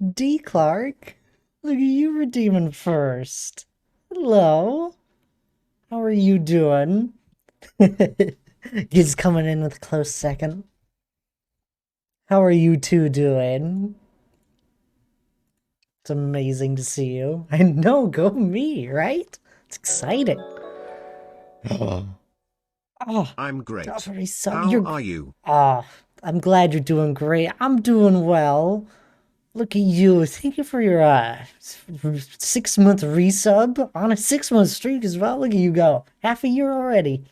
D. Clark, look at you redeeming first. Hello. How are you doing? He's coming in with a close second. How are you two doing? It's amazing to see you. I know, go me, right? It's exciting. Oh, I'm great. Duffery sub, How you're. are you? Ah, I'm glad you're doing great. I'm doing well. Look at you. Thank you for your 6 month resub on a 6 month streak as well. Look at you go. Half a year already.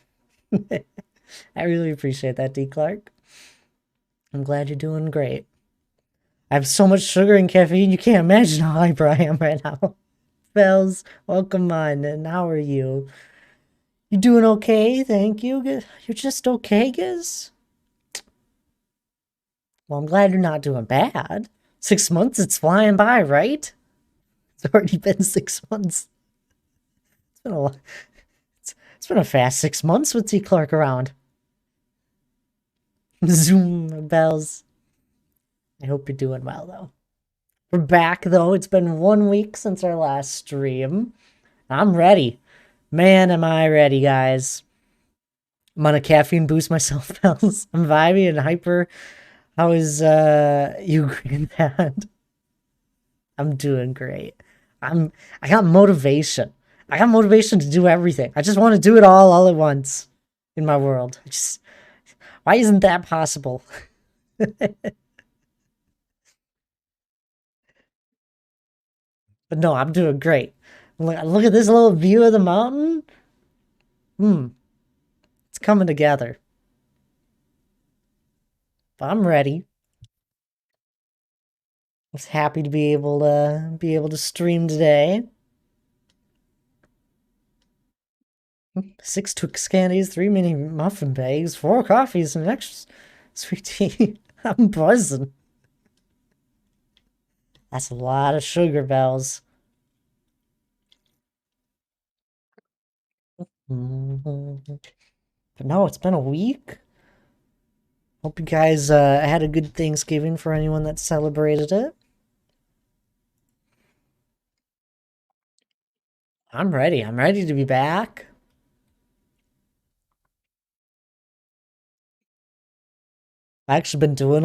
I really appreciate that, D. Clark. I'm glad you're doing great. I have so much sugar and caffeine, you can't imagine how hyper I am right now. Bells, welcome on, and how are you? You doing okay? Thank you. You're just okay, Giz? Well, I'm glad you're not doing bad. 6 months, it's flying by, right? It's already been 6 months. It's been a it's been a fast 6 months with T. Clark around. Zoom bells. I hope you're doing well though. We're back though. It's been 1 week since our last stream. I'm ready. Man, am I ready, guys. I'm on a caffeine boost myself, bells. I'm vibey and hyper. How is you, Granddad? I'm doing great. I got motivation. I got motivation to do everything. I just want to do it all at once in my world. Why isn't that possible? But no, I'm doing great. Look at this little view of the mountain. Hmm, it's coming together. But I'm ready. I was happy to be able to stream today. 6 Twix candies, 3 mini muffin bags, 4 coffees, and an extra sweet tea. I'm buzzing. That's a lot of sugar bells. But no, it's been a week. Hope you guys had a good Thanksgiving for anyone that celebrated it. I'm ready. I'm ready to be back. I've actually been doing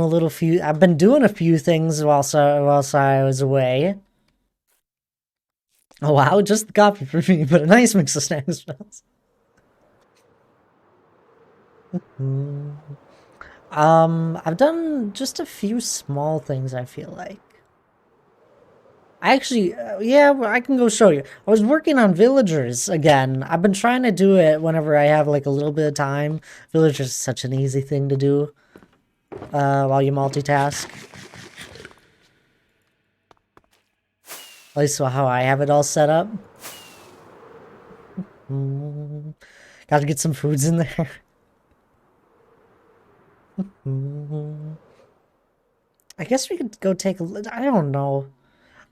I've been doing a few things whilst I was away. Oh wow, just the coffee for me, but a nice mix of snacks smells. I've done just a few small things, I feel like. I actually, yeah, well, I can go show you. I was working on villagers again. I've been trying to do it whenever I have like a little bit of time. Villagers is such an easy thing to do while you multitask. At least how I have it all set up. Gotta get some foods in there. I guess we could go take a look. I don't know.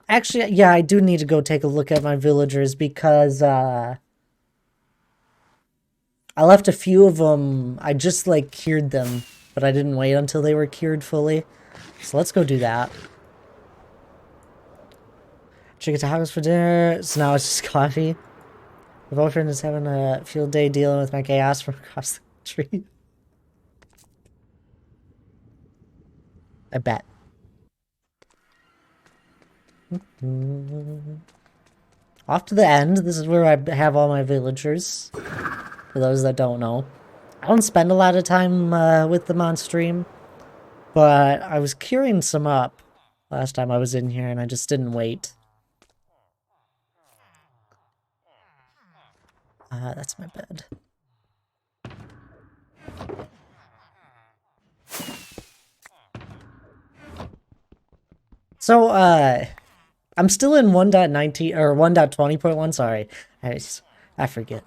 Actually, yeah, I do need to go take a look at my villagers because I left a few of them. I just like cured them, but I didn't wait until they were cured fully. So let's go do that. Chicken tacos for dinner. So now it's just coffee. My boyfriend is having a field day dealing with my chaos from across the country. I bet. Off to the end. This is where I have all my villagers. For those that don't know. I don't spend a lot of time with them on stream. But I was curing some up last time I was in here and I just didn't wait. That's my bed. So, I'm still in 1.19 or 1.20.1, sorry. I forget.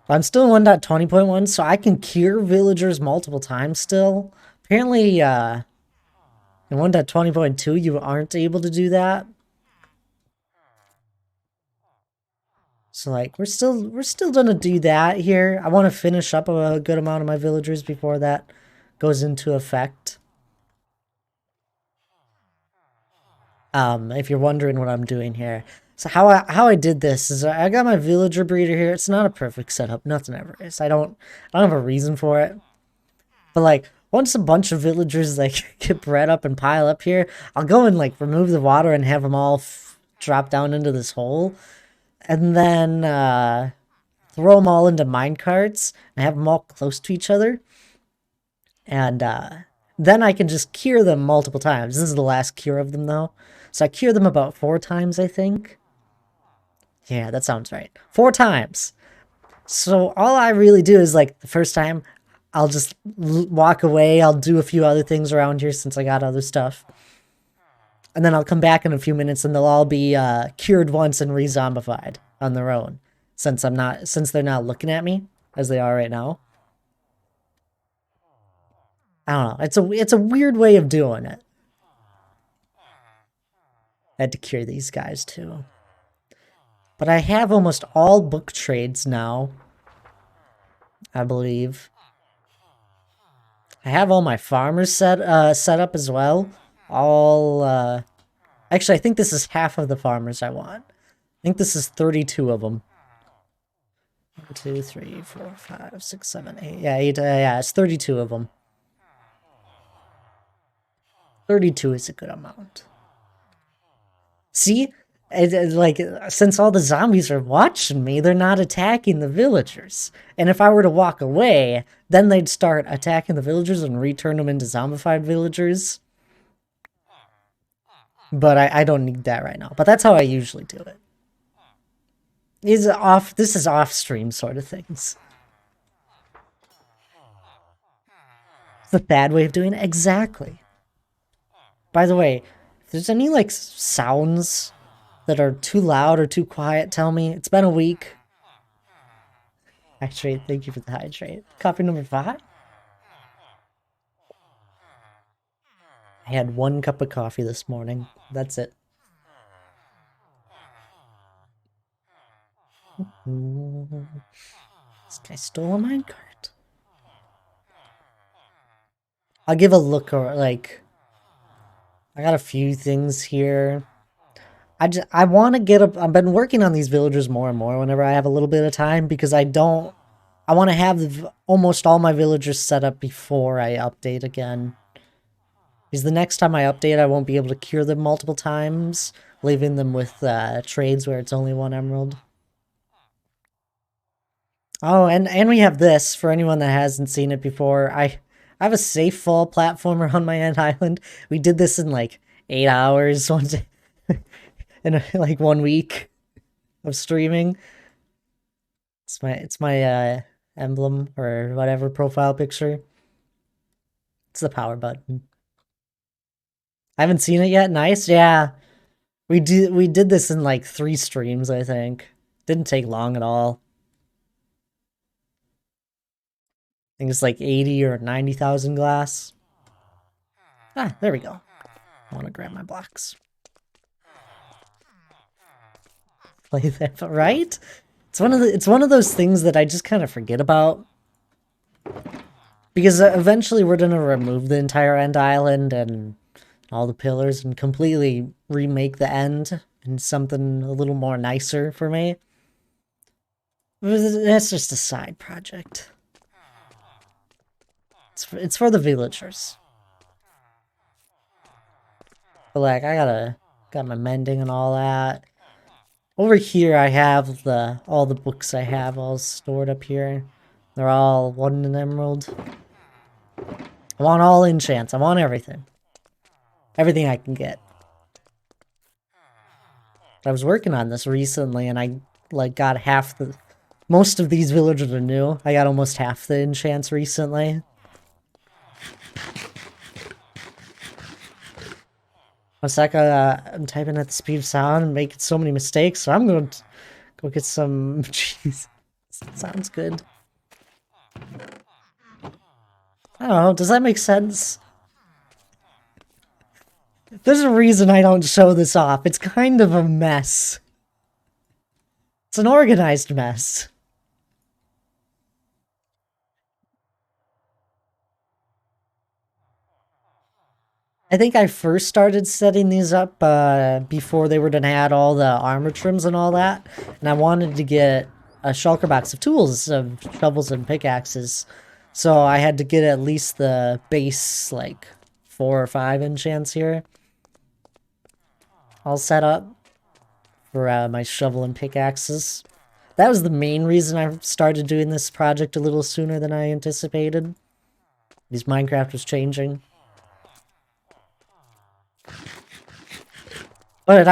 I'm still in 1.20.1, so I can cure villagers multiple times still. Apparently, in 1.20.2, you aren't able to do that. So like we're still gonna do that here. I want to finish up a good amount of my villagers before that goes into effect. If you're wondering what I'm doing here. So how I did this is I got my villager breeder here. It's not a perfect setup. Nothing ever is. I don't have a reason for it. But like once a bunch of villagers like get bred up and pile up here, I'll go and like remove the water and have them all drop down into this hole, and then throw them all into minecarts and have them all close to each other, and then I can just cure them multiple times. This is the last cure of them though, so I cure them about 4 times, I think. Yeah, that sounds right. 4 times. So all I really do is like the first time, I'll just walk away. I'll do a few other things around here since I got other stuff. And then I'll come back in a few minutes and they'll all be cured once and re-zombified on their own. Since they're not looking at me as they are right now. I don't know. It's a weird way of doing it. I had to cure these guys too. But I have almost all book trades now, I believe. I have all my farmers set up as well. Actually, I think this is half of the farmers I want. I think this is 32 of them. 1, 2, 3, 4, 5, 6, 7, 8. Yeah, 8. Yeah, it's 32 of them. 32 is a good amount. See? Like, since all the zombies are watching me, they're not attacking the villagers. And if I were to walk away, then they'd start attacking the villagers and return them into zombified villagers. But I don't need that right now. But that's how I usually do it. This is off-stream sort of things. It's the bad way of doing it. Exactly. By the way, if there's any, like, sounds that are too loud or too quiet, tell me. It's been a week. Hydrate, thank you for the hydrate. Coffee number 5? I had 1 cup of coffee this morning. That's it. This guy stole a minecart. I'll give a look, or like, I got a few things here. I want to get up. I've been working on these villagers more and more whenever I have a little bit of time, because I want to have almost all my villagers set up before I update again. Because the next time I update, I won't be able to cure them multiple times, leaving them with trades where it's only 1 emerald. Oh, and we have this, for anyone that hasn't seen it before. I have a safe fall platformer on my end island. We did this in like 8 hours one day. In like 1 week of streaming. It's my emblem or whatever profile picture. It's the power button. I haven't seen it yet. Nice, yeah. We did this in like 3 streams, I think. Didn't take long at all. I think it's like 80 or 90,000 glass. Ah, there we go. I want to grab my blocks. Play that, right? It's one of those things that I just kind of forget about. Because eventually we're gonna remove the entire end island and all the pillars and completely remake the end into something a little more nicer for me. That's just a side project. It's for the villagers. But like, got my mending and all that. Over here, I have all the books I have all stored up here. They're all 1 emerald. I want all enchants. I want everything. Everything I can get. I was working on this recently, and I like got most of these villagers are new. I got almost half the enchants recently. I'm typing at the speed of sound and making so many mistakes, so I'm going to go get some cheese. Sounds good. I don't know, does that make sense? There's a reason I don't show this off. It's kind of a mess. It's an organized mess. I think I first started setting these up before they were gonna add all the armor trims and all that, and I wanted to get a shulker box of tools, of shovels and pickaxes, so I had to get at least the base, like, 4 or 5 enchants here all set up for my shovel and pickaxes. That was the main reason I started doing this project a little sooner than I anticipated. Because Minecraft was changing. But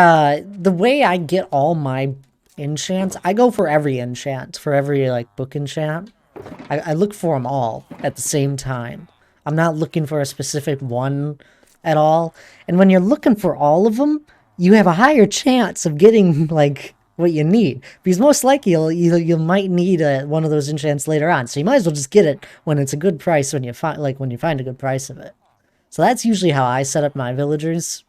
the way I get all my enchants, I go for every enchant, for every like book enchant. I look for them all at the same time. I'm not looking for a specific one at all. And when you're looking for all of them, you have a higher chance of getting like what you need, because most likely you might need one of those enchants later on. So you might as well just get it when it's a good price, when you find a good price of it. So that's usually how I set up my villagers,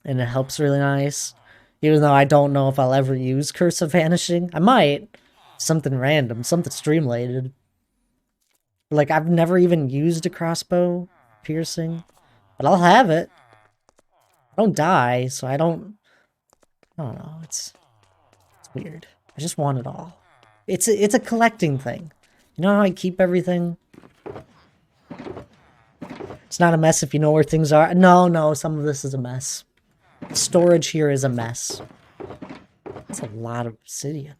and it helps really nice. Even though I don't know if I'll ever use Curse of Vanishing. I might. Something random, something stream-related. Like, I've never even used a crossbow piercing, but I'll have it. I don't die, so I don't know, it's weird. I just want it all. It's a collecting thing. You know how I keep everything? It's not a mess if you know where things are. No, some of this is a mess. Storage here is a mess. That's a lot of obsidian.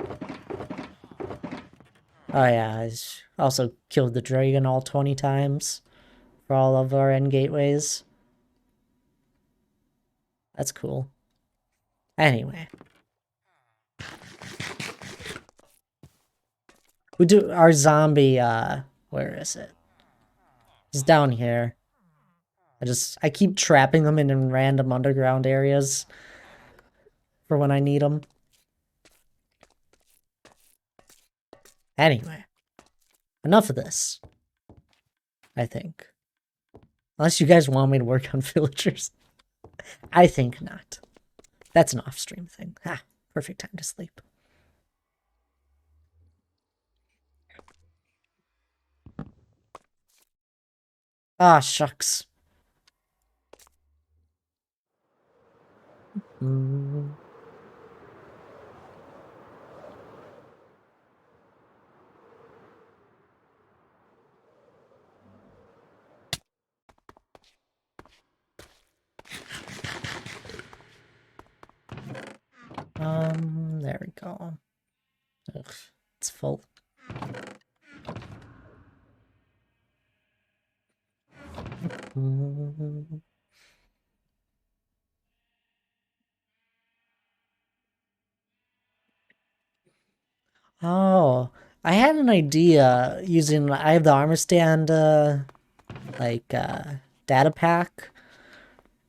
Oh yeah, I also killed the dragon all 20 times for all of our end gateways. That's cool. Anyway. We do our zombie, where is it? It's down here. I keep trapping them in random underground areas for when I need them. Anyway. Enough of this. I think. Unless you guys want me to work on villagers. I think not. That's an off-stream thing. Ha! Perfect time to sleep. Ah, shucks. There we go. Ugh, it's full. Oh, I had an idea using, I have the armor stand, data pack.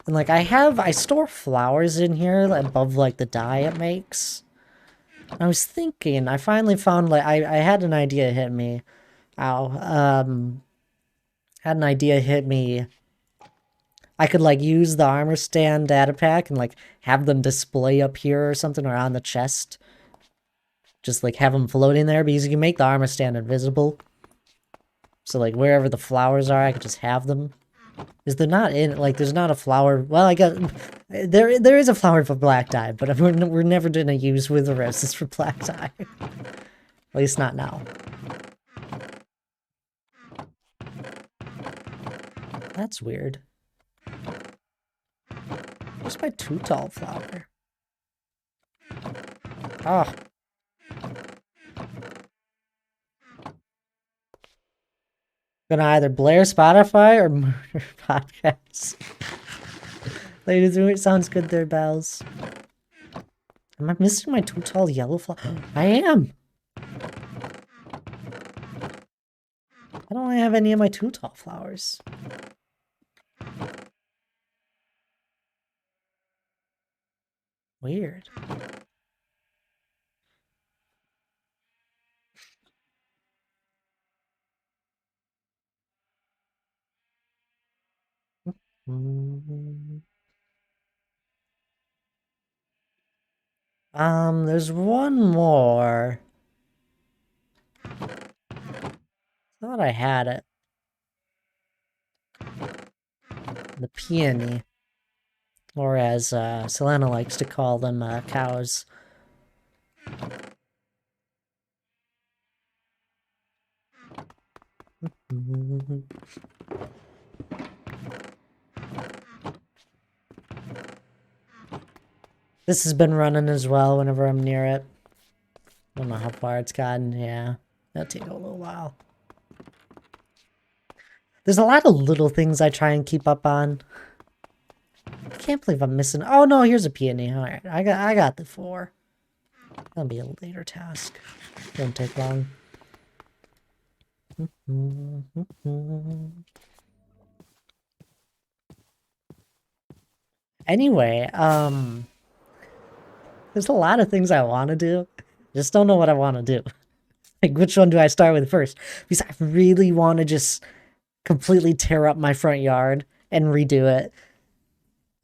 And, like, I store flowers in here above, like, the dye it makes. I was thinking, I finally found, like, I had an idea hit me. Had an idea hit me. I could, like, use the armor stand data pack and, like, have them display up here or something, or on the chest. Just, like, have them floating there, because you can make the armor stand invisible. So, like, wherever the flowers are, I could just have them. Is there not in, like, there's not a flower, well, I got, there is a flower for black dye, but we're never gonna use wither roses for black dye. At least not now. That's weird. Where's my too tall flower? Oh. Gonna either blare Spotify or murder podcasts. Ladies, it sounds good there, bells. Am I missing my too tall yellow flower? I am! Why don't I have any of my too tall flowers? Weird. There's one more. Thought I had it. The peony. Or as Selena likes to call them, cows. This has been running as well whenever I'm near it. I don't know how far it's gotten. Yeah, that'll take a little while. There's a lot of little things I try and keep up on. I can't believe I'm missing. Oh no, here's a peony. All right, I got the 4. That'll be a later task. Won't take long. Anyway, there's a lot of things I want to do. Just don't know what I want to do. Like, which one do I start with first? Because I really want to just completely tear up my front yard and redo it.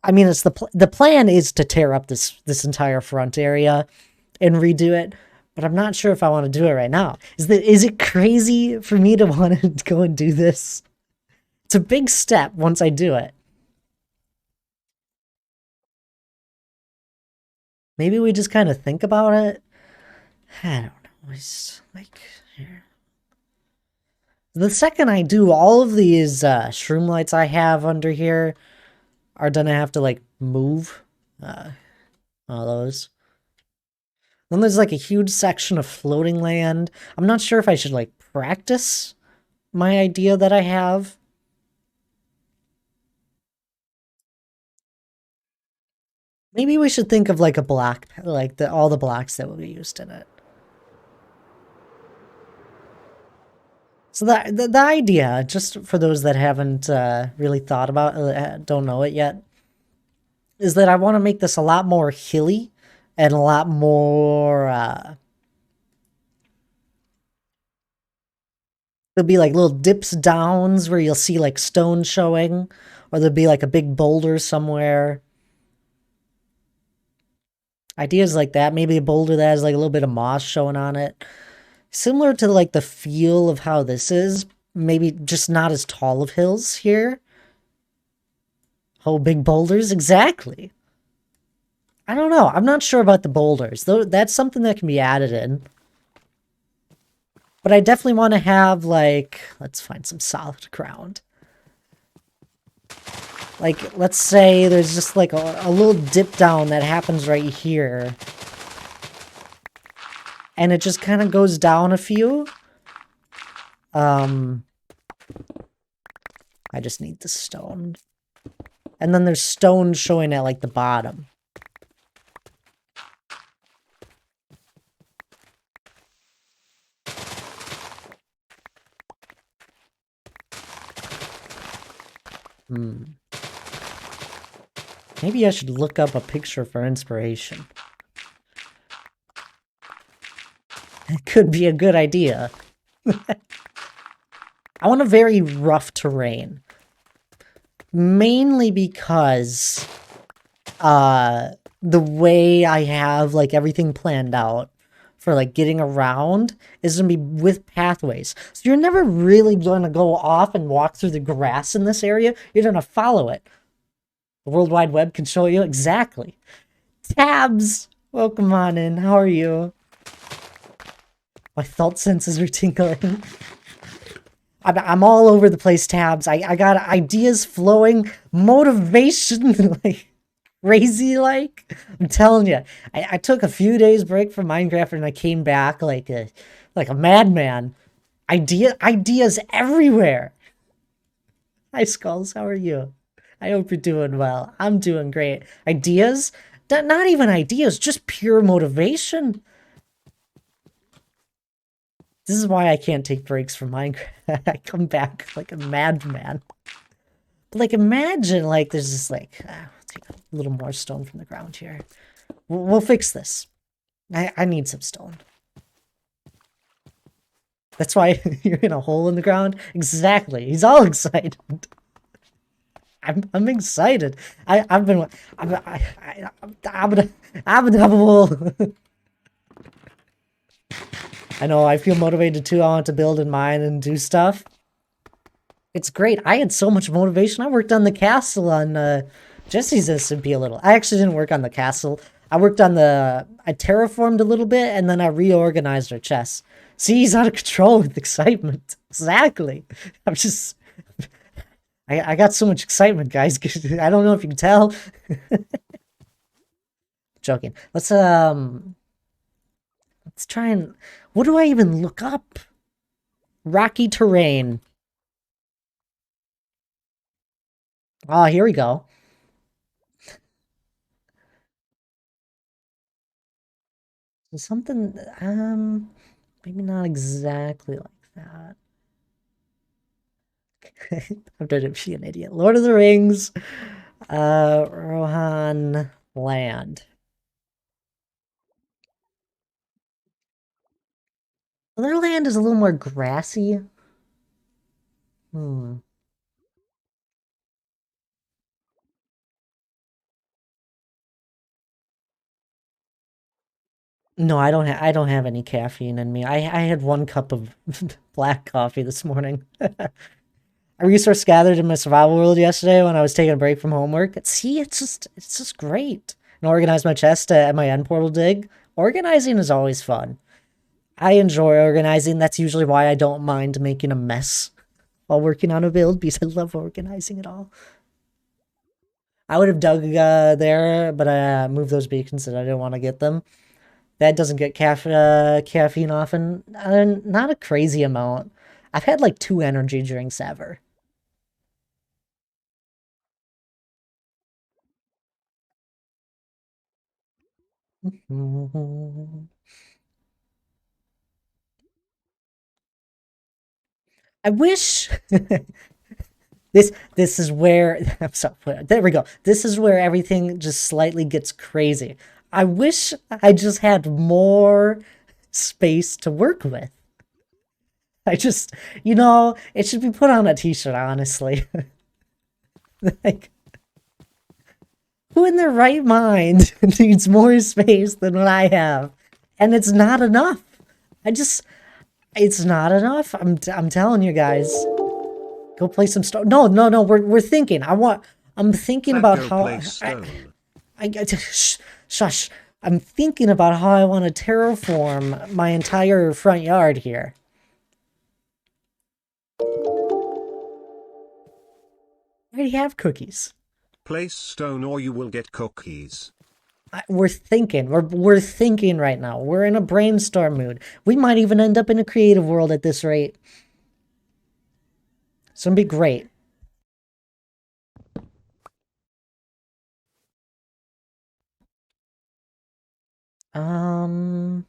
I mean, it's the plan is to tear up this entire front area and redo it, but I'm not sure if I want to do it right now. Is it crazy for me to want to go and do this? It's a big step once I do it. Maybe we just kind of think about it. I don't know. It's like here. The second I do, all of these shroom lights I have under here are gonna have to like move. All those. Then there's like a huge section of floating land. I'm not sure if I should like practice my idea that I have. Maybe we should think of like a block, like all the blocks that will be used in it. So the idea, just for those that haven't really thought about, don't know it yet, is that I want to make this a lot more hilly and a lot more, there'll be like little dips downs where you'll see like stone showing, or there'll be like a big boulder somewhere. Ideas like that, maybe a boulder that has like a little bit of moss showing on it. Similar to like the feel of how this is, maybe just not as tall of hills here. Oh, big boulders? Exactly. I don't know. I'm not sure about the boulders. Though that's something that can be added in. But I definitely want to have, like... Let's find some solid ground. Like, let's say there's just, like, a little dip down that happens right here. And it just kind of goes down a few. I just need the stone. And then there's stone showing at, like, the bottom. Maybe I should look up a picture for inspiration. It could be a good idea. I want a very rough terrain. Mainly because the way I have like everything planned out for like getting around is going to be with pathways. So you're never really going to go off and walk through the grass in this area. You're going to follow it. The World Wide Web can show you exactly. Tabs! Welcome on in. How are you? My felt senses are tingling. I'm all over the place, Tabs. I got ideas flowing, motivation, like, crazy, like. I'm telling you, I took a few days break from Minecraft and I came back like a madman. Ideas everywhere. Hi, Skulls. How are you? I hope you're doing well. I'm doing great. Ideas? Not even ideas, just pure motivation. This is why I can't take breaks from Minecraft. I come back like a madman. But like, imagine, like, there's this, like, take a little more stone from the ground here. We'll fix this. I need some stone. That's why you're in a hole in the ground? Exactly. He's all excited. I'm excited. I'm gonna I know, I feel motivated too. I want to build and mine and do stuff. It's great. I had so much motivation. I worked on the castle on Jesse's SMP a little. I actually didn't work on the castle. I worked on I terraformed a little bit and then I reorganized our chests. See, he's out of control with excitement. Exactly. I'm just, I got so much excitement, guys. I don't know if you can tell. Joking. Let's try and, what do I even look up? Rocky terrain. Oh, here we go. Something, maybe not exactly like that. I'm trying to be an idiot. Lord of the Rings, Rohan land. Their land is a little more grassy. Hmm. No, I don't have any caffeine in me. I had 1 cup of black coffee this morning. I resource gathered in my survival world yesterday when I was taking a break from homework. See, it's just great. And organized my chest at my end portal dig. Organizing is always fun. I enjoy organizing. That's usually why I don't mind making a mess while working on a build because I love organizing it all. I would have dug there, but I moved those beacons and I didn't want to get them. That doesn't get caffeine often. Not a crazy amount. I've had like 2 energy drinks ever. I wish this is where I'm sorry. There we go. This is where everything just slightly gets crazy. I wish I just had more space to work with. I just, it should be put on a t-shirt, honestly. Like, who in their right mind needs more space than what I have? And it's not enough. I just, it's not enough. I'm telling you guys. Go play some stone. No, no, no. We're thinking. I'm thinking about how shush. I'm thinking about how I want to terraform my entire front yard here. I already have cookies. Place stone or you will get cookies. We're thinking. We're thinking right now. We're in a brainstorm mood. We might even end up in a creative world at this rate. It's gonna be great. Um,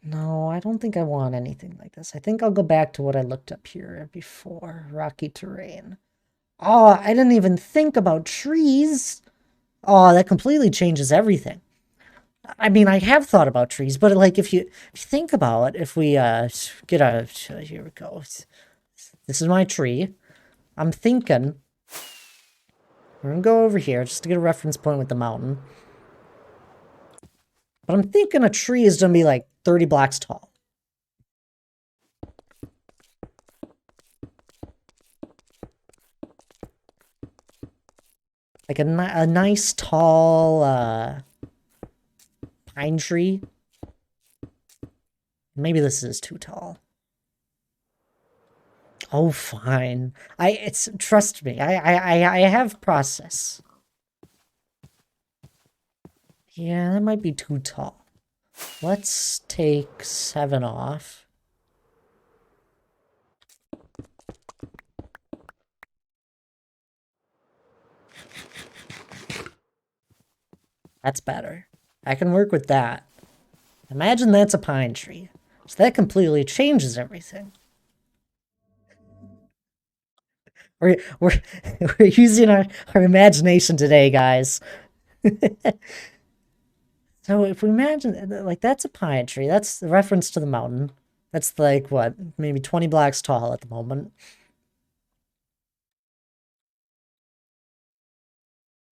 no, I don't think I want anything like this. I think I'll go back to what I looked up here before. Rocky terrain. Oh, I didn't even think about trees. Oh, that completely changes everything. I mean, I have thought about trees, but like if you think about it, if we get a here we go. This is my tree. I'm thinking we're gonna go over here just to get a reference point with the mountain. But I'm thinking a tree is gonna be like 30 blocks tall. Like a nice tall pine tree. Maybe this is too tall. Oh, fine. Trust me. I have process. Yeah, that might be too tall. Let's take 7 off. That's better. I can work with that. Imagine that's a pine tree. So that completely changes everything. We're we're using our imagination today, guys. So if we imagine like that's a pine tree, that's the reference to the mountain. That's like what, maybe 20 blocks tall at the moment.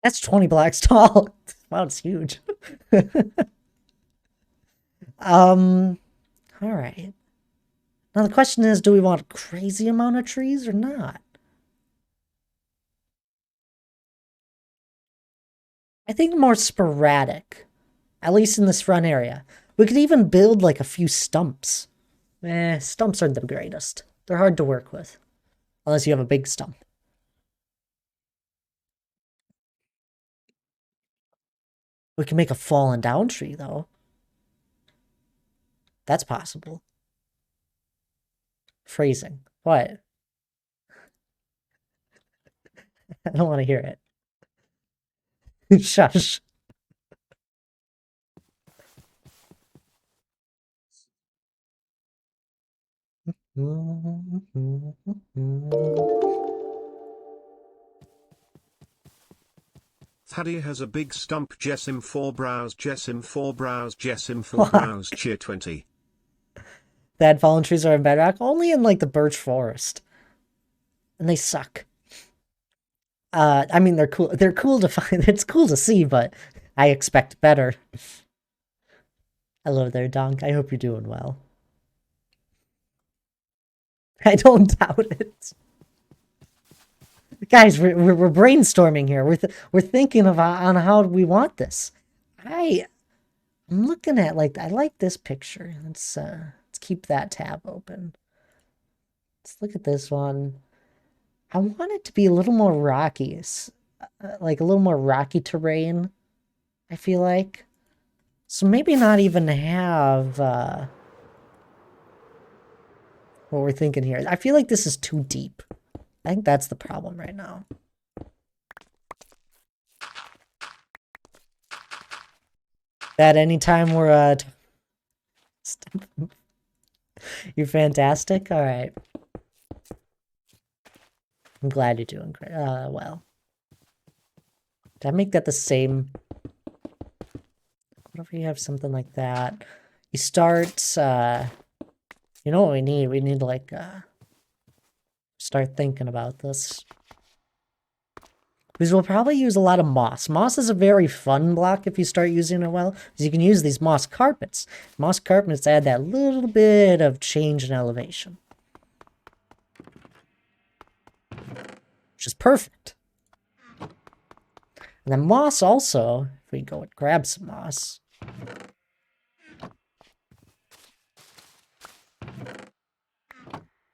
That's 20 blocks tall. Wow, it's huge. All right. Now the question is, do we want a crazy amount of trees or not? I think more sporadic, at least in this front area. We could even build like a few stumps. Stumps aren't the greatest. They're hard to work with, unless you have a big stump. We can make a fallen down tree, though. That's possible. Phrasing. What? I don't want to hear it. Shush. Thaddeus has a big stump. Jessim 4 browse. Jessim 4 browse. Jessim 4 browse. Cheer 20. Bad fallen trees are in bedrock only in like the birch forest, and they suck. I mean they're cool. They're cool to find. It's cool to see, but I expect better. Hello there, Donk. I hope you're doing well. I don't doubt it. Guys, we're brainstorming here. We're thinking of on how we want this. I'm looking at like I like this picture. Let's keep that tab open. Let's look at this one. I want it to be a little more rocky, like a little more rocky terrain. I feel like, so maybe not even have what we're thinking here. I feel like this is too deep. I think that's the problem right now. That anytime we're you're fantastic. All right. I'm glad you're doing great. Well. Did I make that the same? What if we have something like that? You start, you know what we need? We need to, like, start thinking about this. Because we'll probably use a lot of moss. Moss is a very fun block if you start using it well. Because you can use these moss carpets. Moss carpets add that little bit of change in elevation. Which is perfect. And then moss also, if we go and grab some moss.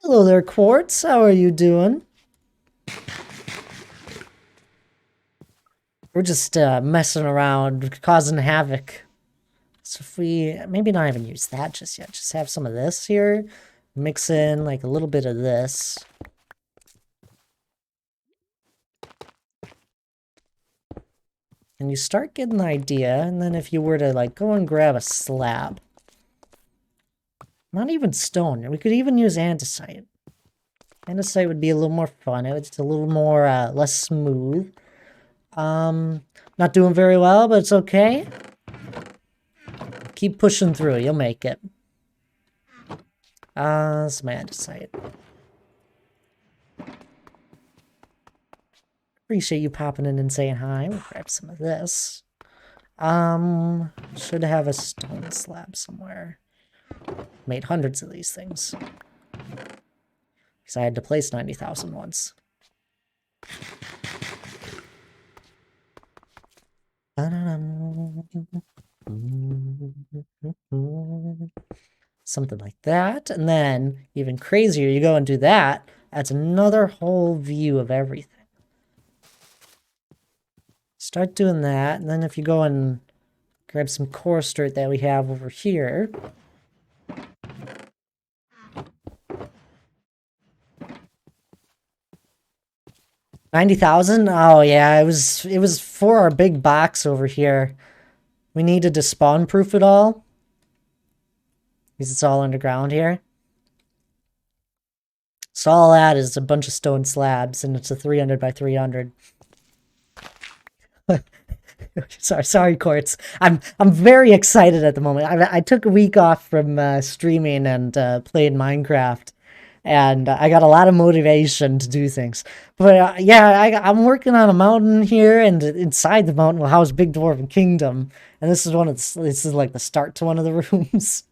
Hello there, Quartz. How are you doing? We're just messing around, causing havoc. So if we, maybe not even use that just yet. Just have some of this here. Mix in like a little bit of this. And you start getting the idea. And then if you were to like go and grab a slab. Not even stone. We could even use andesite. Andesite would be a little more fun. It's a little more, less smooth. Not doing very well, but it's okay. Keep pushing through. You'll make it. Some andesite. Appreciate you popping in and saying hi. We'll grab some of this. Should have a stone slab somewhere. Made hundreds of these things. Because I had to place 90,000 once. Something like that. And then, even crazier, you go and do that. Adds another whole view of everything. Start doing that. And then if you go and grab some coarse dirt that we have over here. 90,000? Oh yeah, it was for our big box over here. We needed to spawn proof it all. Because it's all underground here. So all that is a bunch of stone slabs, and it's a 300 by 300. sorry, Quartz. I'm very excited at the moment. I took a week off from streaming and playing Minecraft. And I got a lot of motivation to do things. But yeah, I'm working on a mountain here, and inside the mountain we'll house Big Dwarven Kingdom. And this is like the start to one of the rooms.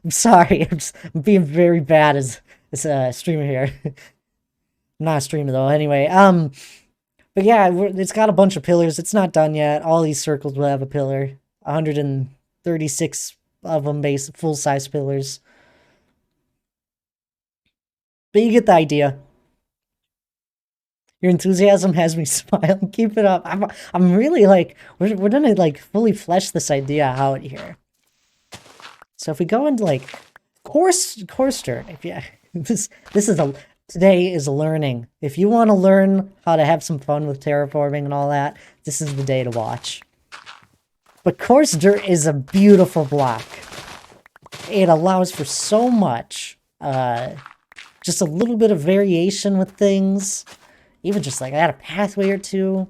I'm sorry. I'm being very bad as a streamer here. I'm not a streamer though. Anyway, but yeah, it's got a bunch of pillars. It's not done yet. All these circles will have a pillar. 136 of them base full size pillars. But you get the idea. Your enthusiasm has me smiling. Keep it up. I'm really like we're gonna like fully flesh this idea out here. So if we go into like course dirt, if yeah, this is a today is learning. If you want to learn how to have some fun with terraforming and all that, this is the day to watch. But coarse dirt is a beautiful block. It allows for so much. Just a little bit of variation with things. Even just like add a pathway or two.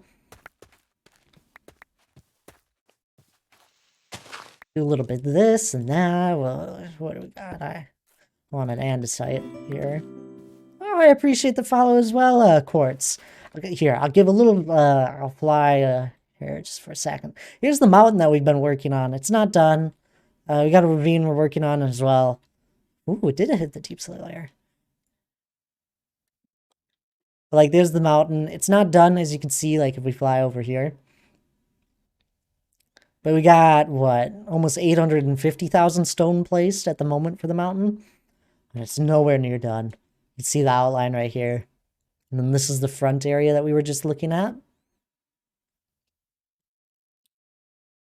Do a little bit of this and that. Well, what do we got? I want an andesite here. Oh, I appreciate the follow as well, Quartz. Okay, here, I'll give a little, I'll fly, here just for a second. Here's the mountain that we've been working on. It's not done. We got a ravine we're working on as well. Ooh, it did hit the deep soil layer. But, like, there's the mountain. It's not done, as you can see, like, if we fly over here. But we got, what, almost 850,000 stone placed at the moment for the mountain. And it's nowhere near done. You can see the outline right here. And then this is the front area that we were just looking at.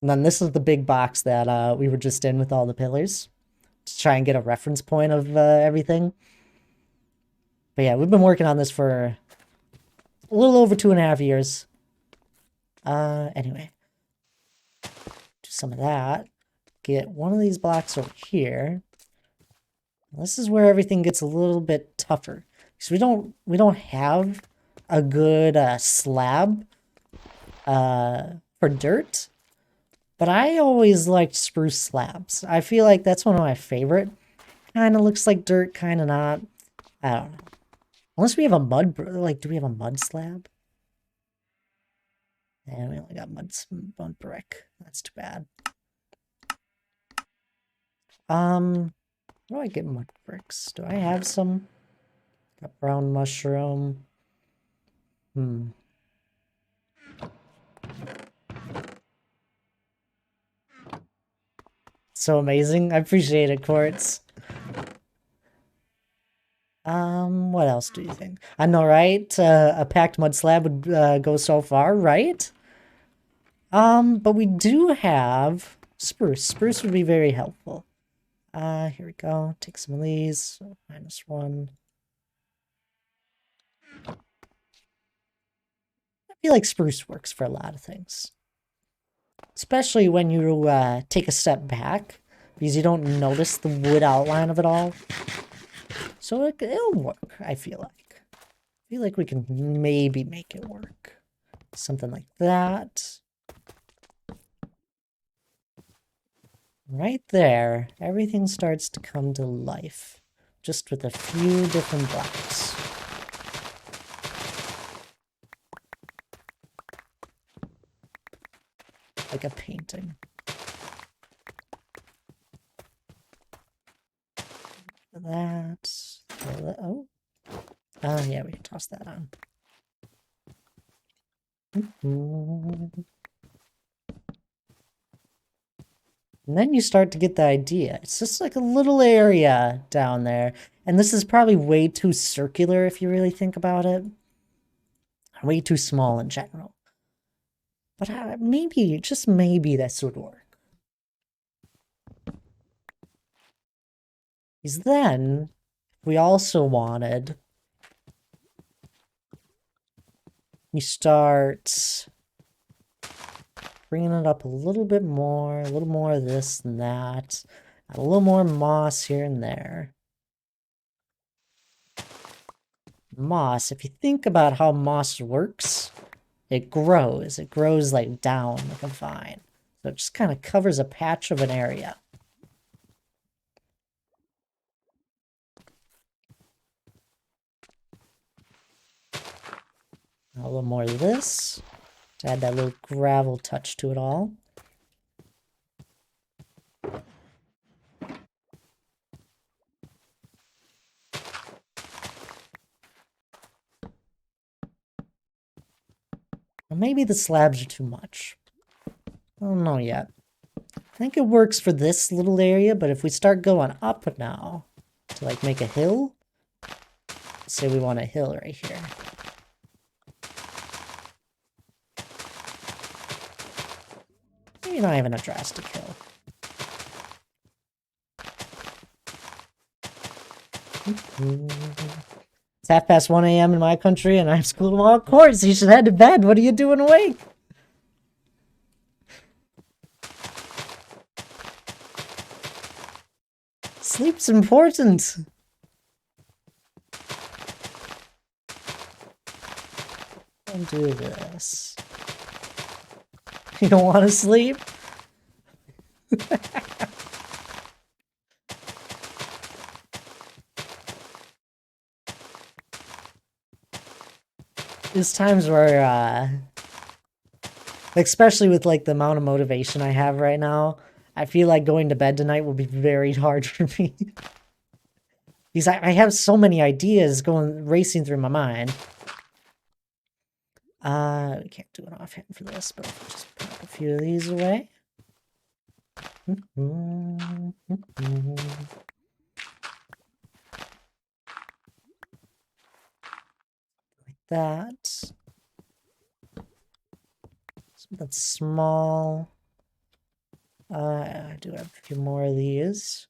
And then this is the big box that we were just in with all the pillars. To try and get a reference point of everything. But yeah, we've been working on this for a little over 2.5 years. Anyway. Do some of that. Get one of these blocks over here. This is where everything gets a little bit tougher. Because we don't have a good slab for dirt. But I always liked spruce slabs. I feel like that's one of my favorite. Kind of looks like dirt, kind of not. I don't know. Unless we have a mud, like, do we have a mud slab? Yeah, we only got mud brick. That's too bad. Where do I get mud bricks? Do I have some? Got brown mushroom. So amazing. I appreciate it, Quartz. What else do you think? I know, right? A packed mud slab would go so far, right? But we do have spruce. Spruce would be very helpful. Here we go. Take some of these. -1. I feel like spruce works for a lot of things. Especially when you take a step back, because you don't notice the wood outline of it all. So it'll work, I feel like. I feel like we can maybe make it work. Something like that. Right there, everything starts to come to life. Just with a few different blocks. Like a painting. That. Oh. Yeah, we can toss that on. And then you start to get the idea. It's just like a little area down there. And this is probably way too circular if you really think about it. Way too small in general. But maybe, just maybe this would work. Because then, we also wanted... You start bringing it up a little bit more, a little more of this and that, a little more moss here and there. Moss, if you think about how moss works, it grows. It grows like down, like a vine. So it just kind of covers a patch of an area. A little more of this to add that little gravel touch to it all. Or maybe the slabs are too much. I don't know yet. I think it works for this little area, but if we start going up now to like make a hill, say we want a hill right here. Maybe not even a drastic hill. It's 1:30 a.m. in my country and I have school tomorrow. Of course, you should head to bed. What are you doing awake? Sleep's important. Don't do this. You don't want to sleep? There's times where, especially with like the amount of motivation I have right now, I feel like going to bed tonight will be very hard for me. Because I have so many ideas racing through my mind. We can't do an offhand for this, but if we just pop a few of these away. Like that. Something small. I do have a few more of these.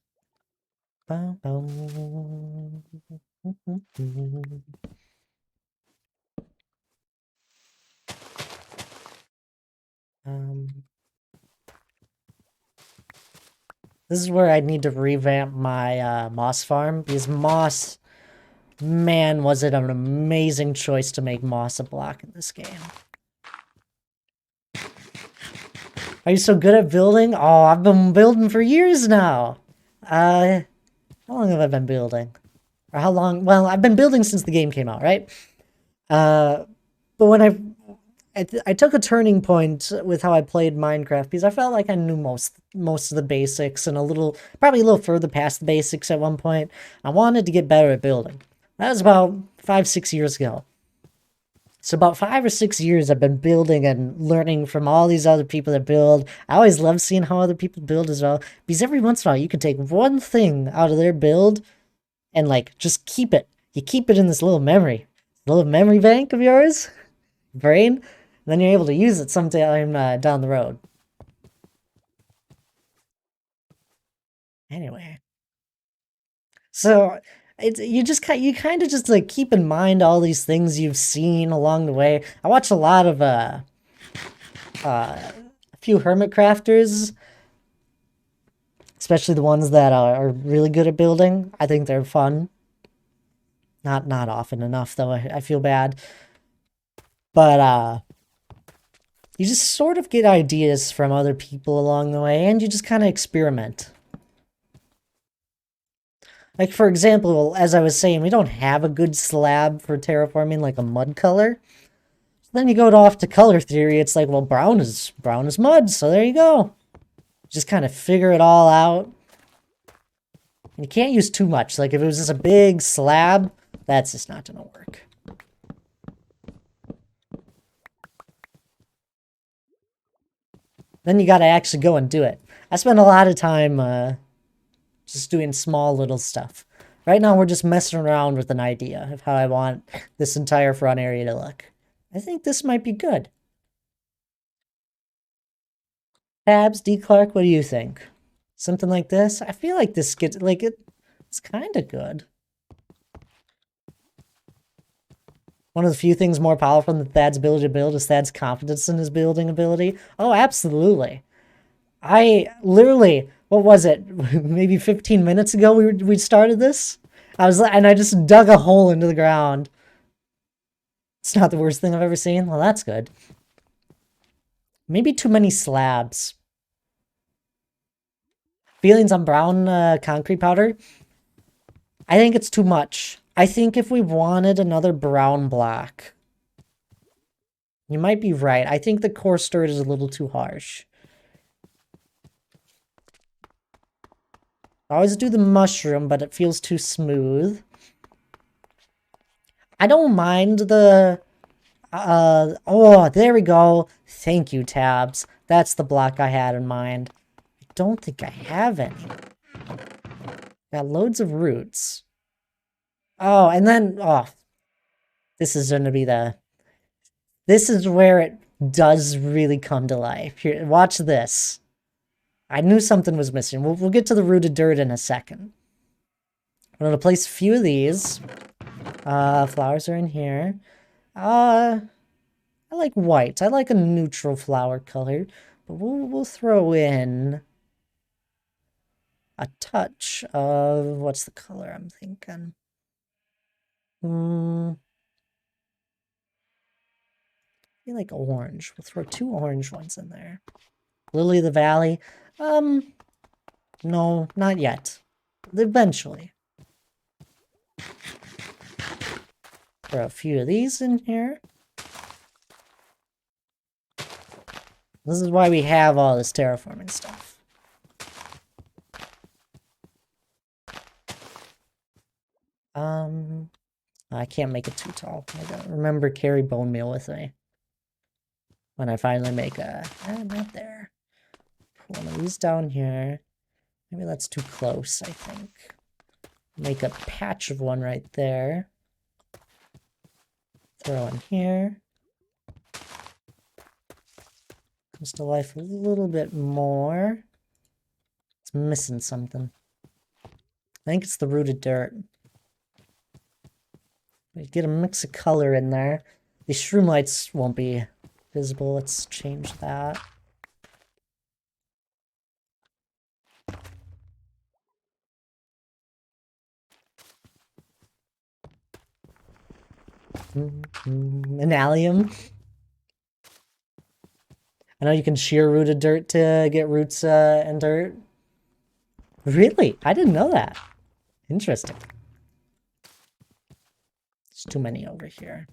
This is where I need to revamp my moss farm, because moss, man, was it an amazing choice to make moss a block in this game. Are you so good at building? Oh, I've been building for years now. How long have I been building? Or how long? Well, I've been building since the game came out, right? But when I took a turning point with how I played Minecraft, because I felt like I knew most of the basics and probably a little further past the basics at one point. I wanted to get better at building. That was about 5-6 years ago. So about 5 or 6 years I've been building and learning from all these other people that build. I always love seeing how other people build as well, because every once in a while you can take one thing out of their build and like just keep it. You keep it in this little memory bank of yours, brain, and then you're able to use it sometime down the road. Anyway, so you kind of just like keep in mind all these things you've seen along the way. I watch a lot of a few hermit crafters, especially the ones that are really good at building. I think they're fun. Not often enough though. I feel bad, but you just sort of get ideas from other people along the way, and you just kind of experiment. Like, for example, as I was saying, we don't have a good slab for terraforming, like a mud color. So then you go off to color theory, it's like, well, brown is mud, so there you go. Just kind of figure it all out. You can't use too much. Like, if it was just a big slab, that's just not gonna work. Then you gotta actually go and do it. I spend a lot of time, just doing small little stuff. Right now we're just messing around with an idea of how I want this entire front area to look. I think this might be good. Tabs, D. Clark, what do you think? Something like this? I feel like this gets, like, it's kind of good. One of the few things more powerful than Thad's ability to build is Thad's confidence in his building ability. Oh, absolutely. I literally, what was it? Maybe 15 minutes ago we started this? I just dug a hole into the ground. It's not the worst thing I've ever seen. Well, that's good. Maybe too many slabs. Feelings on brown concrete powder? I think it's too much. I think if we wanted another brown block, you might be right. I think the coarse dirt is a little too harsh. I always do the mushroom, but it feels too smooth. I don't mind the Oh, there we go. Thank you, tabs. That's the block I had in mind. I don't think I have any. Got loads of roots. Oh, and then, oh, this is going to be this is where it does really come to life. Here, watch this. I knew something was missing. We'll get to the rooted dirt in a second. I'm going to place a few of these. Flowers are in here. I like white. I like a neutral flower color. But we'll throw in a touch of, what's the color I'm thinking? I feel like orange. We'll throw 2 orange ones in there. Lily of the Valley. No, not yet. Eventually. Throw a few of these in here. This is why we have all this terraforming stuff. I can't make it too tall. I don't remember carry bone meal with me. When I finally make not there. Put one of these down here. Maybe that's too close, I think. Make a patch of one right there. Throw in here. Comes to life a little bit more. It's missing something. I think it's the rooted dirt. We get a mix of color in there. These shroom lights won't be visible. Let's change that. An allium. I know you can shear rooted dirt to get roots and dirt. Really? I didn't know that. Interesting. There's too many over here.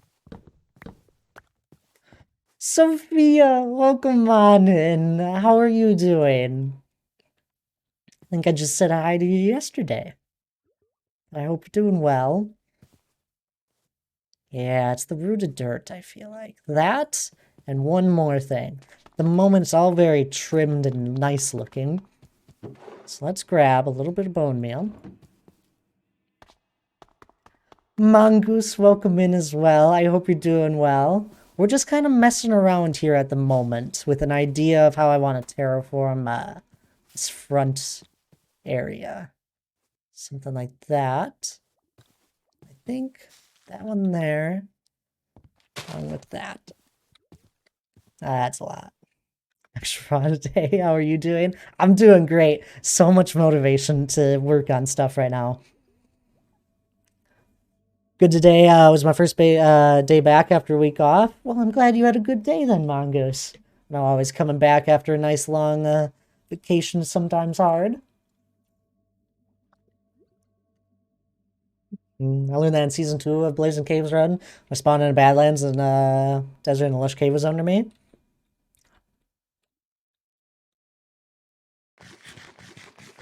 Sophia, welcome on in. How are you doing? I think I just said hi to you yesterday. I hope you're doing well. Yeah, it's the rooted dirt, I feel like. That, and one more thing. At the moment, it's all very trimmed and nice looking. So let's grab a little bit of bone meal. Mongoose, welcome in as well. I hope you're doing well. We're just kind of messing around here at the moment with an idea of how I want to terraform this front area. Something like that. I think that one there. Along with that. That's a lot. Extra how are you doing? I'm doing great. So much motivation to work on stuff right now. Good today. Was my first day back after a week off. Well, I'm glad you had a good day then, Mongoose. Now always coming back after a nice long vacation is sometimes hard. I learned that in season 2 of Blazing Caves Run. I spawned in the Badlands and Desert and the Lush Cave was under me.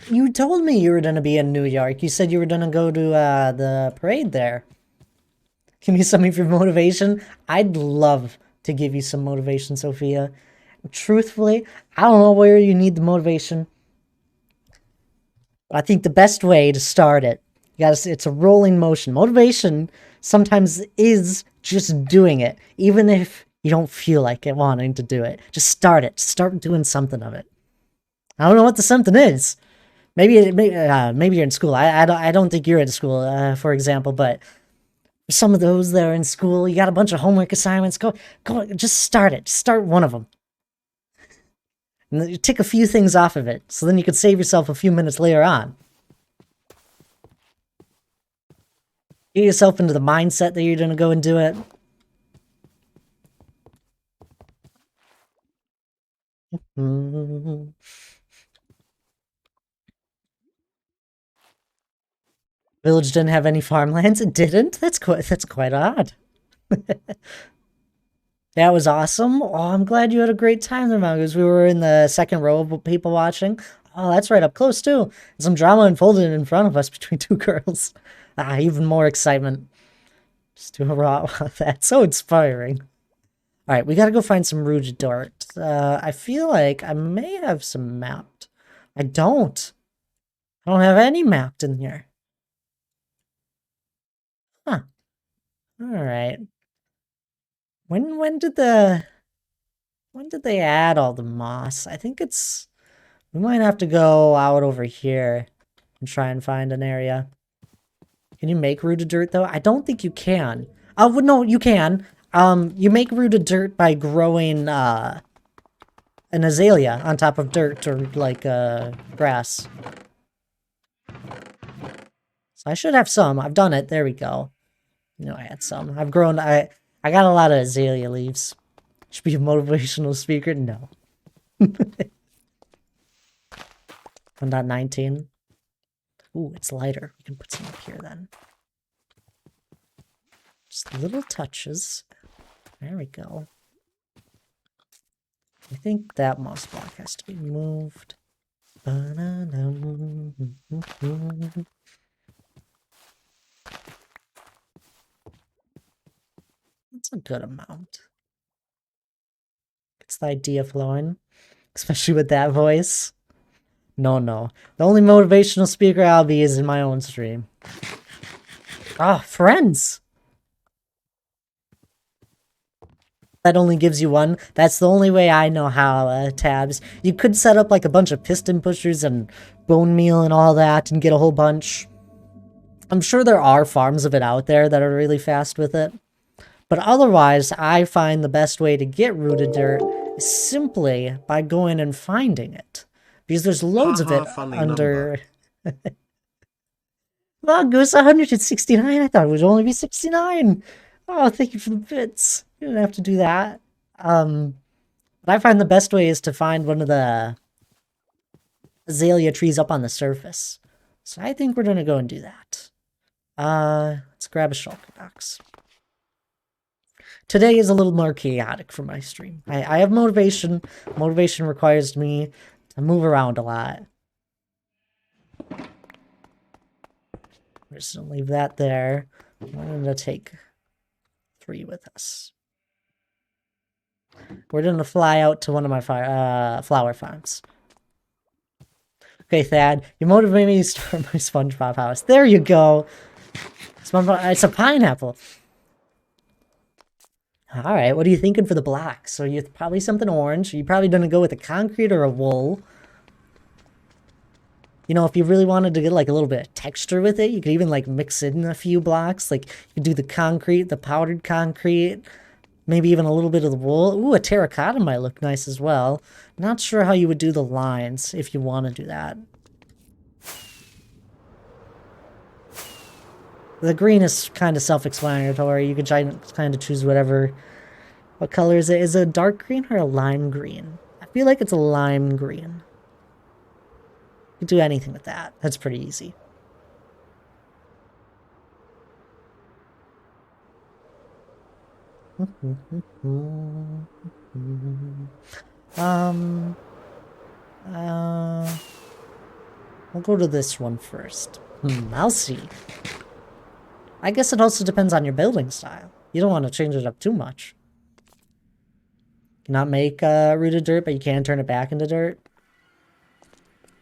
You told me you were going to be in New York. You said you were going to go to the parade there. Give me some of your motivation. I'd love to give you some motivation, Sophia. Truthfully, I don't know where you need the motivation. I think the best way to start it, it's a rolling motion. Motivation sometimes is just doing it, even if you don't feel like it wanting to do it. Just start it. Start doing something of it. I don't know what the something is. Maybe you're in school. I don't think you're in school, for example, but some of those that are in school, you got a bunch of homework assignments. Go, just start it. Start one of them. And then you tick a few things off of it, so then you could save yourself a few minutes later on. Get yourself into the mindset that you're going to go and do it. Village didn't have any farmlands. It didn't? That's quite odd. That was awesome. Oh, I'm glad you had a great time there, Mongoose. We were in the second row of people watching. Oh, that's right up close, too. Some drama unfolded in front of us between 2 girls. Even more excitement. Just do a raw. That's so inspiring. Alright, we gotta go find some rooted dirt. I feel like I may have some mapped. I don't. I don't have any mapped in here. Huh. Alright. When did they add all the moss? I think it's... We might have to go out over here and try and find an area. Can you make rooted dirt, though? I don't think you can. Oh, no, you can. You make rooted dirt by growing, an azalea on top of dirt or, like, grass. So I should have some. I've done it. There we go. You know, I had some. I've grown... I got a lot of azalea leaves. Should be a motivational speaker? No. 1.19. Ooh, it's lighter. We can put some up here then. Just little touches. There we go. I think that moss block has to be moved. That's a good amount. It's the idea flowing. Especially with that voice. No. The only motivational speaker I'll be is in my own stream. Ah, friends! That only gives you one. That's the only way I know how, tabs. You could set up like a bunch of piston pushers and bone meal and all that and get a whole bunch. I'm sure there are farms of it out there that are really fast with it. But otherwise, I find the best way to get rooted dirt is simply by going and finding it. Because there's loads of it under... Well, Goose 169. I thought it would only be 69. Oh, thank you for the bits. You didn't have to do that. But I find the best way is to find one of the azalea trees up on the surface. So I think we're gonna go and do that. Let's grab a shulker box. Today is a little more chaotic for my stream. I have motivation. Motivation requires me to move around a lot. We're just gonna leave that there. We're gonna take 3 with us. We're gonna fly out to one of my flower farms. Okay, Thad, you motivate me to start my SpongeBob house. There you go. It's a pineapple. Alright, what are you thinking for the blocks? So you're probably something orange. You're probably gonna go with a concrete or a wool. You know, if you really wanted to get like a little bit of texture with it, you could even like mix in a few blocks. Like you could do the concrete, the powdered concrete, maybe even a little bit of the wool. Ooh, a terracotta might look nice as well. Not sure how you would do the lines if you want to do that. The green is kind of self-explanatory. You could kind of choose whatever. What color is it? Is it a dark green or a lime green? I feel like it's a lime green. You can do anything with that. That's pretty easy. We'll go to this one first. I'll see. I guess it also depends on your building style. You don't want to change it up too much. Cannot make rooted dirt, but you can turn it back into dirt.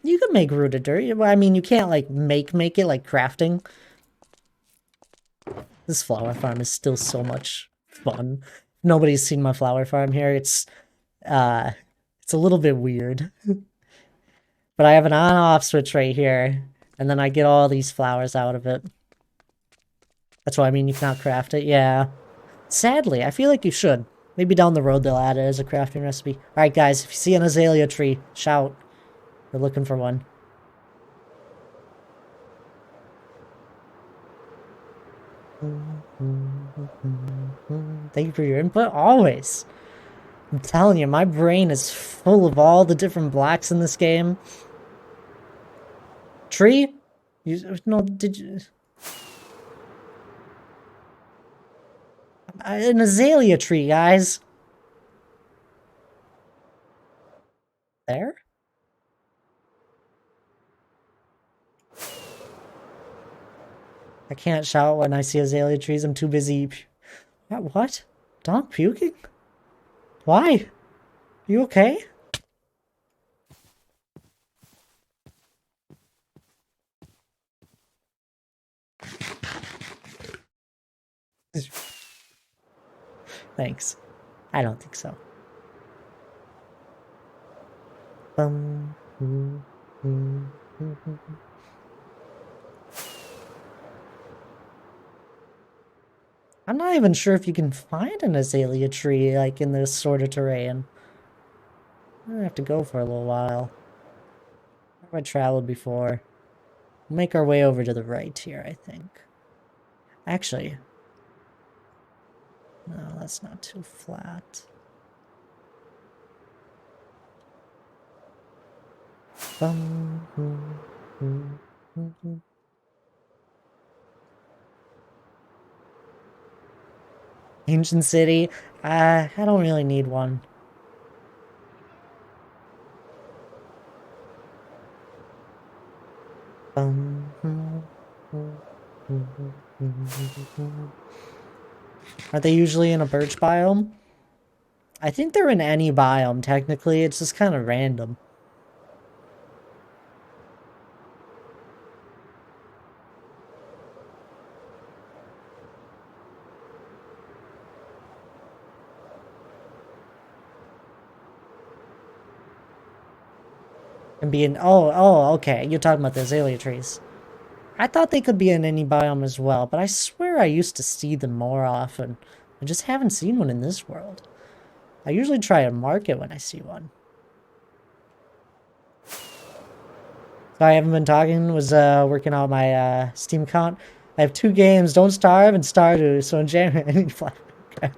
You can make rooted dirt. I mean, you can't like make it like crafting. This flower farm is still so much fun. Nobody's seen my flower farm here. It's a little bit weird. But I have an on-off switch right here, and then I get all these flowers out of it. That's what I mean, you cannot craft it. Yeah. Sadly, I feel like you should. Maybe down the road they'll add it as a crafting recipe. Alright guys, if you see an azalea tree, shout. We're looking for one. Thank you for your input, always. I'm telling you, my brain is full of all the different blocks in this game. Tree? No, did you... An azalea tree, guys. There? I can't shout when I see azalea trees. I'm too busy. What? Dog puking? Why? You okay? Thanks. I don't think so. Bum, mm, mm, mm, mm. I'm not even sure if you can find an azalea tree like in this sort of terrain. I'm gonna have to go for a little while. Where have I traveled before? We'll make our way over to the right here, I think. Actually, no, that's not too flat. Bum, mm, mm, mm, mm. Ancient city. I don't really need one. Bum, mm, mm, mm, mm, mm, mm. Are they usually in a birch biome? I think they're in any biome, technically. It's just kind of random. And being, okay. You're talking about the azalea trees. I thought they could be in any biome as well, but I swear I used to see them more often. I just haven't seen one in this world. I usually try and mark it when I see one. So I haven't been talking, was working on my Steam account. I have 2 games, Don't Starve and Stardew, so in January I need Flash. Okay.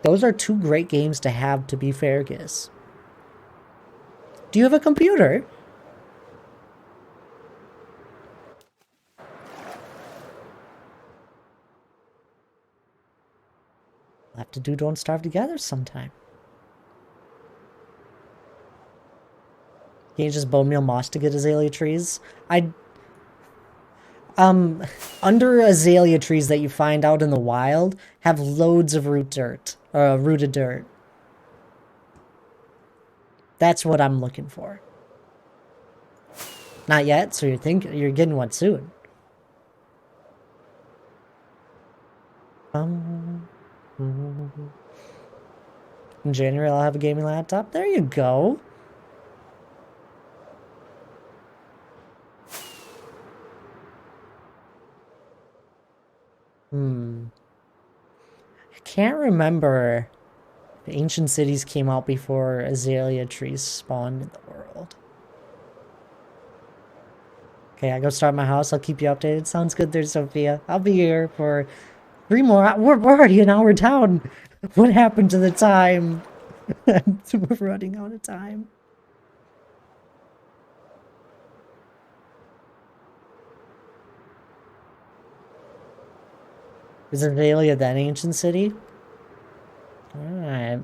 Those are 2 great games to have, to be fair, Giz. Do you have a computer? We'll have to do Don't Starve together sometime. Can you just bone meal moss to get azalea trees? I under azalea trees that you find out in the wild have loads of rooted dirt. That's what I'm looking for. Not yet, so you're getting one soon. In January I'll have a gaming laptop. There you go. I can't remember if ancient cities came out before azalea trees spawned in the world. Okay, I go start my house. I'll keep you updated. Sounds good there, Sophia. I'll be here for 3 more. We're already an hour down. What happened to the time? We're running out of time. Is Azalea that ancient city? Alright.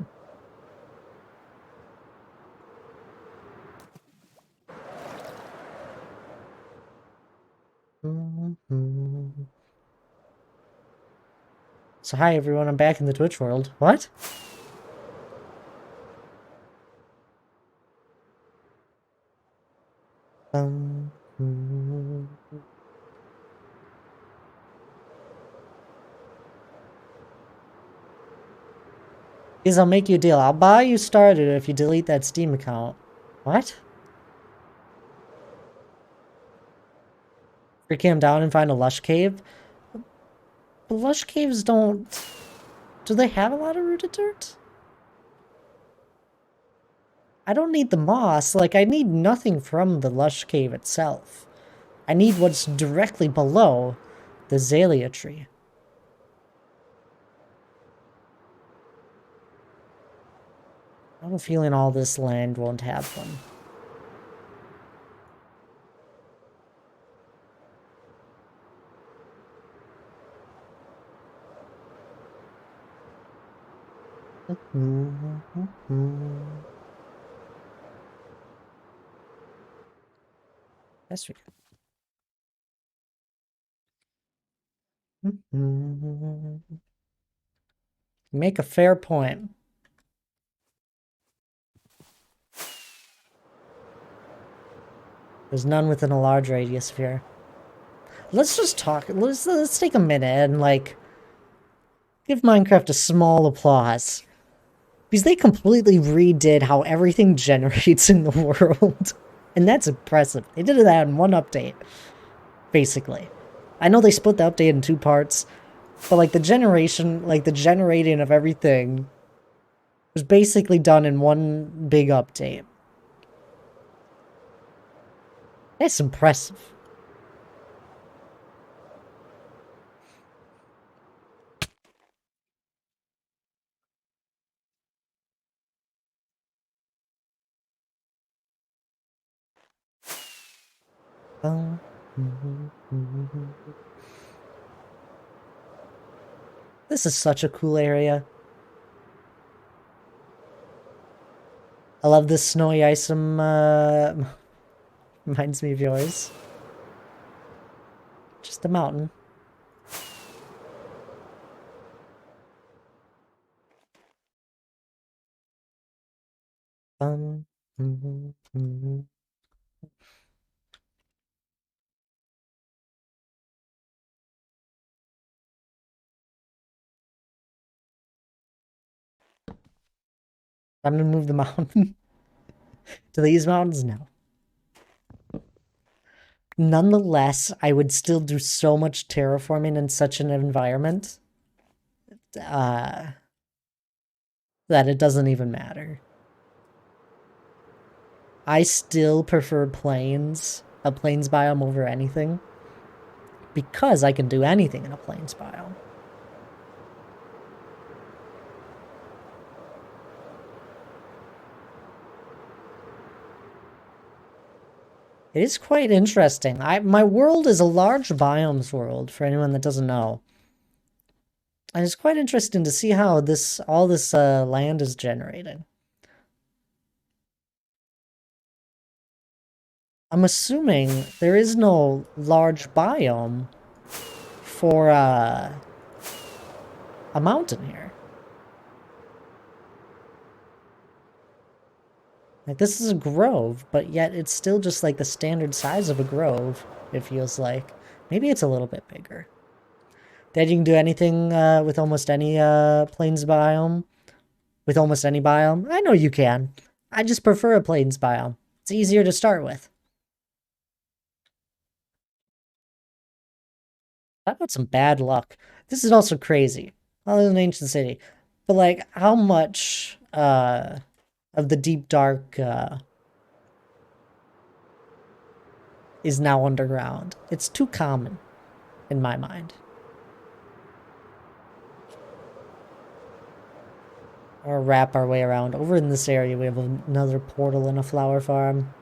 So hi everyone, I'm back in the Twitch world. What? Is I'll make you a deal. I'll buy you started if you delete that Steam account. What? Freak him down and find a lush cave? But lush caves don't... Do they have a lot of rooted dirt? I don't need the moss. Like, I need nothing from the lush cave itself. I need what's directly below the azalea tree. I have a feeling all this land won't have one. That's right. You make a fair point. There's none within a large radius of here. Let's just talk. Let's take a minute and like give Minecraft a small applause because they completely redid how everything generates in the world, and that's impressive. They did that in one update, basically. I know they split the update in two parts, but like the generating of everything was basically done in one big update. That's impressive. This is such a cool area. I love this snowy item, reminds me of yours. Just a mountain. Time to move the mountain. To these mountains? No. Nonetheless, I would still do so much terraforming in such an environment uh, that it doesn't even matter. I still prefer plains, a plains biome over anything, because I can do anything in a plains biome. It is quite interesting. My world is a large biomes world, for anyone that doesn't know. And it's quite interesting to see how all this land is generating. I'm assuming there is no large biome for a mountain here. Like, this is a grove, but yet it's still just like the standard size of a grove, it feels like. Maybe it's a little bit bigger. That you can do anything with almost any plains biome. With almost any biome. I know you can. I just prefer a plains biome. It's easier to start with. I've got some bad luck. This is also crazy. Well, it's an ancient city. But like, how much of the deep dark is now underground? It's too common in my mind. Or wrap our way around. Over in this area, we have another portal and a flower farm.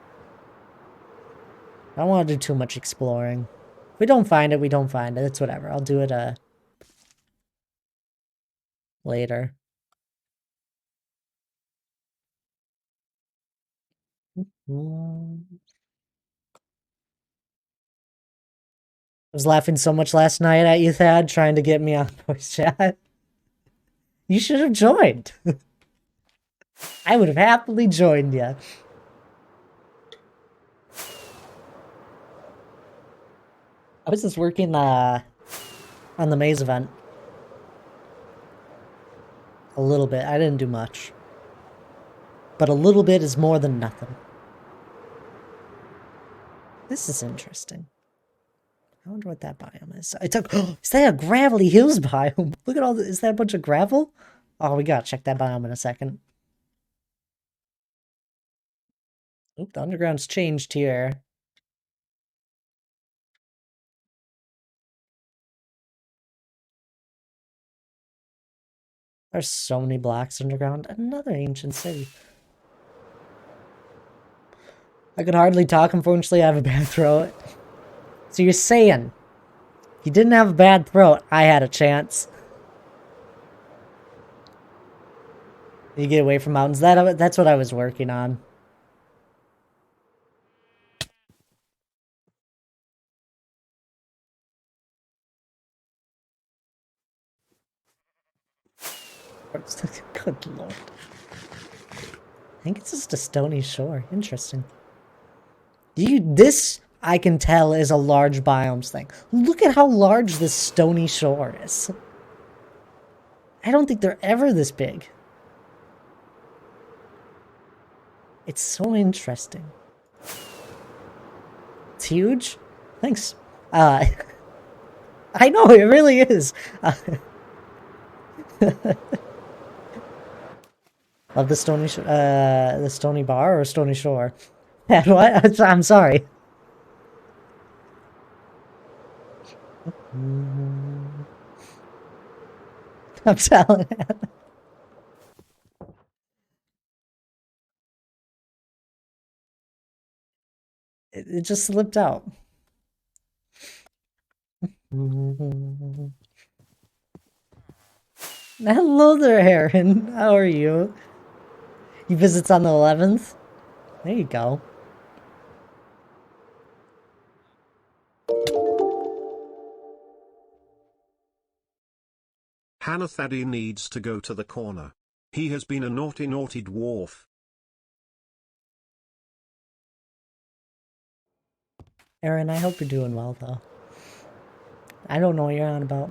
I don't want to do too much exploring. If we don't find it, we don't find it. It's whatever. I'll do it later. I was laughing so much last night at you, Thad, trying to get me on voice chat. You should have joined. I would have happily joined you. I was just working on the maze event. A little bit. I didn't do much. But a little bit is more than nothing. This is interesting. I wonder what that biome is. It's a, is that a gravelly hills biome? Look at all is that a bunch of gravel? Oh, we gotta check that biome in a second. Oop, the underground's changed here. There's so many blocks underground. Another ancient city. I could hardly talk, unfortunately, I have a bad throat. So you're saying, if you didn't have a bad throat, I had a chance. You get away from mountains. That's what I was working on. Good lord. I think it's just a stony shore. Interesting. This, I can tell, is a large biomes thing. Look at how large this stony shore is. I don't think they're ever this big. It's so interesting. It's huge. Thanks. I know, it really is. Love the stony bar or stony shore. What? I'm sorry. I'm telling you. It just slipped out. Hello there, Aaron. How are you? He visits on the 11th? There you go. Hanathadi needs to go to the corner. He has been a naughty dwarf. Aaron, I hope you're doing well, though. I don't know what you're on about.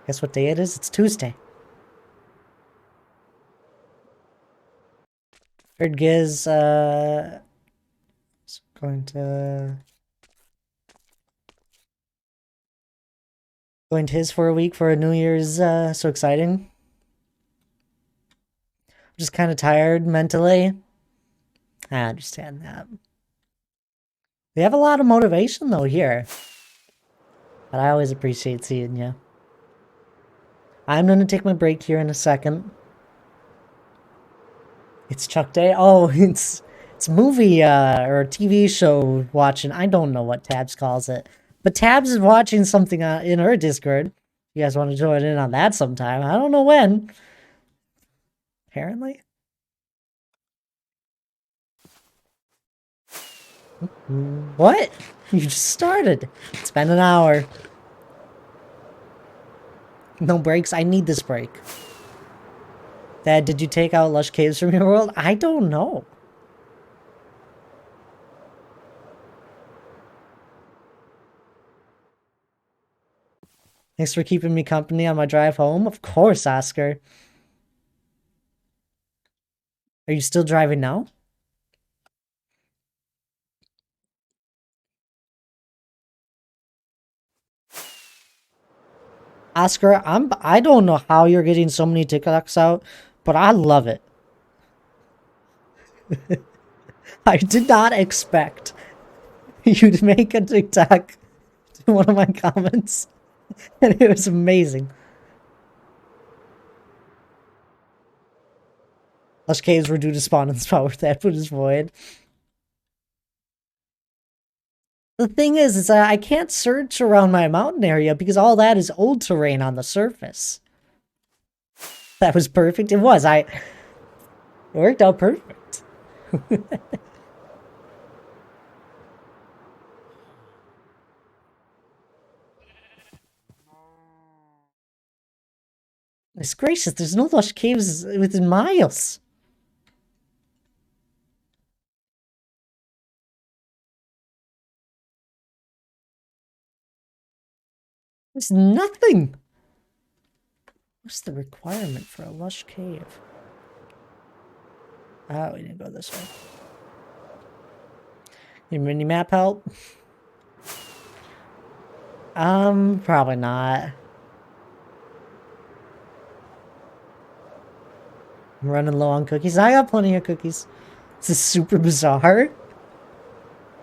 Guess what day it is? It's Tuesday. Heard Giz, is going to his for a week for a New Year's, so exciting. I'm just kind of tired mentally. I understand that. We have a lot of motivation, though, here. But I always appreciate seeing you. I'm going to take my break here in a second. It's Chuck Day. Oh, it's movie or TV show watching. I don't know what Tabs calls it. But Tabs is watching something in her Discord. You guys want to join in on that sometime? I don't know when. Apparently. What? You just started. It's been an hour. No breaks? I need this break. Dad, did you take out lush caves from your world? I don't know. Thanks for keeping me company on my drive home. Of course, Oscar. Are you still driving now? Oscar, I don't know how you're getting so many TikToks out, but I love it. I did not expect you to make a TikTok to one of my comments, and it was amazing. Lush caves were due to spawn and spawn with that, but is void. The thing is I can't search around my mountain area because all that is old terrain on the surface. That was perfect. It was. It worked out perfect. It's gracious. There's no lush caves within miles. There's nothing. What's the requirement for a lush cave? Oh, we didn't go this way. Need mini map help? Probably not. I'm running low on cookies. I got plenty of cookies. This is super bizarre.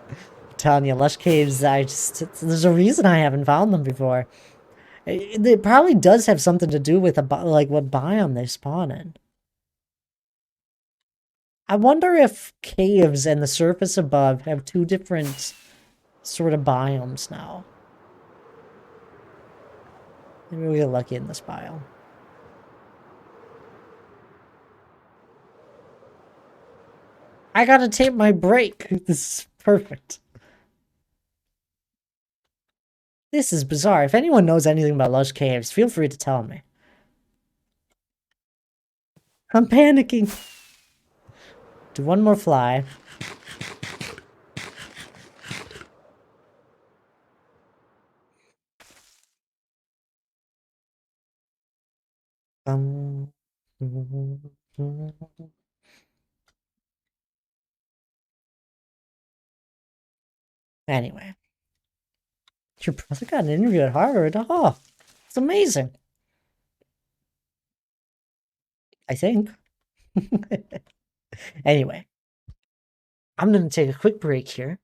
I'm telling you, lush caves, there's a reason I haven't found them before. It probably does have something to do with like what biome they spawn in. I wonder if caves and the surface above have two different sort of biomes now. Maybe we get lucky in this biome. I gotta take my break. This is perfect. This is bizarre. If anyone knows anything about lush caves, feel free to tell me. I'm panicking. Do one more fly. Anyway. Your brother got an interview at Harvard. Oh, it's amazing. I think. Anyway, I'm going to take a quick break here.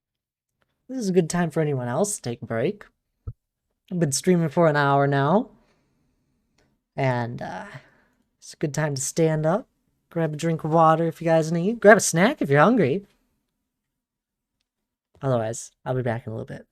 This is a good time for anyone else to take a break. I've been streaming for an hour now. And it's a good time to stand up, grab a drink of water if you guys need, grab a snack if you're hungry. Otherwise, I'll be back in a little bit.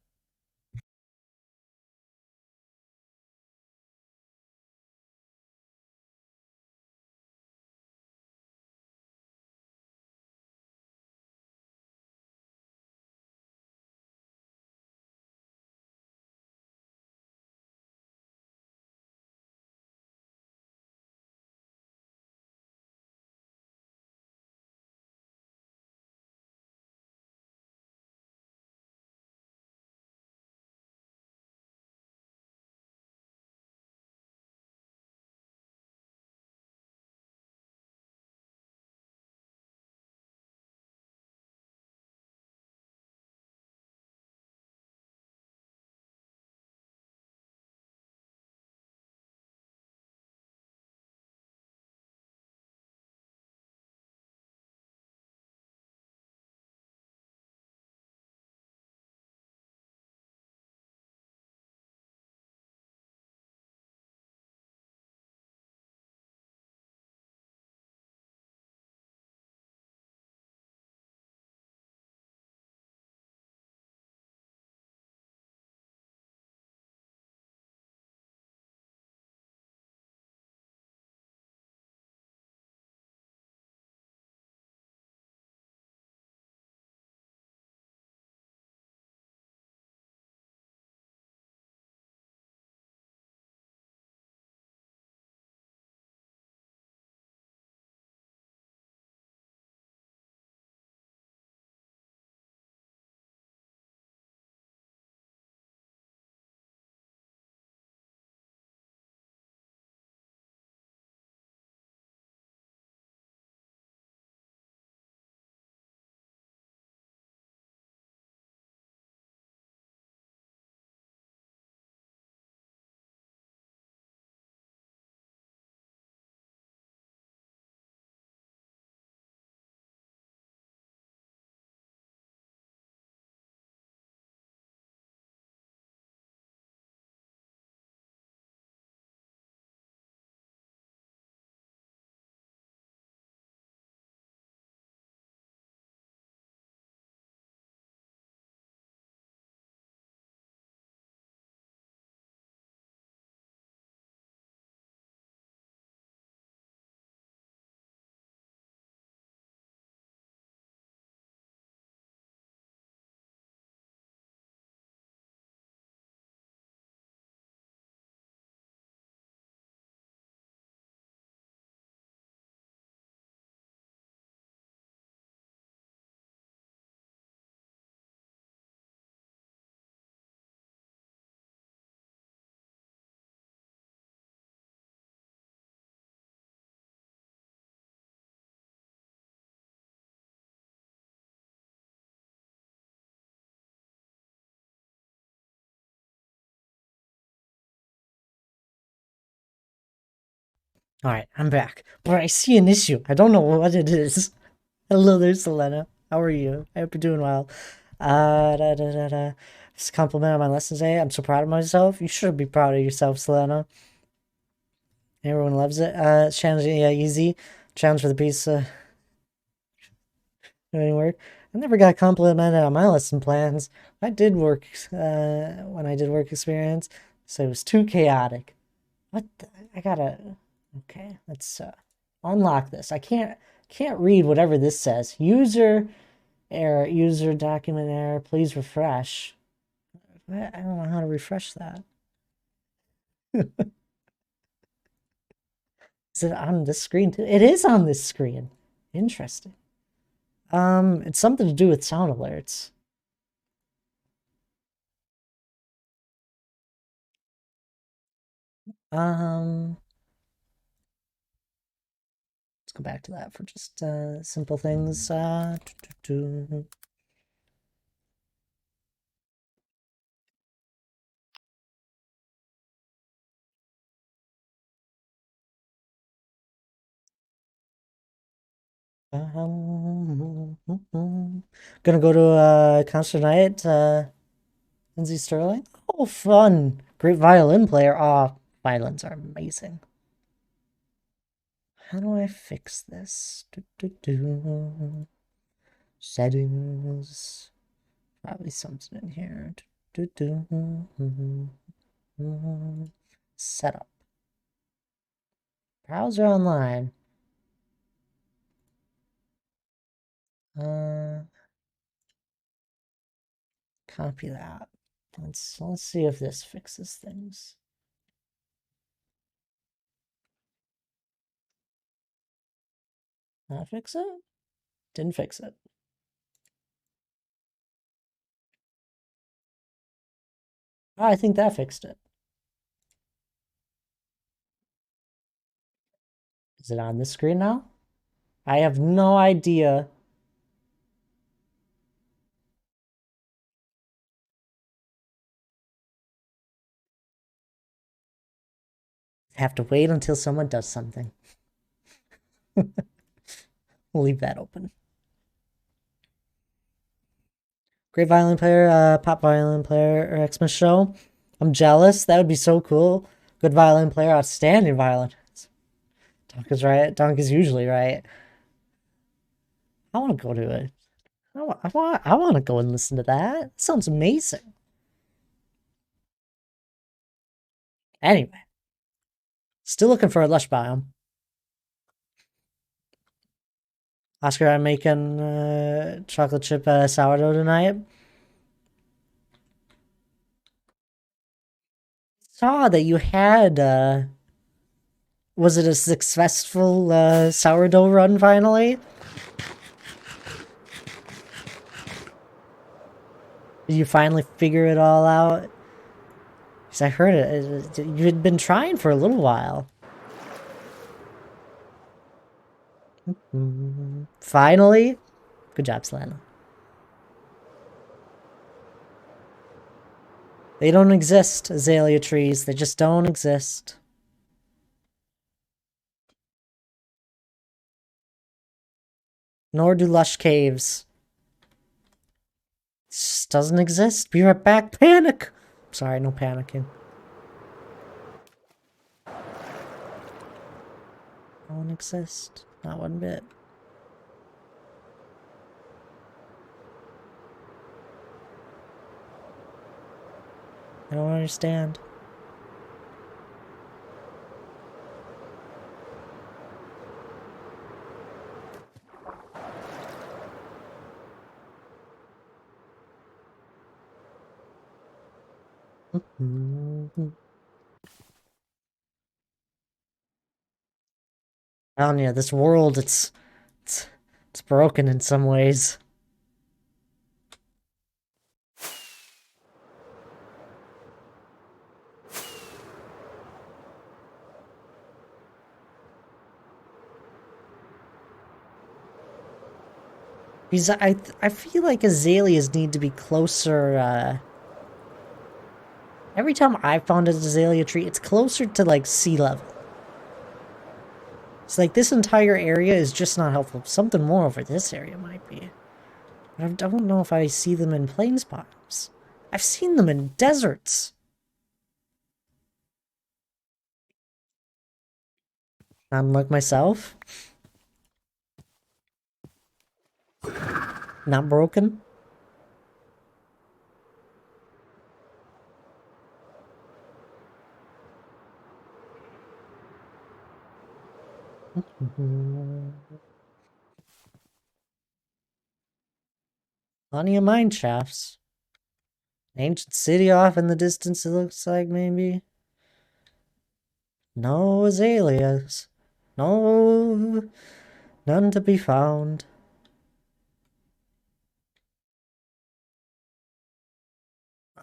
Alright, I'm back. But I see an issue. I don't know what it is. Hello there, Selena. How are you? I hope you're doing well. Just compliment on my lessons today. I'm so proud of myself. You should be proud of yourself, Selena. Everyone loves it. Challenge, yeah, easy. Challenge for the piece. Any word? I never got complimented on my lesson plans. I did work, when I did work experience, so it was too chaotic. What the, I gotta, okay, let's, unlock this. I can't read whatever this says. User error, user document error, please refresh. I don't know how to refresh that. Is it on this screen too? It is on this screen. Interesting. It's something to do with sound alerts. Let's go back to that for just simple things. Gonna go to a concert tonight. Lindsey Sterling. Oh, fun! Great violin player. Oh, violins are amazing. How do I fix this? Settings. Probably something in here. Setup. Browser online. Copy that. Let's see if this fixes things. Not fix it? Didn't fix it. Oh, I think that fixed it. Is it on this screen now? I have no idea. Have to wait until someone does something. We'll leave that open. Great violin player, pop violin player, or Xmas show. I'm jealous. That would be so cool. Good violin player, outstanding violin. Donk is right. Donk is usually right. I want to go to it. I want to go and listen to that. It sounds amazing. Anyway, still looking for a lush biome. Oscar, I'm making chocolate chip sourdough tonight. Saw that you had was it a successful sourdough run finally? Did you finally figure it all out? Because I heard you had been trying for a little while. Finally? Good job, Slana. They don't exist, azalea trees. They just don't exist. Nor do lush caves. It just doesn't exist. Be right back. Panic! Sorry, no panicking. Don't exist. Not one bit. I don't understand. Telling you, this world, it's broken in some ways. Because I feel like azaleas need to be closer, every time I've found an azalea tree, it's closer to, like, sea level. It's like this entire area is just not helpful. Something more over this area might be. But I don't know if I see them in plains bottoms. I've seen them in deserts. Not unlike myself. Not broken. Plenty of mine shafts. Ancient city off in the distance, it looks like, maybe. No azaleas. No, none to be found.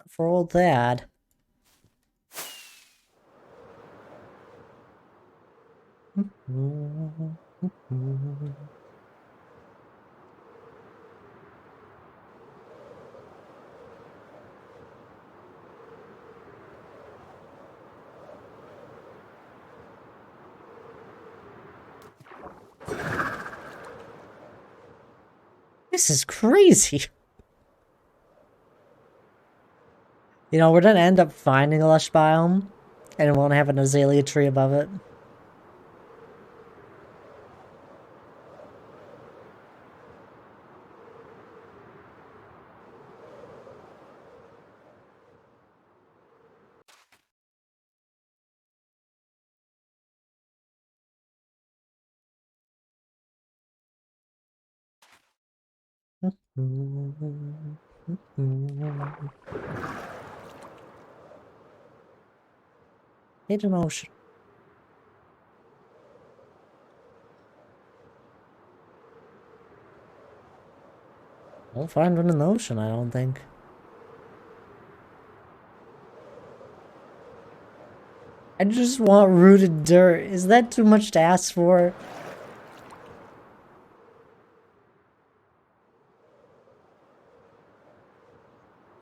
For old Thad. This is crazy. You know, we're gonna end up finding a lush biome, and it won't have an azalea tree above it. Hidden ocean. Won't find one in the ocean, I don't think. I just want rooted dirt. Is that too much to ask for?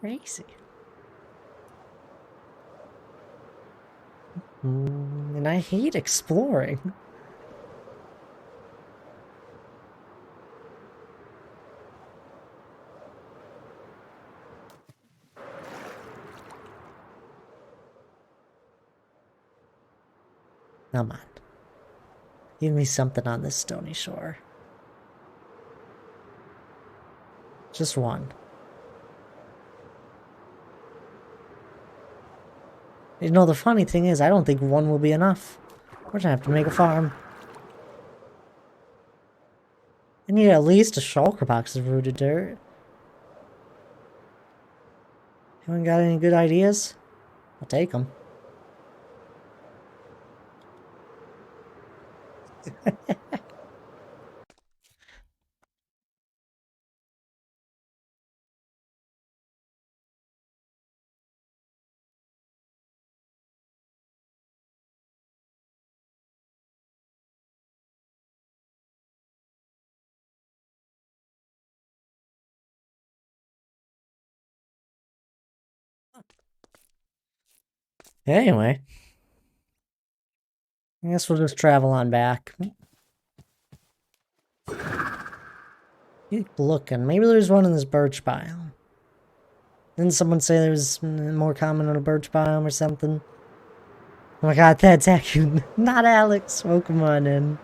Crazy. And I hate exploring. Come on. Give me something on this stony shore. Just one. You know, the funny thing is, I don't think one will be enough. We're gonna have to make a farm. I need at least a shulker box of rooted dirt. Anyone got any good ideas? I'll take them. Anyway. I guess we'll just travel on back. Keep looking. Maybe there's one in this birch biome. Didn't someone say there was more common in a birch biome or something? Oh my god, that's accurate. Not Alex. Welcome on in.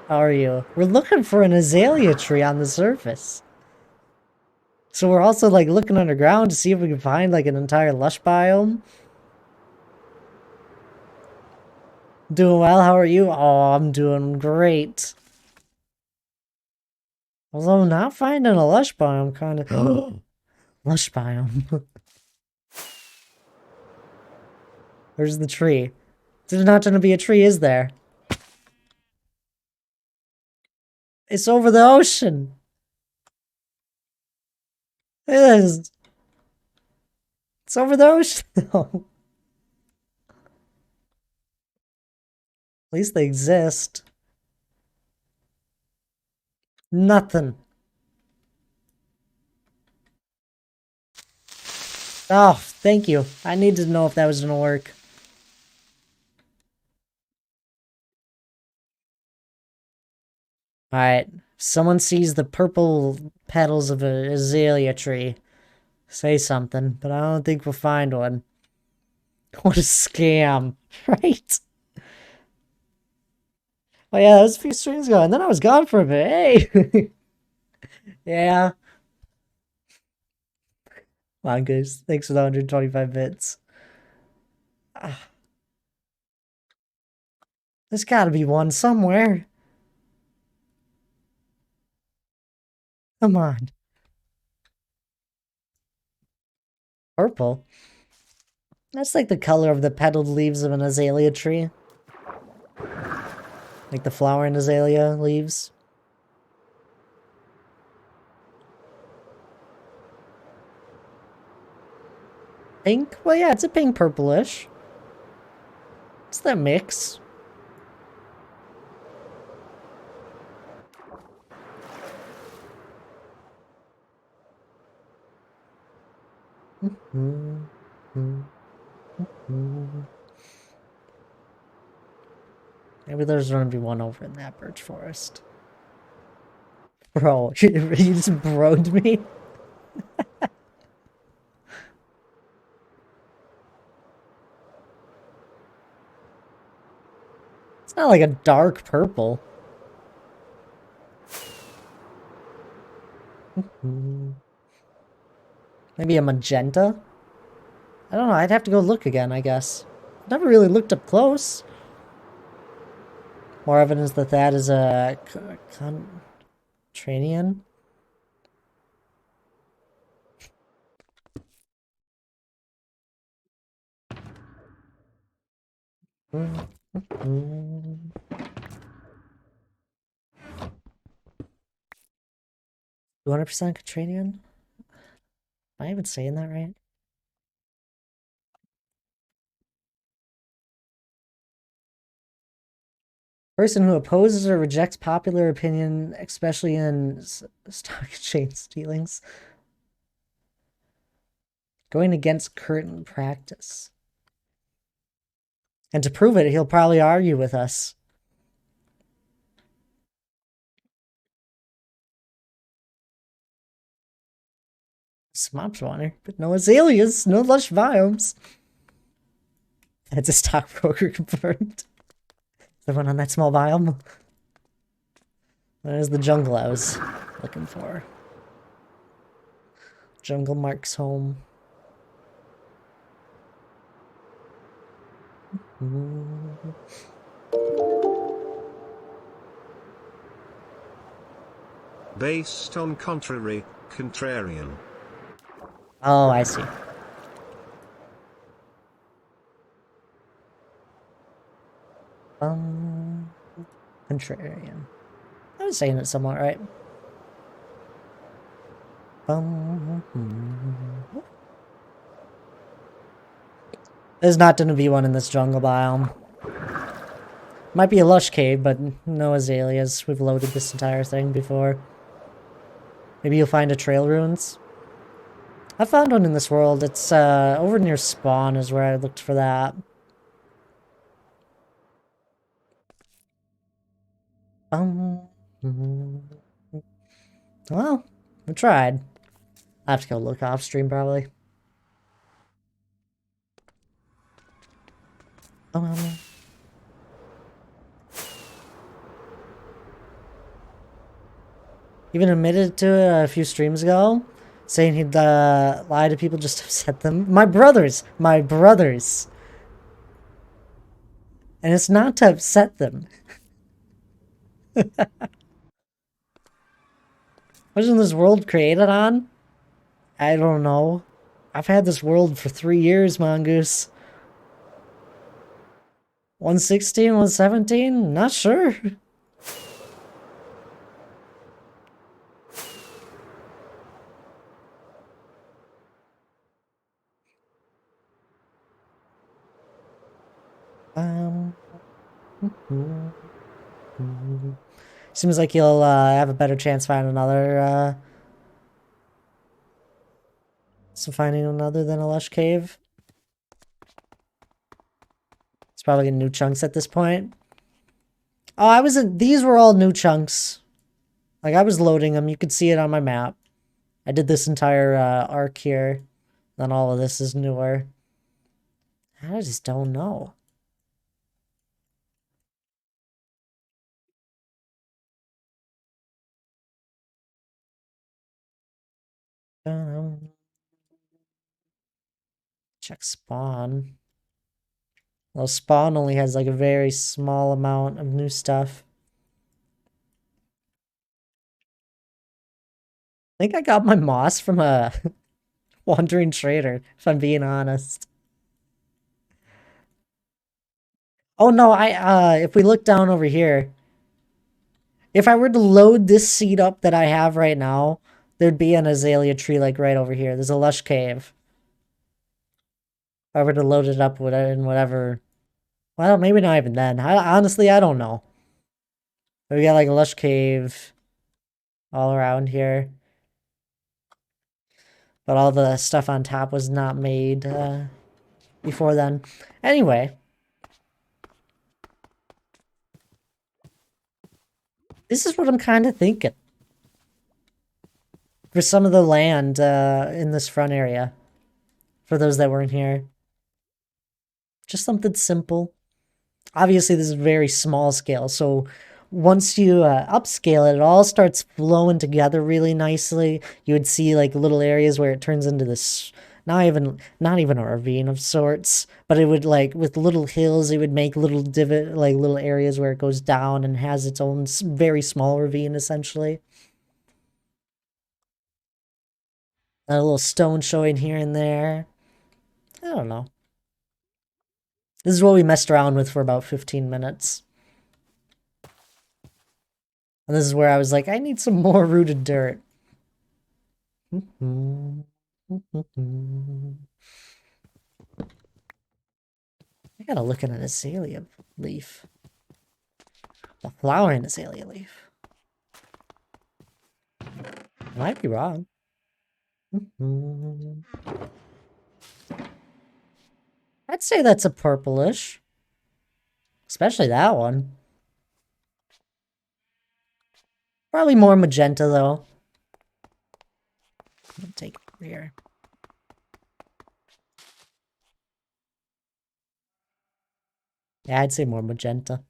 How are you? We're looking for an azalea tree on the surface. So we're also like looking underground to see if we can find like an entire lush biome. Doing well, how are you? Oh, I'm doing great. Although not finding a lush biome kind of... lush biome. Where's the tree? There's not gonna be a tree, is there? It's over the ocean. It is. It's over the ocean. At least they exist. Nothing. Oh, thank you. I needed to know if that was gonna work. Alright. Someone sees the purple petals of an azalea tree. Say something, but I don't think we'll find one. What a scam, right? Oh yeah, that was a few streams ago, and then I was gone for a bit. Hey! Yeah. Come on, guys. Thanks for the 125 bits. Ah, there's gotta be one somewhere. Come on. Purple? That's like the color of the petaled leaves of an azalea tree. Like the flowering azalea leaves. Pink? Well, yeah, it's a pink purplish. It's that mix. Maybe there's gonna be one over in that birch forest. Bro, you just broed me. It's not like a dark purple. Maybe a magenta? I don't know, I'd have to go look again, I guess. Never really looked up close. More evidence that that is a Contranian. Mm. 200% Contranian? Am I even saying that right? Person who opposes or rejects popular opinion, especially in stock exchange dealings. Going against current practice. And to prove it, he'll probably argue with us. Swamp spawner, but no azaleas, no lush biomes. That's a stockbroker confirmed. The one on that small biome. There's the jungle I was looking for. Jungle marks home. Based on contrarian. Oh, I see. Contrarian. I was saying it somewhat right. There's not going to be one in this jungle biome. Might be a lush cave, but no azaleas. We've loaded this entire thing before. Maybe you'll find a trail ruins. I found one in this world. It's over near spawn is where I looked for that. Well, we tried. I have to go look off stream probably. Even admitted to it a few streams ago, saying he'd lie to people just to upset them. My brothers! My brothers! And it's not to upset them. Wasn't this world created on? I don't know. I've had this world for 3 years, Mongoose. 116, 117? Not sure. Seems like you'll have a better chance finding another finding another than a lush cave. It's probably new chunks at this point. Oh, these were all new chunks. Like, I was loading them. You could see it on my map. I did this entire arc here. Then all of this is newer. I just don't know. Check spawn. Well, spawn only has like a very small amount of new stuff. I think I got my moss from a Wandering trader, if I'm being honest. Oh no, if we look down over here, if I were to load this seed up that I have right now, there'd be an azalea tree like right over here. There's a lush cave. If I were to load it up in whatever, well, maybe not even then. Honestly, I don't know. We got like a lush cave all around here. But all the stuff on top was not made before then. Anyway, this is what I'm kind of thinking for some of the land in this front area. For those that weren't here. Just something simple. Obviously, this is very small scale, so once you upscale it, it all starts flowing together really nicely. You would see like little areas where it turns into this not even a ravine of sorts, but it would like with little hills, it would make little divot like little areas where it goes down and has its own very small ravine essentially. A little stone showing here and there. I don't know. This is what we messed around with for about 15 minutes. And this is where I was like, I need some more rooted dirt. I gotta look at an azalea leaf. A flowering azalea leaf. I might be wrong. I'd say that's a purplish. Especially that one. Probably more magenta, though. I'll take it over here. Yeah, I'd say more magenta.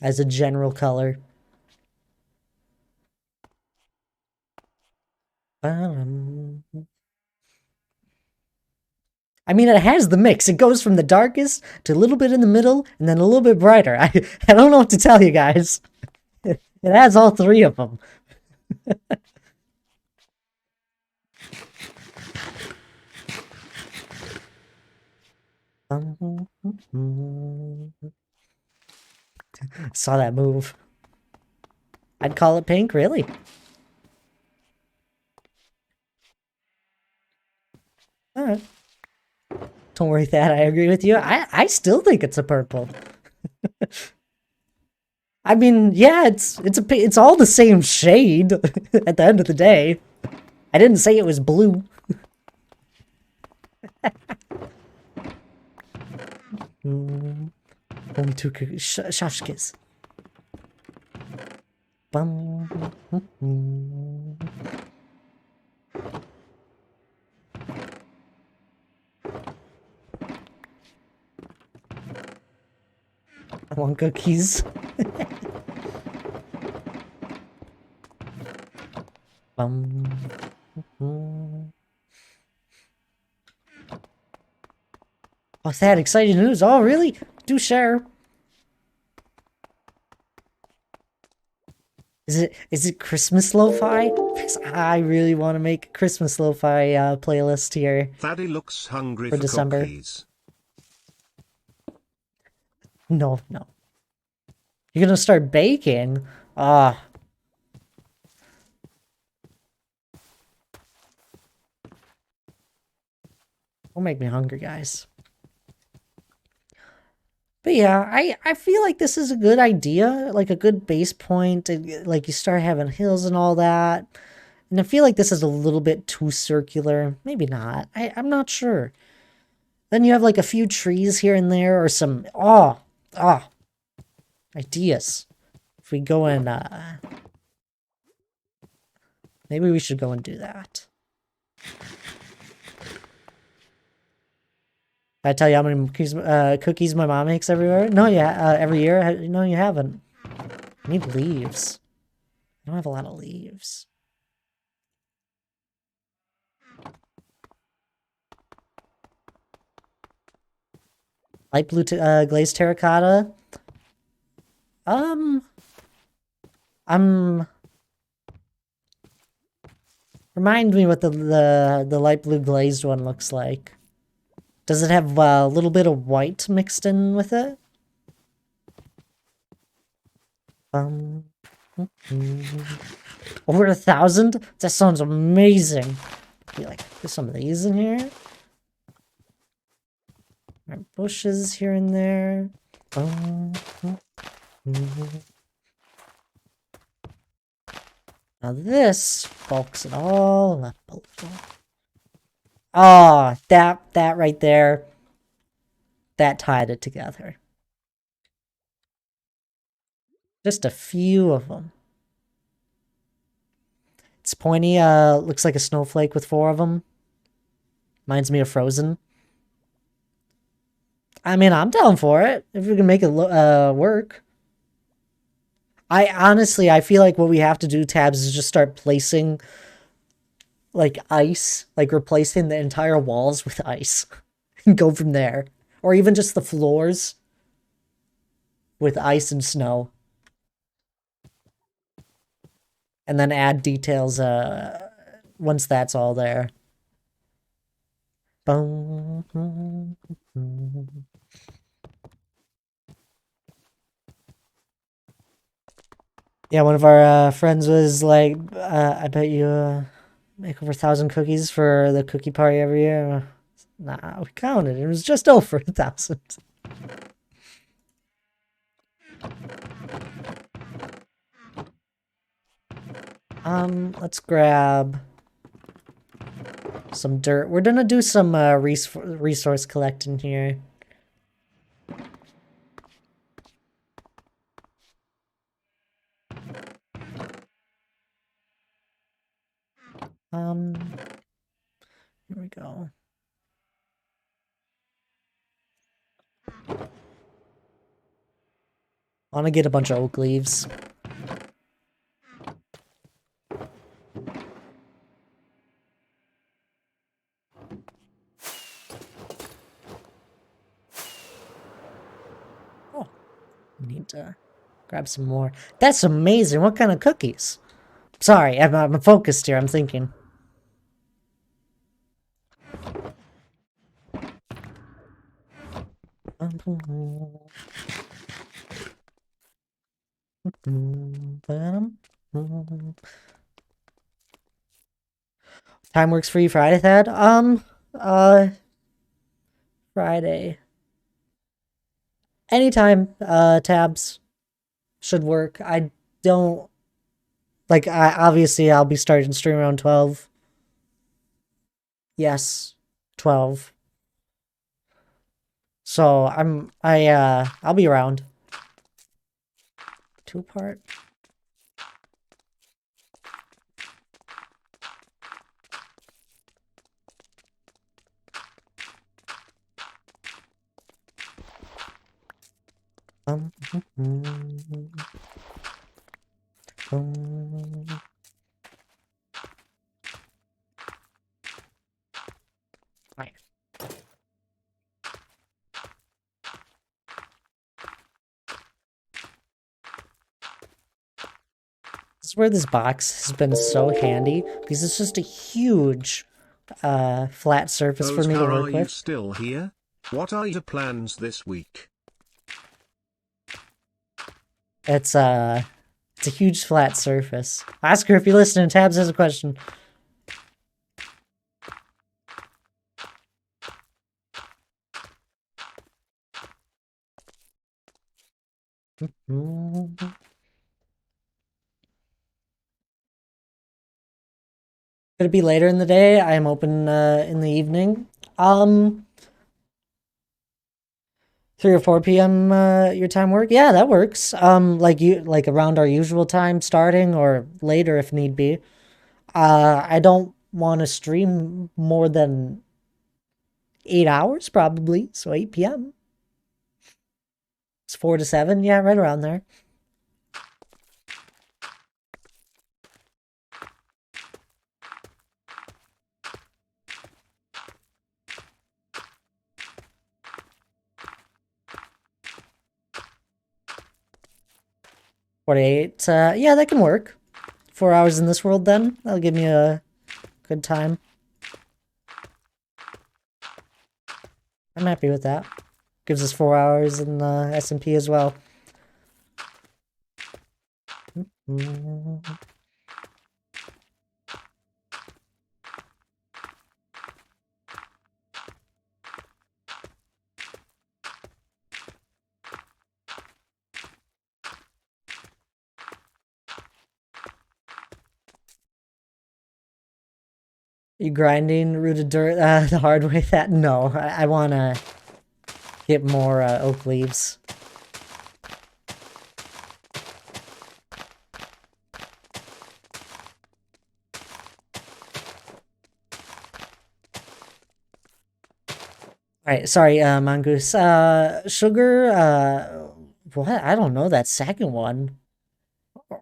As a general color. I mean, it has the mix. It goes from the darkest to a little bit in the middle and then a little bit brighter. I don't know what to tell you guys. It has all three of them. Saw that move. I'd call it pink, really. Alright. Don't worry, Thad, I agree with you. I still think it's a purple. I mean, yeah, it's all the same shade at the end of the day. I didn't say it was blue. Only two shashkis. Bum. I want cookies. Bum. What's that? Exciting news. Oh, really? Do share. Is it Christmas lo-fi? Because I really want to make a Christmas lo-fi playlist here. Thaddy looks hungry for December. cookies. No. You're gonna start baking? Ah. Don't make me hungry, guys. But yeah, I feel like this is a good idea, like a good base point. Like you start having hills and all that. And I feel like this is a little bit too circular. Maybe not. I'm not sure. Then you have like a few trees here and there or some... ideas. If we go and... maybe we should go and do that. I tell you how many cookies my mom makes everywhere? No, yeah, every year? No, you haven't. I need leaves. I don't have a lot of leaves. Light blue glazed terracotta. I'm Remind me what the light blue glazed one looks like. Does it have a little bit of white mixed in with it? Over 1,000? That sounds amazing. Be like, there's some of these in here. Bushes here and there. Now this bulks it all up a little. Oh, that right there. That tied it together. Just a few of them. It's pointy, looks like a snowflake with 4 of them. Reminds me of Frozen. I mean, I'm down for it, if we can make it work. I feel like what we have to do, Tabs, is just start placing, like, ice. Like, replacing the entire walls with ice. And go from there. Or even just the floors with ice and snow. And then add details, once that's all there. Yeah, one of our friends was like, I bet you make over 1,000 cookies for the cookie party every year. Nah, we counted. It was just over 1,000. Let's grab some dirt. We're gonna do some resource collecting here. Here we go. I want to get a bunch of oak leaves. Oh, need to grab some more. That's amazing. What kind of cookies? Sorry, I'm focused here. I'm thinking. Time works for you Friday, Thad? Friday. Anytime, Tabs should work. I don't, like, obviously I'll be starting stream around 12. Yes, 12. So I'll be around. 2-part. Right. This is where this box has been so handy, because it's just a huge flat surface for me to work Are you with. still here? What are your plans this week? It's a huge flat surface. Oscar, if you're listening, Tabs has a question. Could it be later in the day? I am open in the evening. 3 or 4 p.m. Your time work? Yeah, that works. Like around our usual time starting or later if need be. I don't want to stream more than 8 hours probably, so 8 p.m. It's 4 to 7, yeah, right around there. What, 8? Yeah, that can work. 4 hours in this world then. That'll give me a Good time. I'm happy with that. Gives us 4 hours in the S&P as well. You grinding rooted dirt the hard way? That no, I want to get more oak leaves. All right, sorry, Mongoose. Sugar, what? I don't know that second one.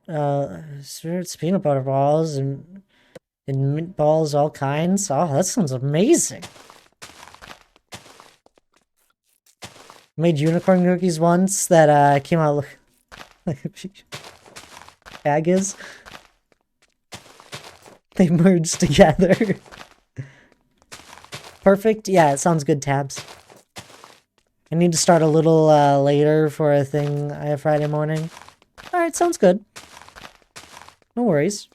It's peanut butter balls and mint balls, all kinds. Oh, that sounds amazing. Made unicorn cookies once that came out like Aggies. They merged together. Perfect. Yeah, it sounds good, Tabs. I need to start a little later for a thing I have Friday morning. Alright, sounds good. No worries.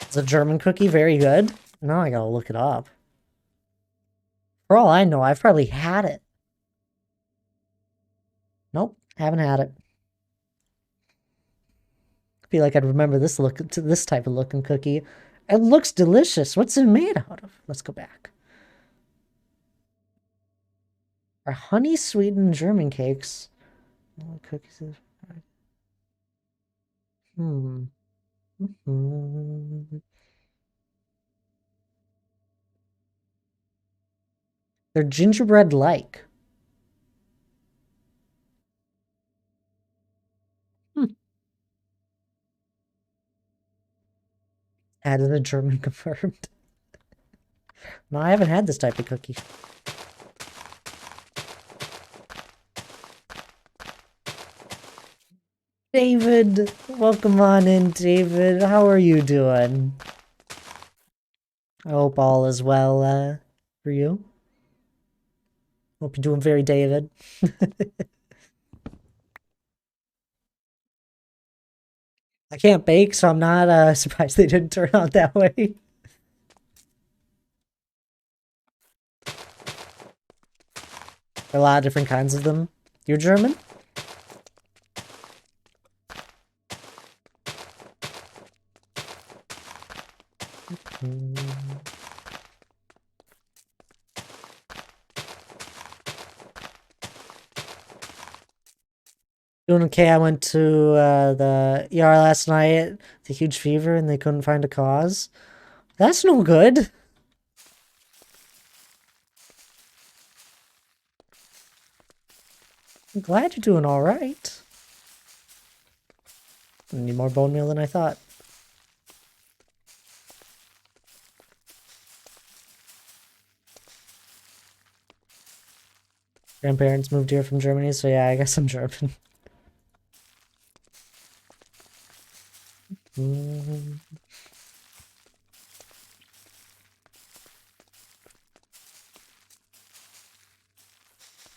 It's a German cookie, very good. Now I gotta look it up. For all I know, I've probably had it. Nope, haven't had it. I feel like I'd remember this type of looking cookie. It looks delicious. What's it made out of? Let's go back. Are honey sweetened German cakes? Cookies. Hmm. They're gingerbread-like. Added a German confirmed. No, I haven't had this type of cookie. David, welcome on in, David. How are you doing? I hope all is well for you. Hope you're doing very David. I can't bake, so I'm not surprised they didn't turn out that way. A lot of different kinds of them. You're German? Doing okay. I went to the ER last night, the huge fever, and they couldn't find a cause. That's no good. I'm glad you're doing all right. I need more bone meal than I thought. Grandparents moved here from Germany, so yeah, I guess I'm German.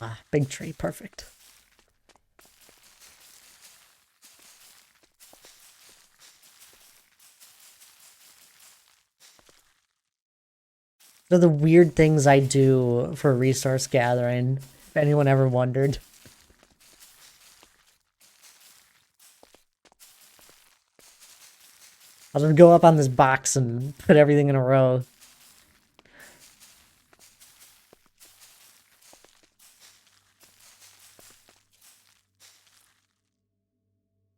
Ah, big tree, perfect. What are the weird things I do for resource gathering, if anyone ever wondered? I'll just go up on this box and put everything in a row.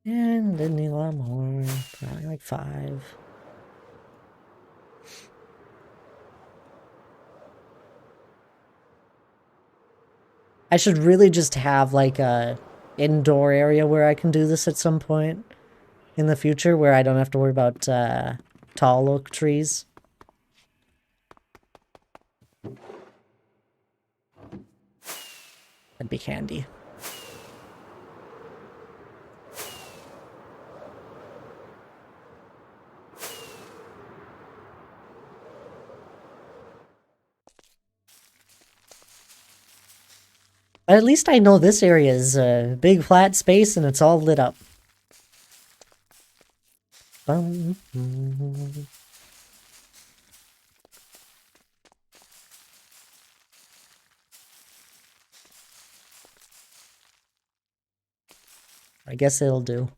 And I didn't need a lot more. Probably like 5. I should really just have like a indoor area where I can do this at some point in the future where I don't have to worry about tall oak trees. That'd be handy. At least I know this area is a big flat space and it's all lit up. I guess it'll do.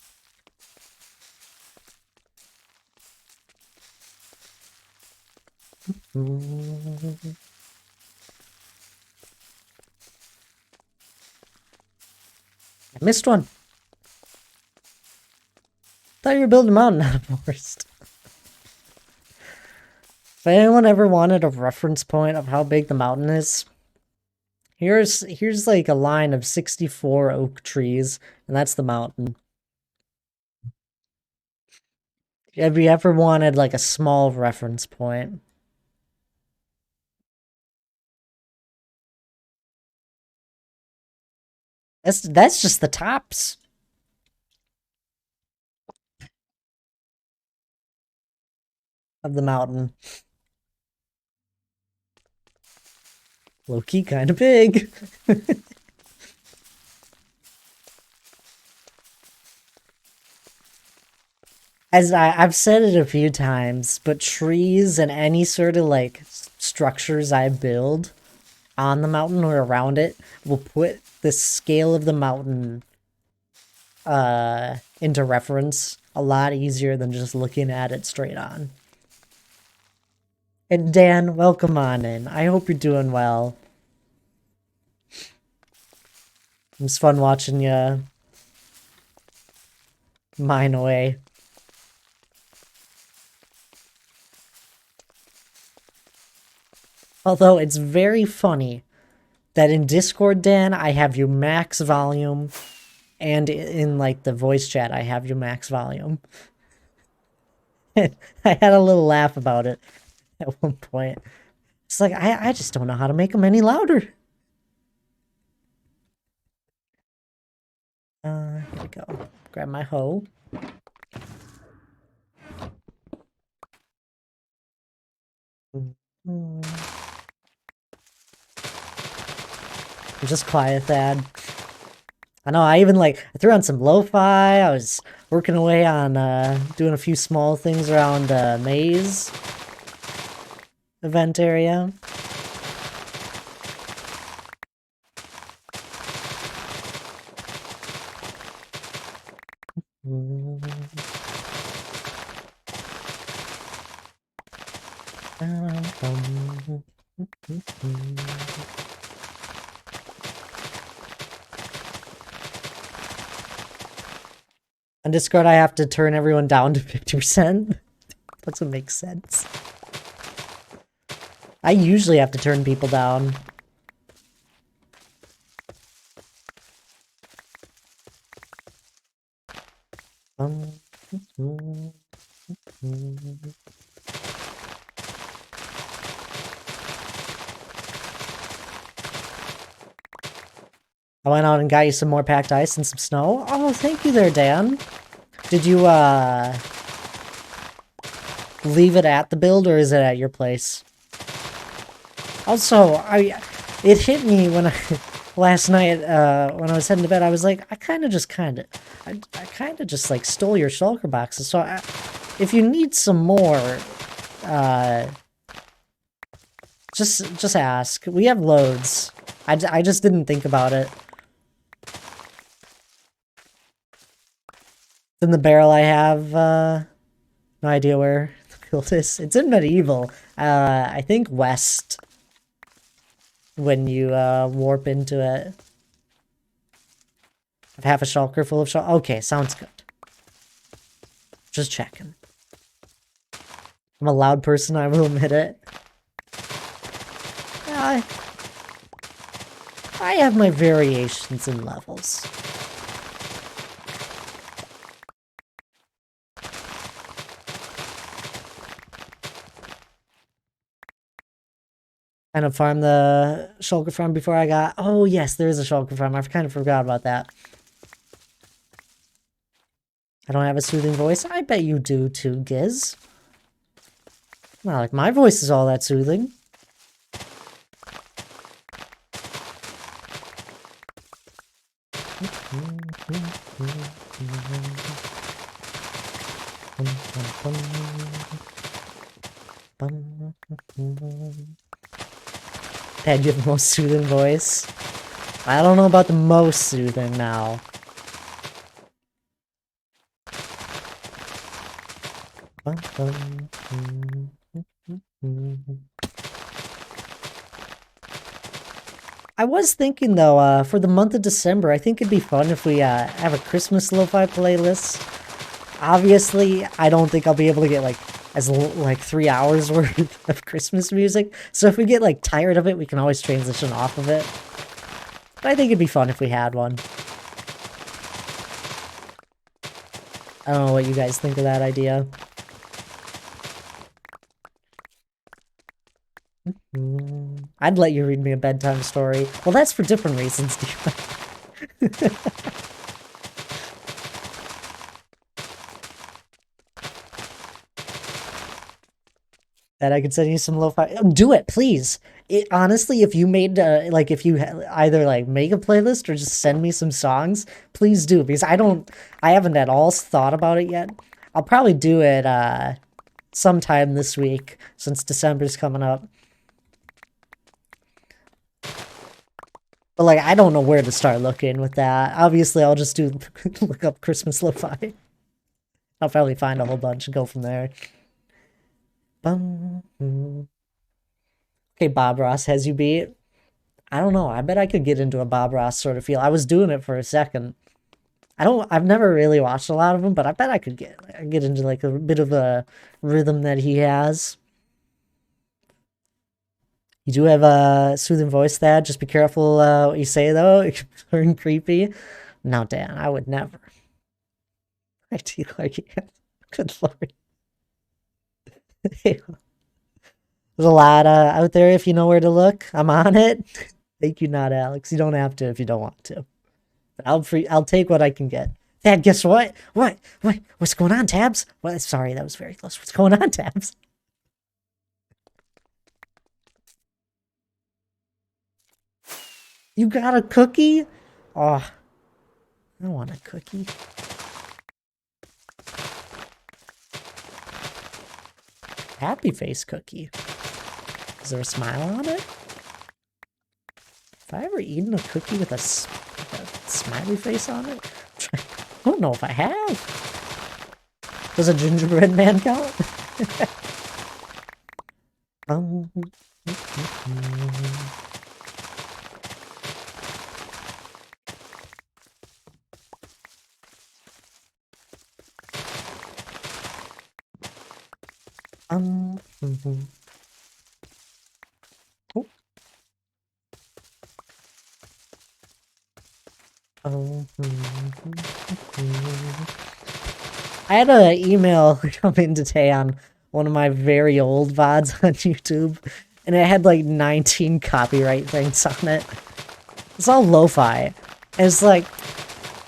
I missed one. Thought you were building a mountain out of forest. If anyone ever wanted a reference point of how big the mountain is, here's like a line of 64 oak trees, and that's the mountain. Have you ever wanted like a small reference point? That's just the tops of the mountain. Low-key kind of big. As I've said it a few times, but trees and any sort of like structures I build on the mountain or around it will put the scale of the mountain into reference a lot easier than just looking at it straight on. And Dan, welcome on in. I hope you're doing well. It's fun watching you mine away. Although it's very funny that in Discord, Dan, I have you max volume, and in like the voice chat, I have you max volume. I had a little laugh about it at one point. It's like, I just don't know how to make them any louder. Here we go. Grab my hoe. Just quiet, Thad. I know, I even I threw on some lo-fi. I was working away on doing a few small things around Maze event area. On Discord, I have to turn everyone down to 50%. That's what makes sense. I usually have to turn people down. I went out and got you some more packed ice and some snow. Oh, thank you there, Dan. Did you, leave it at the build, or is it at your place? Also, it hit me when last night, when I was heading to bed, I was like, I kind of just stole your shulker boxes, so if you need some more, just ask. We have loads. I just didn't think about it. In the barrel I have, no idea where the build is. It's in medieval. I think west. When you, warp into it. I have half a shulker full of shulker. Okay, sounds good. Just checking. I'm a loud person, I will admit it. I have my variations in levels. Kind of farm the shulker farm before I got... Oh, yes, there is a shulker farm. I kind of forgot about that. I don't have a soothing voice. I bet you do too, Giz. Not like my voice is all that soothing. Dad, you have the most soothing voice. I don't know about the most soothing now. I was thinking though, for the month of December, I think it'd be fun if we have a Christmas lo-fi playlist. Obviously, I don't think I'll be able to get like 3 hours worth of Christmas music. So if we get like tired of it, we can always transition off of it. But I think it'd be fun if we had one. I don't know what you guys think of that idea. I'd let you read me a bedtime story. Well, that's for different reasons, that I could send you some lo-fi. Do it, please. Honestly, if you made if you either like make a playlist or just send me some songs, please do, because I haven't at all thought about it yet. I'll probably do it sometime this week since December's coming up. But like, I don't know where to start looking with that. Obviously, I'll just look up Christmas lo-fi. I'll probably find a whole bunch and go from there. Okay, Bob Ross has you beat. I don't know. I bet I could get into a Bob Ross sort of feel. I was doing it for a second. I've never really watched a lot of them, but I bet I could get into like a bit of a rhythm that he has. You do have a soothing voice, Thad. Just be careful what you say, though. It can turn creepy. No, Dan, I would never. I do like it. Good lord. There's a lot out there if you know where to look. I'm on it. Thank you, not Alex. You don't have to if you don't want to. I'll take what I can get. Thad, guess what? What? What's going on, Tabs? What? Sorry, that was very close. What's going on, Tabs? You got a cookie? Oh, I want a cookie. Happy face cookie. Is there a smile on it? Have I ever eaten a cookie with a smiley face on it? I don't know if I have. Does a gingerbread man count? Oh. I had an email come in today on one of my very old VODs on YouTube, and it had like 19 copyright things on it. It's all lo-fi. And it's like,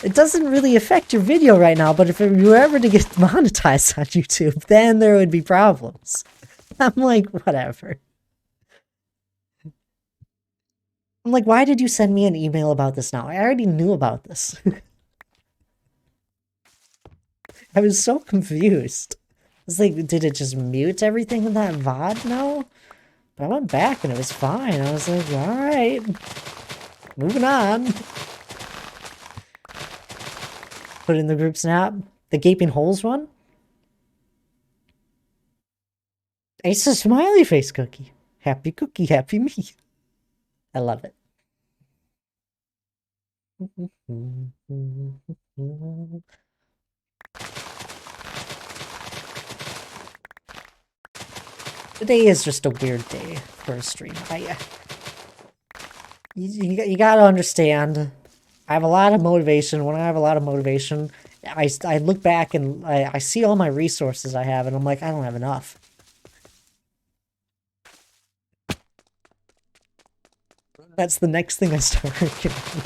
it doesn't really affect your video right now, but if you were ever to get monetized on YouTube, then there would be problems. I'm like, whatever. I'm like, why did you send me an email about this now? I already knew about this. I was so confused. It's like, did it just mute everything in that VOD now? But I went back and it was fine. I was like, alright. Moving on. Put it in the group snap. The gaping holes one? It's a smiley face cookie. Happy cookie, happy me. I love it. Today is just a weird day for a stream. You gotta understand, I have a lot of motivation. When I have a lot of motivation, I look back and I see all my resources I have, and I'm like, I don't have enough. That's the next thing I start working on.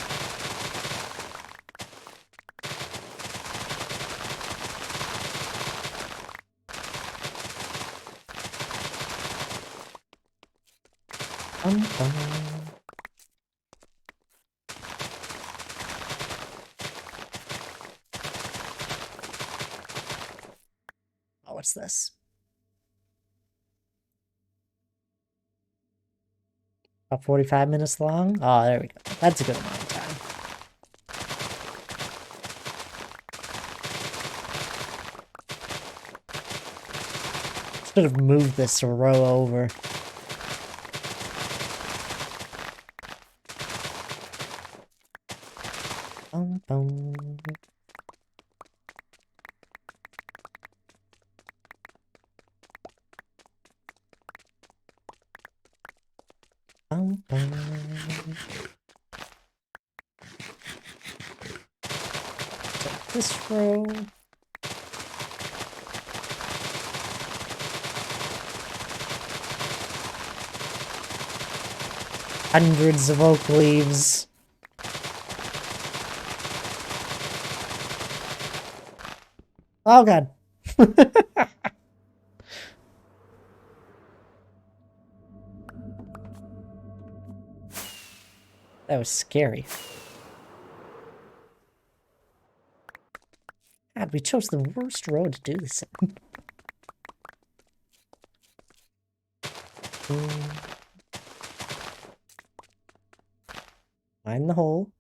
what's this? About 45 minutes long? Oh, there we go. That's a good amount of time. Should have moved this row over. Boom, boom. Boom, boom. This row. Hundreds of oak leaves. Oh god. That was scary. God, we chose the worst road to do this in. Find the hole.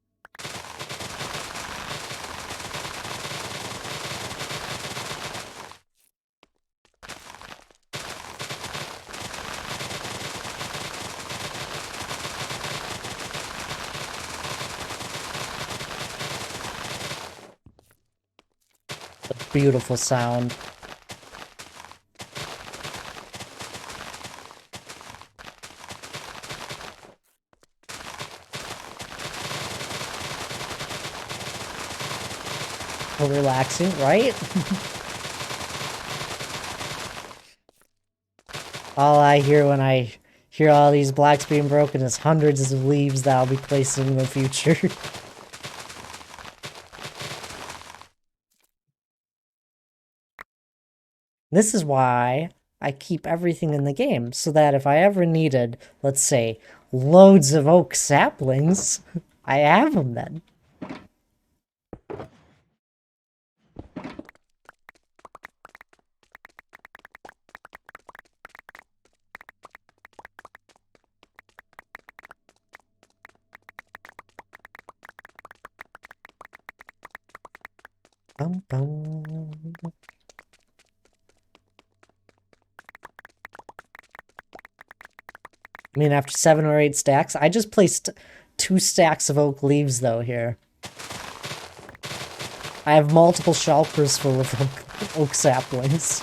A beautiful sound. So relaxing, right? All I hear when I hear all these blocks being broken is hundreds of leaves that I'll be placing in the future. This is why I keep everything in the game, so that if I ever needed, let's say, loads of oak saplings, I have them then. Bum, bum. I mean, after 7 or 8 stacks, I just placed 2 stacks of oak leaves, though, here. I have multiple shulkers full of oak saplings.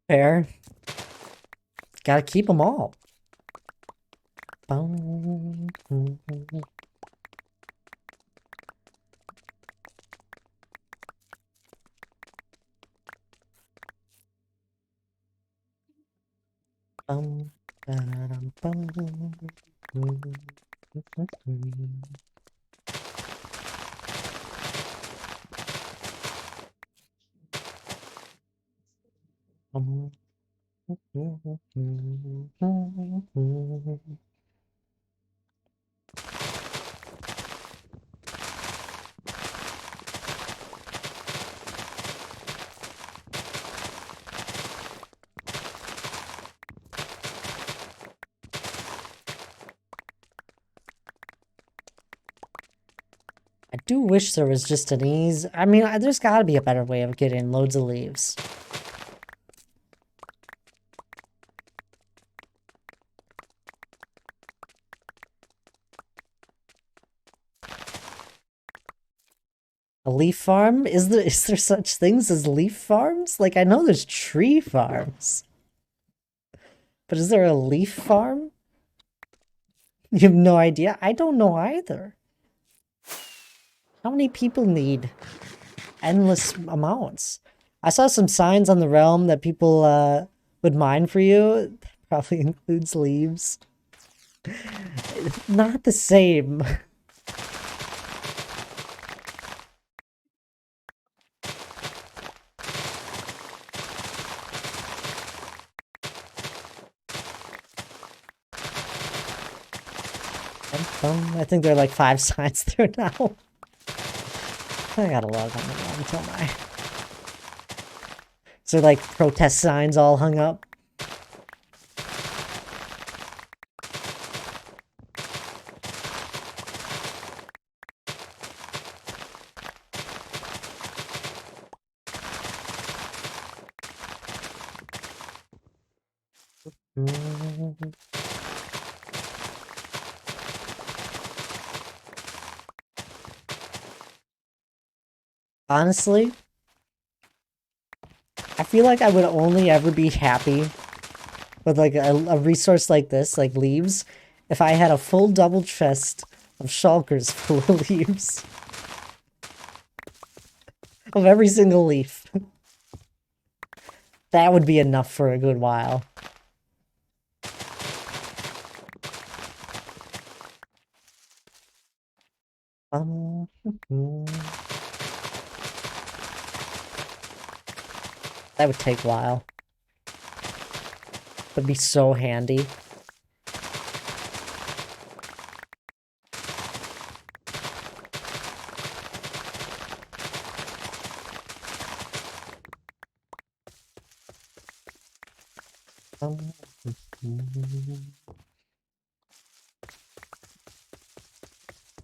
Fair. Gotta keep them all. Bum, bum, bum, ba-dum, bum, bum. I do wish there was just an ease. I mean, there's gotta be a better way of getting loads of leaves. A leaf farm? Is there such things as leaf farms? Like, I know there's tree farms. But is there a leaf farm? You have no idea? I don't know either. How many people need endless amounts? I saw some signs on the realm that people would mine for you. That probably includes leaves. Not the same. I think there are like 5 signs there now. I gotta log on the wrong until my. So like protest signs all hung up. Honestly, I feel like I would only ever be happy with like a resource like this, like leaves, if I had a full double chest of shulkers full of leaves. Of every single leaf. That would be enough for a good while. That would take a while. That'd be so handy.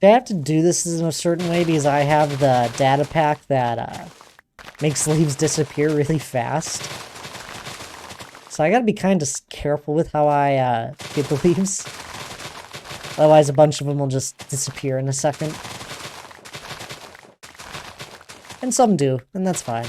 I have to do this in a certain way because I have the data pack that makes leaves disappear really fast. So I gotta be kind of careful with how I get the leaves. Otherwise a bunch of them will just disappear in a second. And some do, and that's fine.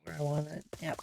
Where I want it, yep.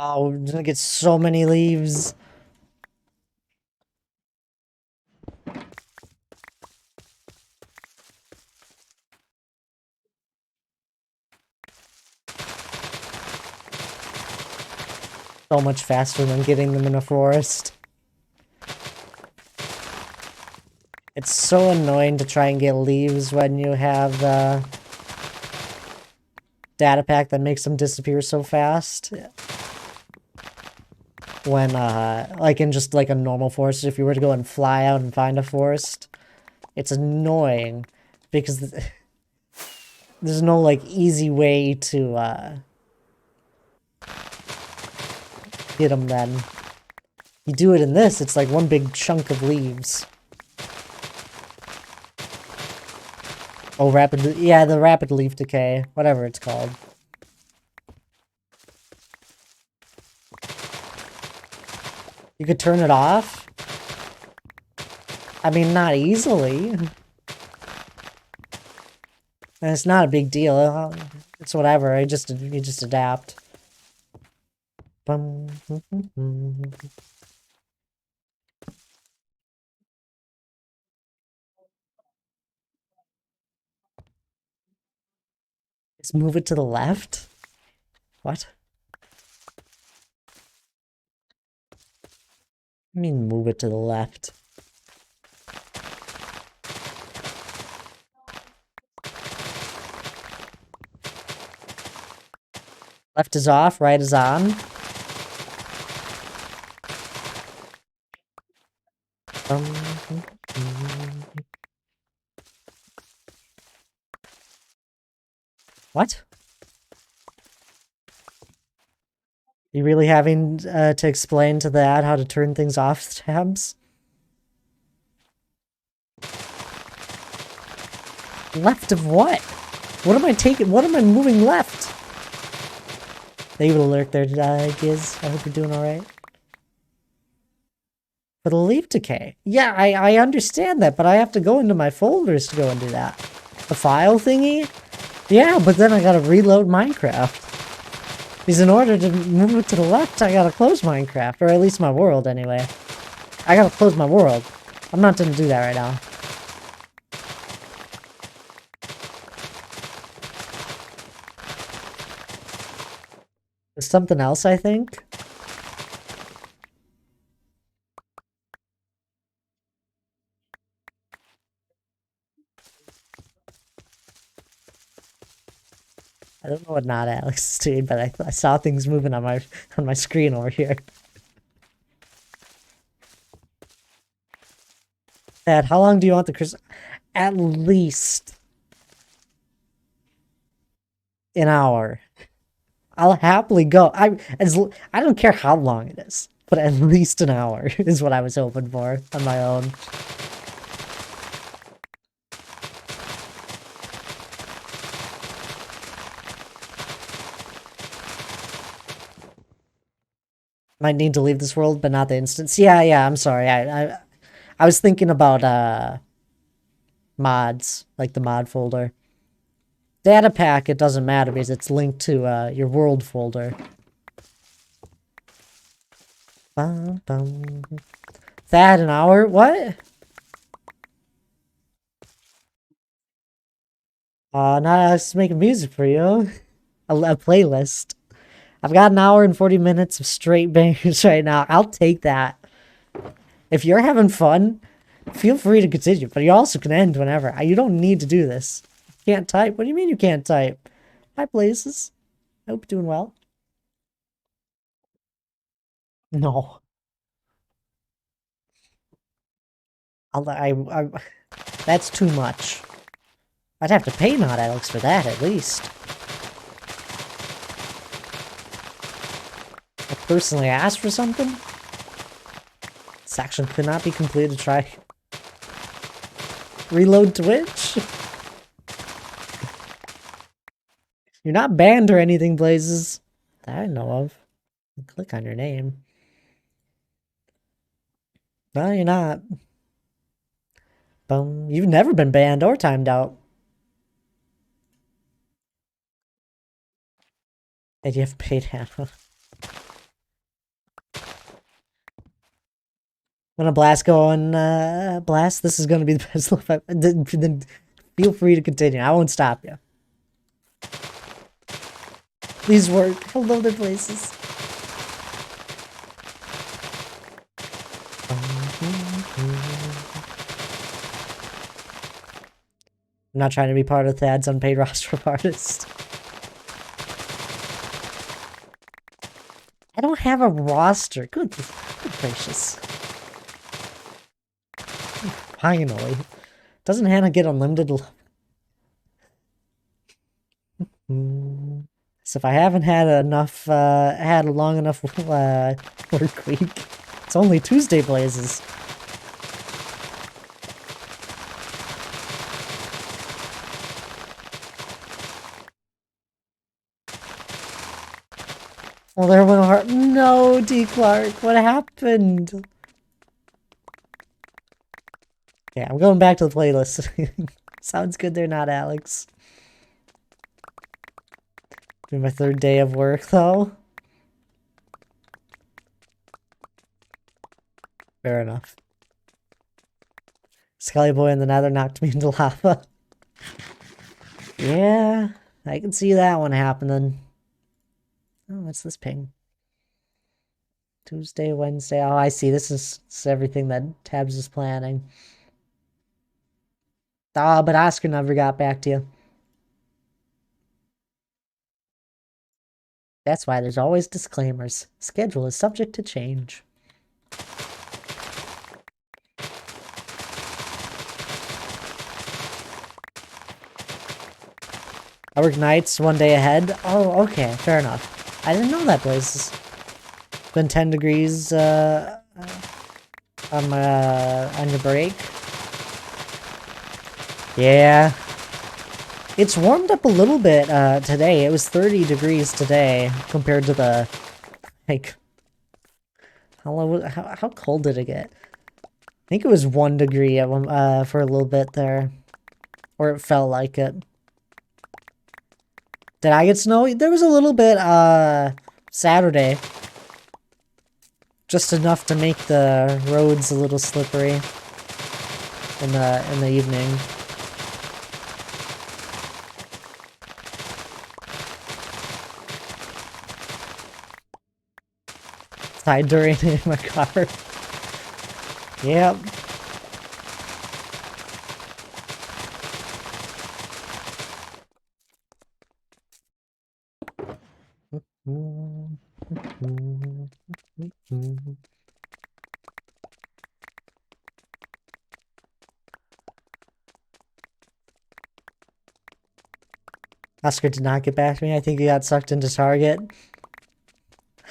Oh, we're gonna get so many leaves. So much faster than getting them in a forest. It's so annoying to try and get leaves when you have the data pack that makes them disappear so fast. When, like in just like a normal forest, if you were to go and fly out and find a forest, it's annoying because there's no like easy way to get them then. You do it in this, it's like one big chunk of leaves. Oh, yeah, the rapid leaf decay, whatever it's called. You could turn it off? I mean, not easily. And it's not a big deal. It's whatever. You just adapt. Just move it to the left? What? I mean, move it to the left. Left is off, right is on. What? You really having to explain to the ad how to turn things off, tabs? Left of what? What am I taking? What am I moving left? They will alert there, Giz. I hope you're doing alright. For the leaf decay. Yeah, I understand that, but I have to go into my folders to go and do that. The file thingy? Yeah, but then I gotta reload Minecraft. Because in order to move it to the left, I gotta close Minecraft. Or at least my world, anyway. I gotta close my world. I'm not gonna do that right now. There's something else, I think. I don't know what not Alex is doing, but I saw things moving on my screen over here. Dad, how long do you want the Christmas? At least an hour. I'll happily go. I don't care how long it is, but at least an hour is what I was hoping for on my own. Might need to leave this world, but not the instance. Yeah, I'm sorry. I was thinking about mods, like the mod folder. Data pack, it doesn't matter because it's linked to your world folder. Bum, bum. That an hour? What? Now let's make music for you. A playlist. I've got an hour and 40 minutes of straight bangers right now. I'll take that. If you're having fun, feel free to continue, but you also can end whenever. You don't need to do this. You can't type? What do you mean you can't type? Hi, Places. I hope you're doing well. No. That's too much. I'd have to pay Not Alex for that, at least. I personally asked for something? This action could not be completed. Try. Reload Twitch? You're not banned or anything, Blazes. That I know of. Click on your name. No, you're not. Boom. You've never been banned or timed out. And you have paid half. I'm gonna blast going, blast. This is gonna be the best life I've... Then feel free to continue. I won't stop you. Please work. Hello there, Places. I'm not trying to be part of Thad's unpaid roster of artists. I don't have a roster. Good gracious. Finally. Doesn't Hannah get unlimited love? So if I haven't had enough, had a long enough work week, it's only Tuesday, Blazes. Well, there went a heart. No, D. Clark, what happened? Yeah, I'm going back to the playlist. Sounds good there, Not Alex. Doing my third day of work, though. Fair enough. Scully Boy in the Nether knocked me into lava. Yeah, I can see that one happening. Oh, what's this ping? Tuesday, Wednesday. Oh, I see. This is everything that Tabs is planning. Oh, but Oscar never got back to you. That's why there's always disclaimers. Schedule is subject to change. I work nights one day ahead. Oh, okay, fair enough. I didn't know that, Blazes. It's been 10 degrees on your break. Yeah. It's warmed up a little bit today. It was 30 degrees today compared to the, like, how cold did it get? I think it was 1 degree at for a little bit there. Or it felt like it. Did I get snow? There was a little bit Saturday. Just enough to make the roads a little slippery in the evening. Side during in my car. Yep. Oscar did not get back to me. I think he got sucked into Target.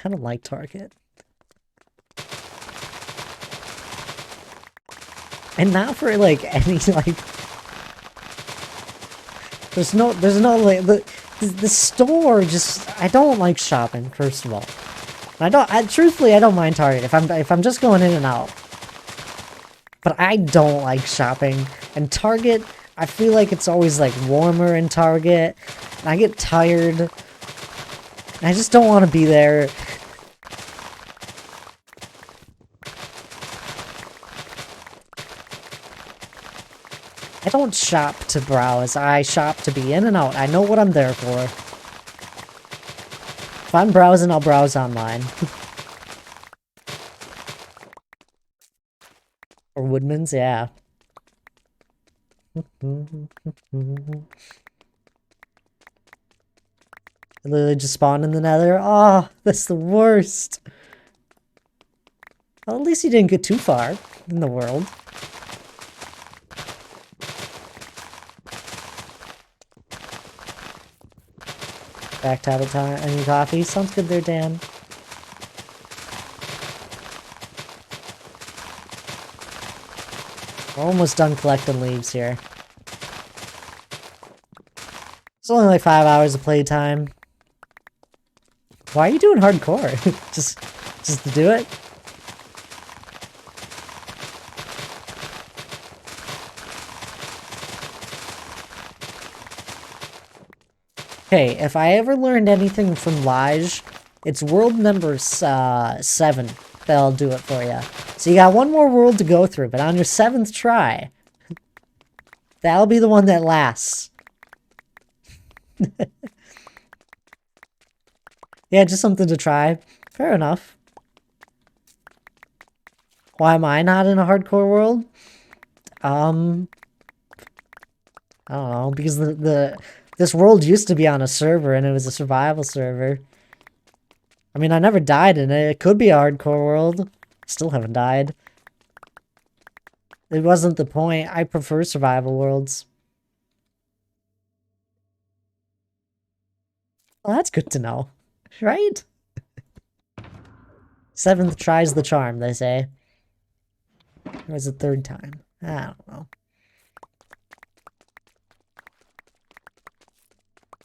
I don't like Target. And not for like any like there's no like the store just I don't like shopping, first of all. Truthfully I don't mind Target if I'm just going in and out. But I don't like shopping. And Target, I feel like it's always like warmer in Target. And I get tired. And I just don't want to be there. I don't shop to browse. I shop to be in and out. I know what I'm there for. If I'm browsing, I'll browse online. Or Woodman's, yeah. I literally just spawned in the nether. Oh, that's the worst. Well, at least you didn't get too far in the world. Back tab at time. Any coffee? Sounds good there, Dan. We're almost done collecting leaves here. It's only like 5 hours of playtime. Why are you doing hardcore? just to do it? Okay, if I ever learned anything from Lige, it's world number 7 that'll do it for you. So you got one more world to go through, but on your 7th try, that'll be the one that lasts. Yeah, just something to try. Fair enough. Why am I not in a hardcore world? I don't know, because this world used to be on a server and it was a survival server. I mean, I never died in it. It could be a hardcore world. Still haven't died. It wasn't the point. I prefer survival worlds. Well, that's good to know. Right? 7th tries the charm, they say. Or is it 3rd time? I don't know.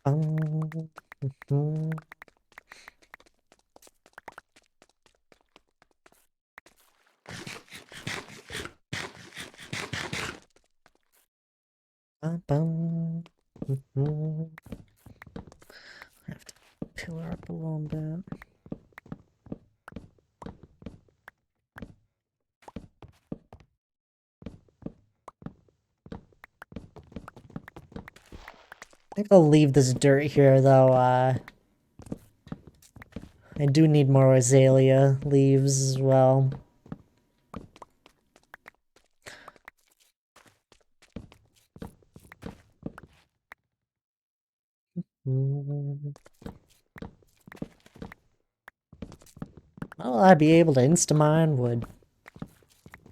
I have to pillar up a little bit. I think I'll leave this dirt here, though. I do need more azalea leaves as well. Will I be able to insta-mine wood?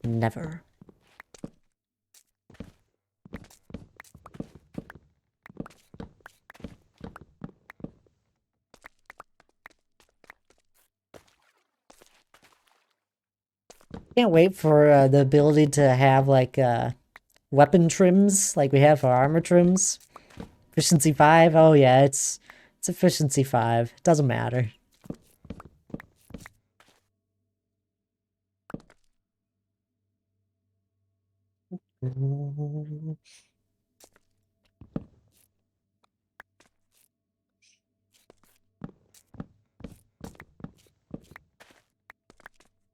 Never. Can't wait for the ability to have like weapon trims like we have for armor trims. Efficiency 5. Oh yeah, it's efficiency 5. It doesn't matter.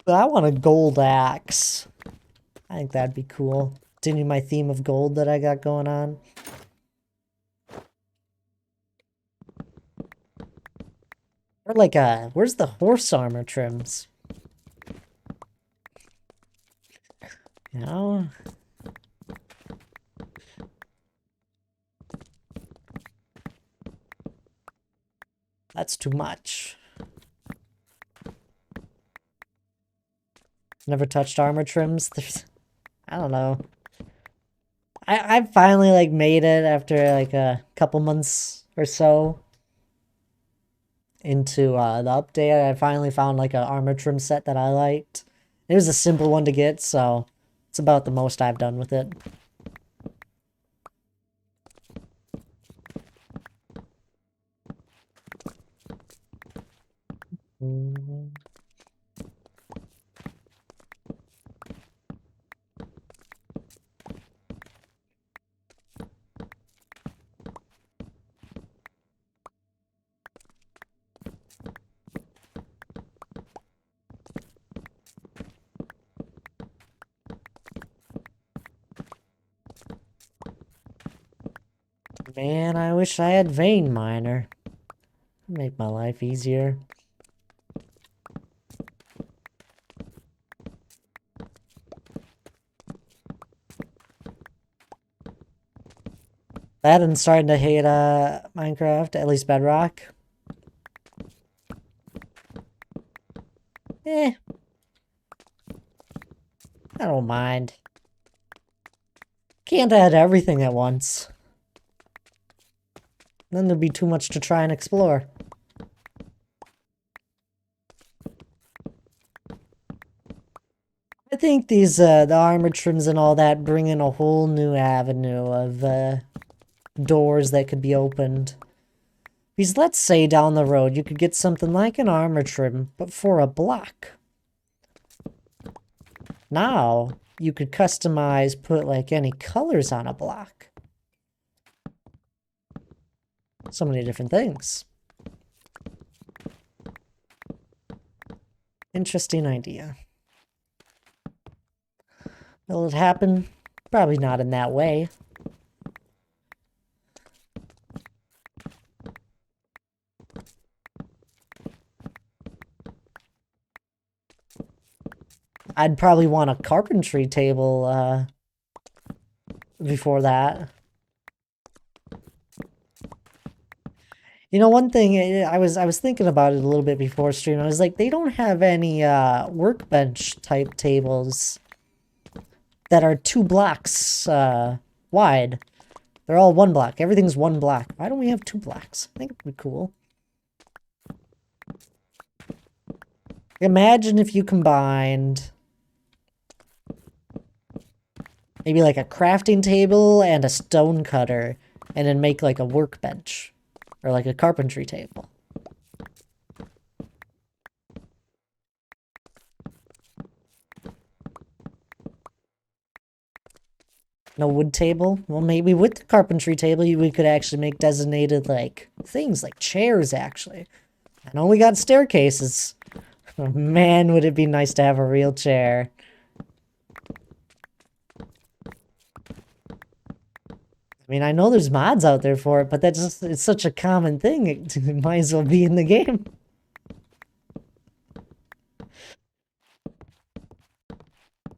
But I want a gold axe. I think that'd be cool. Continue my theme of gold that I got going on. Or like where's the horse armor trims? You know? That's too much. Never touched armor trims. I don't know. I finally like made it after like a couple months or so into the update. I finally found like an armor trim set that I liked. It was a simple one to get, so it's about the most I've done with it. Man, I wish I had vein miner. Make my life easier. That and starting to hate Minecraft, at least Bedrock. Eh. I don't mind. Can't add everything at once. Then there'd be too much to try and explore. I think these, the armor trims and all that bring in a whole new avenue of, doors that could be opened. Because let's say down the road you could get something like an armor trim, but for a block. Now, you could customize, put like any colors on a block. So many different things. Interesting idea. Will it happen? Probably not in that way. I'd probably want a carpentry table, before that. You know, one thing I was thinking about it a little bit before stream. I was like, they don't have any workbench type tables that are 2 blocks wide. They're all 1 block. Everything's 1 block. Why don't we have 2 blocks? I think it'd be cool. Imagine if you combined maybe like a crafting table and a stone cutter and then make like a workbench. Or like a carpentry table. No wood table? Well, maybe with the carpentry table, we could actually make designated, like, things, like chairs, actually. I know we got staircases. Oh, man, would it be nice to have a real chair. I mean, I know there's mods out there for it, but that's just, it's such a common thing, it might as well be in the game.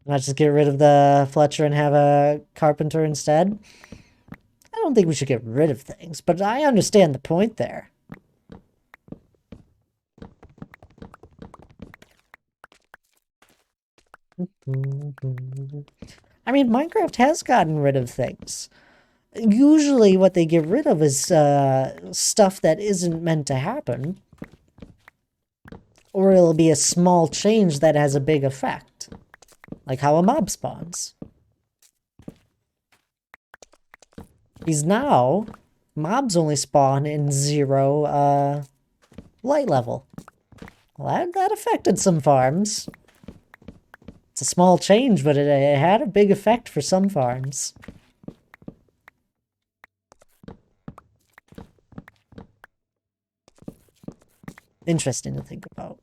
Not just get rid of the Fletcher and have a carpenter instead. I don't think we should get rid of things, but I understand the point there. I mean, Minecraft has gotten rid of things. Usually what they get rid of is stuff that isn't meant to happen. Or it'll be a small change that has a big effect. Like how a mob spawns. Because now, mobs only spawn in 0 light level. Well, that affected some farms. It's a small change, but it had a big effect for some farms. Interesting to think about.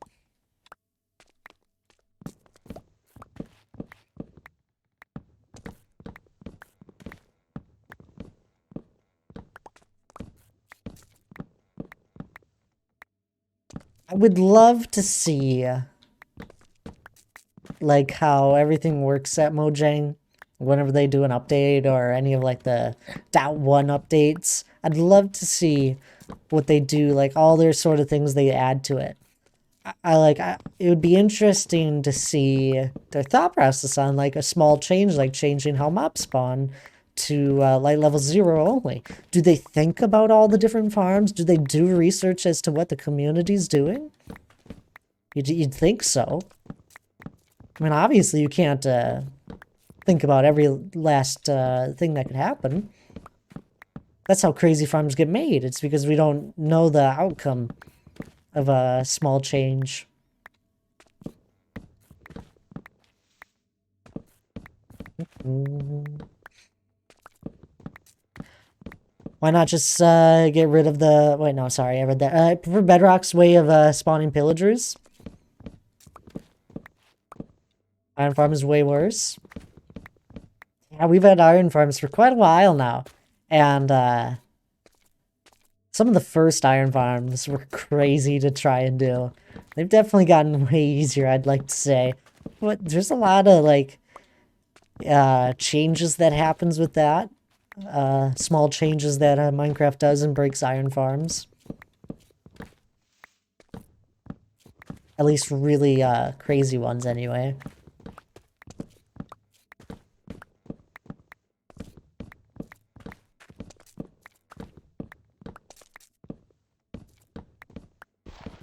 I would love to see like how everything works at Mojang whenever they do an update or any of like the .1 updates. I'd love to see what they do, like all their sort of things they add to it. It would be interesting to see their thought process on like a small change, like changing how mobs spawn to light level 0 only. Do they think about all the different farms? Do they do research as to what the community's doing? You'd think so. I mean, obviously you can't think about every last thing that could happen. That's how crazy farms get made. It's because we don't know the outcome of a small change. Why not just get rid of the... Wait, no, sorry, I read that. I prefer Bedrock's way of spawning pillagers. Iron Farm is way worse. Yeah, we've had iron farms for quite a while now. And some of the first iron farms were crazy to try and do. They've definitely gotten way easier, I'd like to say. But there's a lot of, like, changes that happens with that. Small changes that Minecraft does and breaks iron farms. At least really crazy ones, anyway.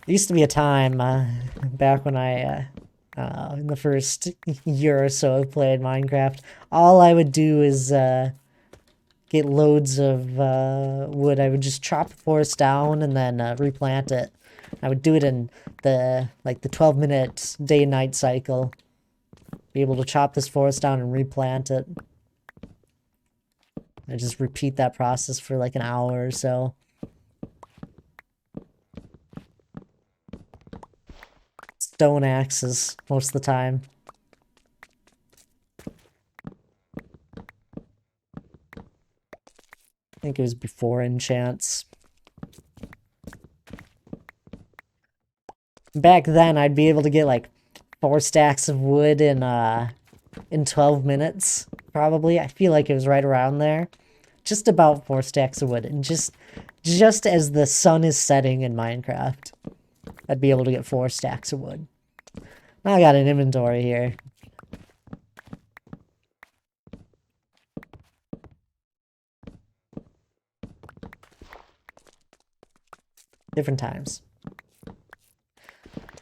There used to be a time back when I, in the first year or so of playing Minecraft, all I would do is get loads of wood. I would just chop the forest down and then replant it. I would do it in the 12-minute day-night cycle. Be able to chop this forest down and replant it. I just repeat that process for like an hour or so. Stone axes most of the time. I think it was before enchants. Back then, I'd be able to get like 4 stacks of wood in 12 minutes, probably. I feel like it was right around there. Just about 4 stacks of wood, and just as the sun is setting in Minecraft, I'd be able to get 4 stacks of wood. Now I got an inventory here. Different times.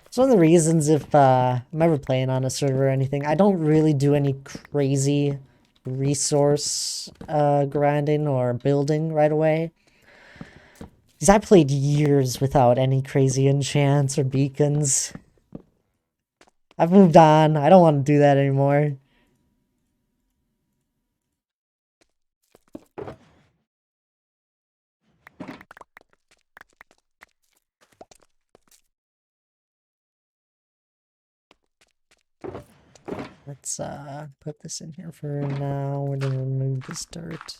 It's one of the reasons if I'm ever playing on a server or anything, I don't really do any crazy resource grinding or building right away. Because I played years without any crazy enchants or beacons. I've moved on. I don't want to do that anymore. Let's put this in here for now. We're gonna remove this dirt.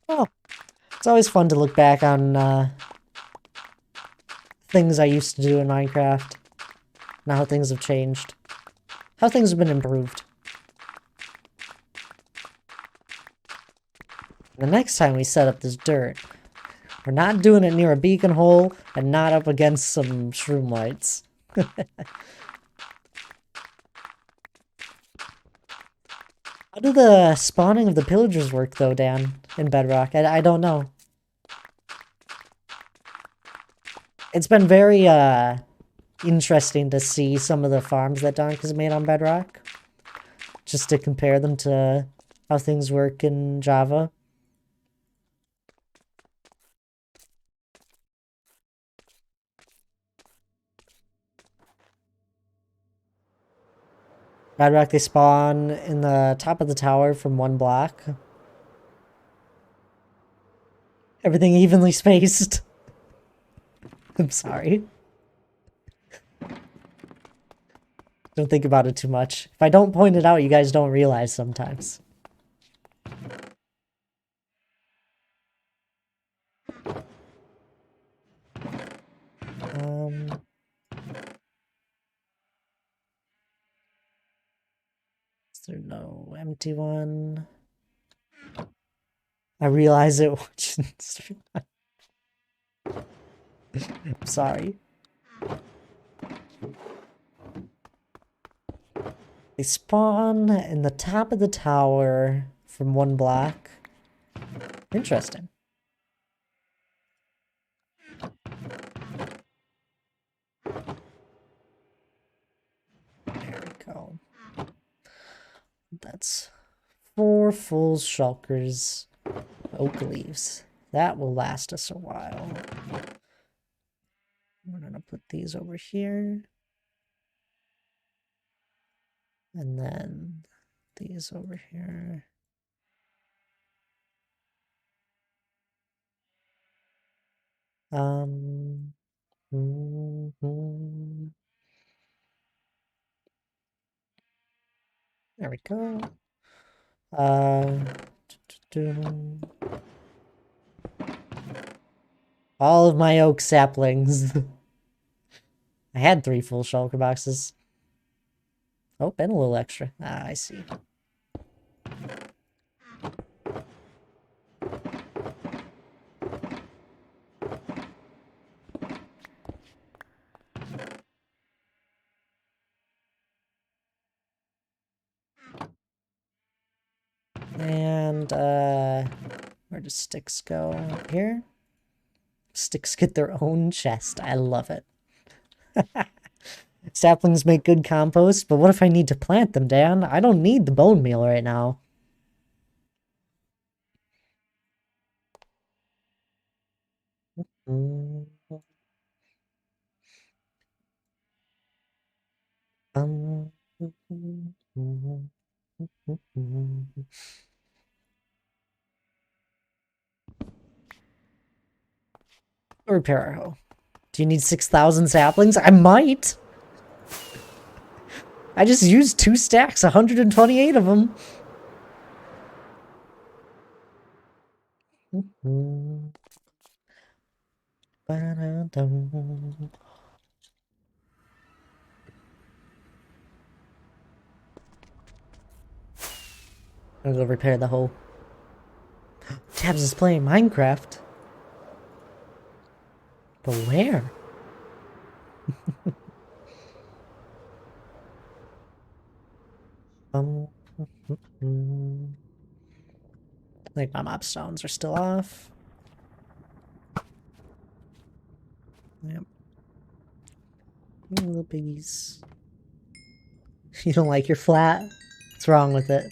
Oh, it's always fun to look back on things I used to do in Minecraft. Now how things have changed. How things have been improved. The next time we set up this dirt, we're not doing it near a beacon hole and not up against some shroom lights. How do the spawning of the pillagers work, though, Dan, in Bedrock? I don't know. It's been very interesting to see some of the farms that Donk has made on Bedrock. Just to compare them to how things work in Java. Bedrock, they spawn in the top of the tower from one block. Everything evenly spaced. I'm sorry. Don't think about it too much. If I don't point it out, you guys don't realize sometimes. Is there no empty one? I realize it. I'm sorry. They spawn in the top of the tower from one block. Interesting. There we go. That's 4 full shulkers. Oak leaves. That will last us a while. We're gonna put these over here. And then these over here. There we go. All of my oak saplings. I had 3 full shulker boxes. Oh, and a little extra. Ah, I see. And, where do sticks go? Here? Sticks get their own chest. I love it. Saplings make good compost, but what if I need to plant them, Dan? I don't need the bone meal right now. Repair our hoe. Do you need 6,000 saplings? I might. I just used 2 stacks, 128 of them. I'm gonna go repair the hole. Tabs is playing Minecraft. But where? Like my mob stones are still off. Yep. Little piggies. You don't like your flat? What's wrong with it?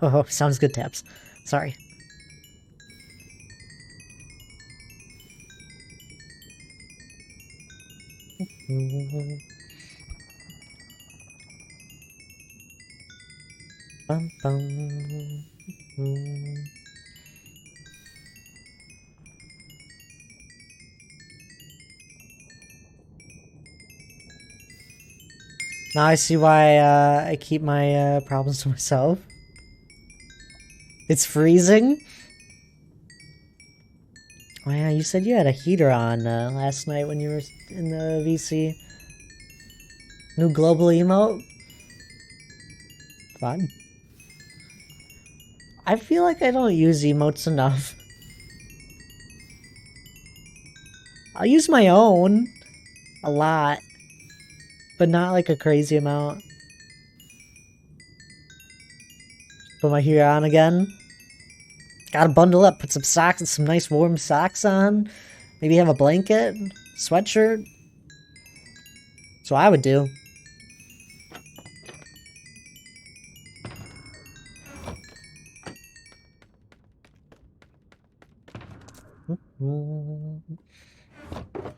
Oh, sounds good, Tabs. Sorry. Bum, bum. Now I see why I keep my problems to myself. It's freezing? Oh yeah, you said you had a heater on last night when you were in the VC. New global emote? Fun. I feel like I don't use emotes enough. I'll use my own a lot, but not like a crazy amount. Put my heater on again. Gotta bundle up, put some socks, some nice warm socks on. Maybe have a blanket, sweatshirt. That's what I would do.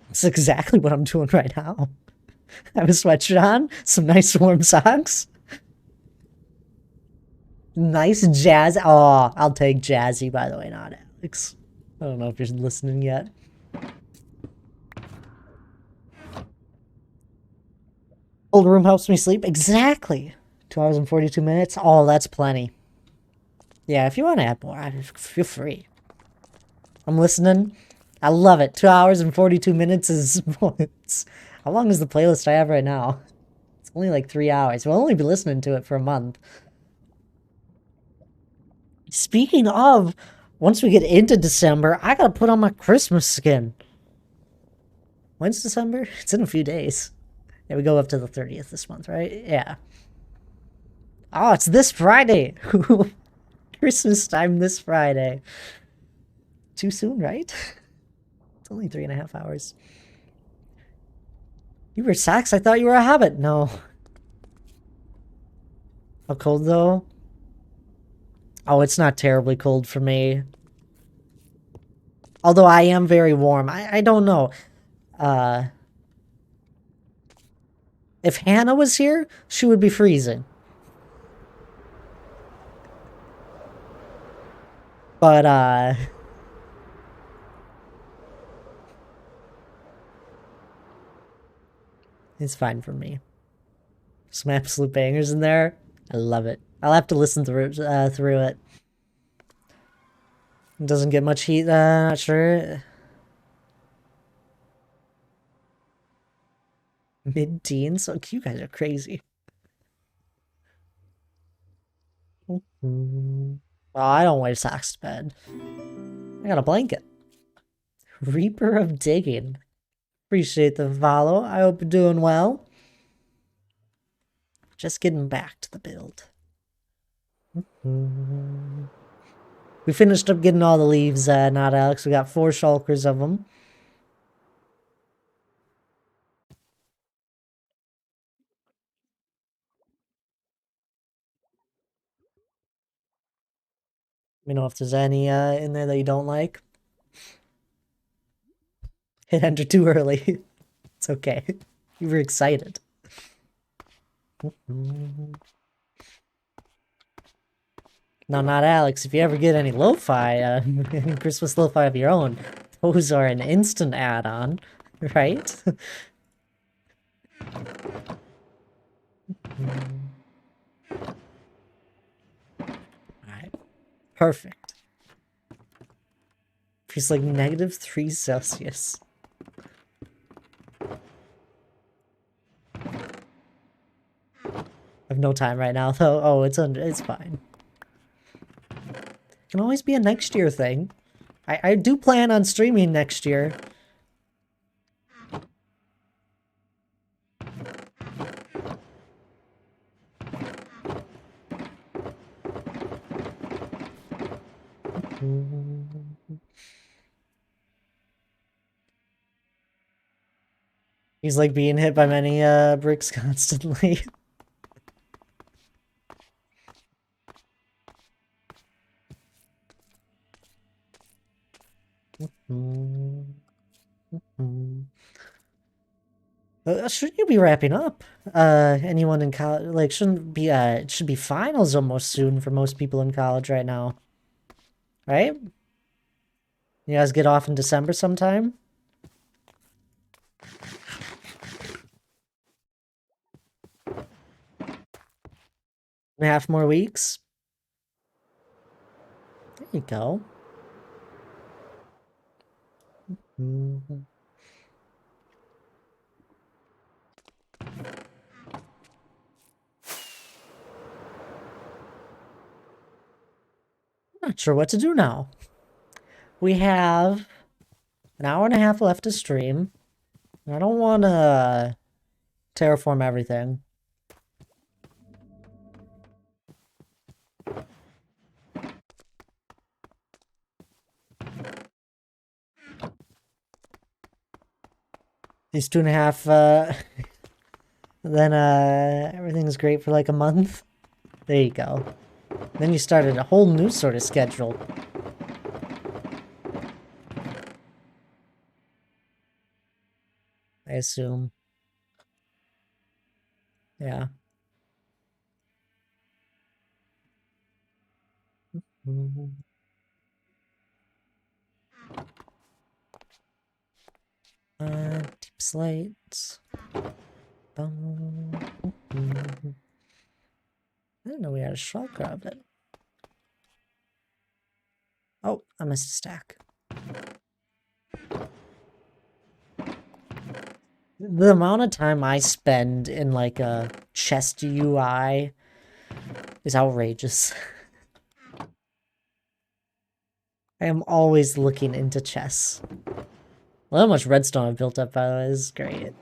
That's exactly what I'm doing right now. I have a sweatshirt on, some nice warm socks. Nice jazz. Oh, I'll take Jazzy, by the way, not Alex. I don't know if you're listening yet. Old room helps me sleep. Exactly. 2 hours and 42 minutes. Oh, that's plenty. Yeah, if you want to add more, feel free. I'm listening. I love it. 2 hours and 42 minutes is... How long is the playlist I have right now? It's only like 3 hours. We'll only be listening to it for a month. Speaking of, once we get into December, I gotta put on my Christmas skin. When's December? It's in a few days. Yeah, we go up to the 30th this month, right? Yeah. Oh, it's this Friday. Christmas time this Friday. Too soon, right? It's only 3.5 hours. You wear socks? I thought you were a hobbit. No. How cold, though? Oh, it's not terribly cold for me. Although I am very warm. I don't know. If Hannah was here, she would be freezing. But, it's fine for me. Some absolute bangers in there. I love it. I'll have to listen through it. It doesn't get much heat, not sure. Mid-teens? Oh, you guys are crazy. Well, I don't wear socks to bed. I got a blanket. Reaper of Digging. Appreciate the follow. I hope you're doing well. Just getting back to the build. We finished up getting all the leaves, not Alex. We got 4 shulkers of them. Let me know if there's any in there that you don't like. Hit enter too early. It's okay. You were excited. No, not Alex. If you ever get any lo-fi, any Christmas lo-fi of your own, those are an instant add-on, right? Alright. Perfect. Feels like -3 Celsius. I have no time right now, though. Oh, it's fine. Can always be a next year thing. I do plan on streaming next year. He's like being hit by many bricks constantly. Shouldn't you be wrapping up? Anyone in college, like, shouldn't be, it should be finals almost soon for most people in college right now. Right? You guys get off in December sometime? 1.5 more weeks? There you go. Not sure what to do now. We have an hour and a half left to stream. I don't want to terraform everything. These 2.5, then everything's great for like a month. There you go. Then you started a whole new sort of schedule. I assume. Yeah. Deep slate. I didn't know we had a shulker of it. Oh, I missed a stack. The amount of time I spend in like a chest UI is outrageous. I am always looking into chests. Well, how much redstone I've built up, by the way, is great.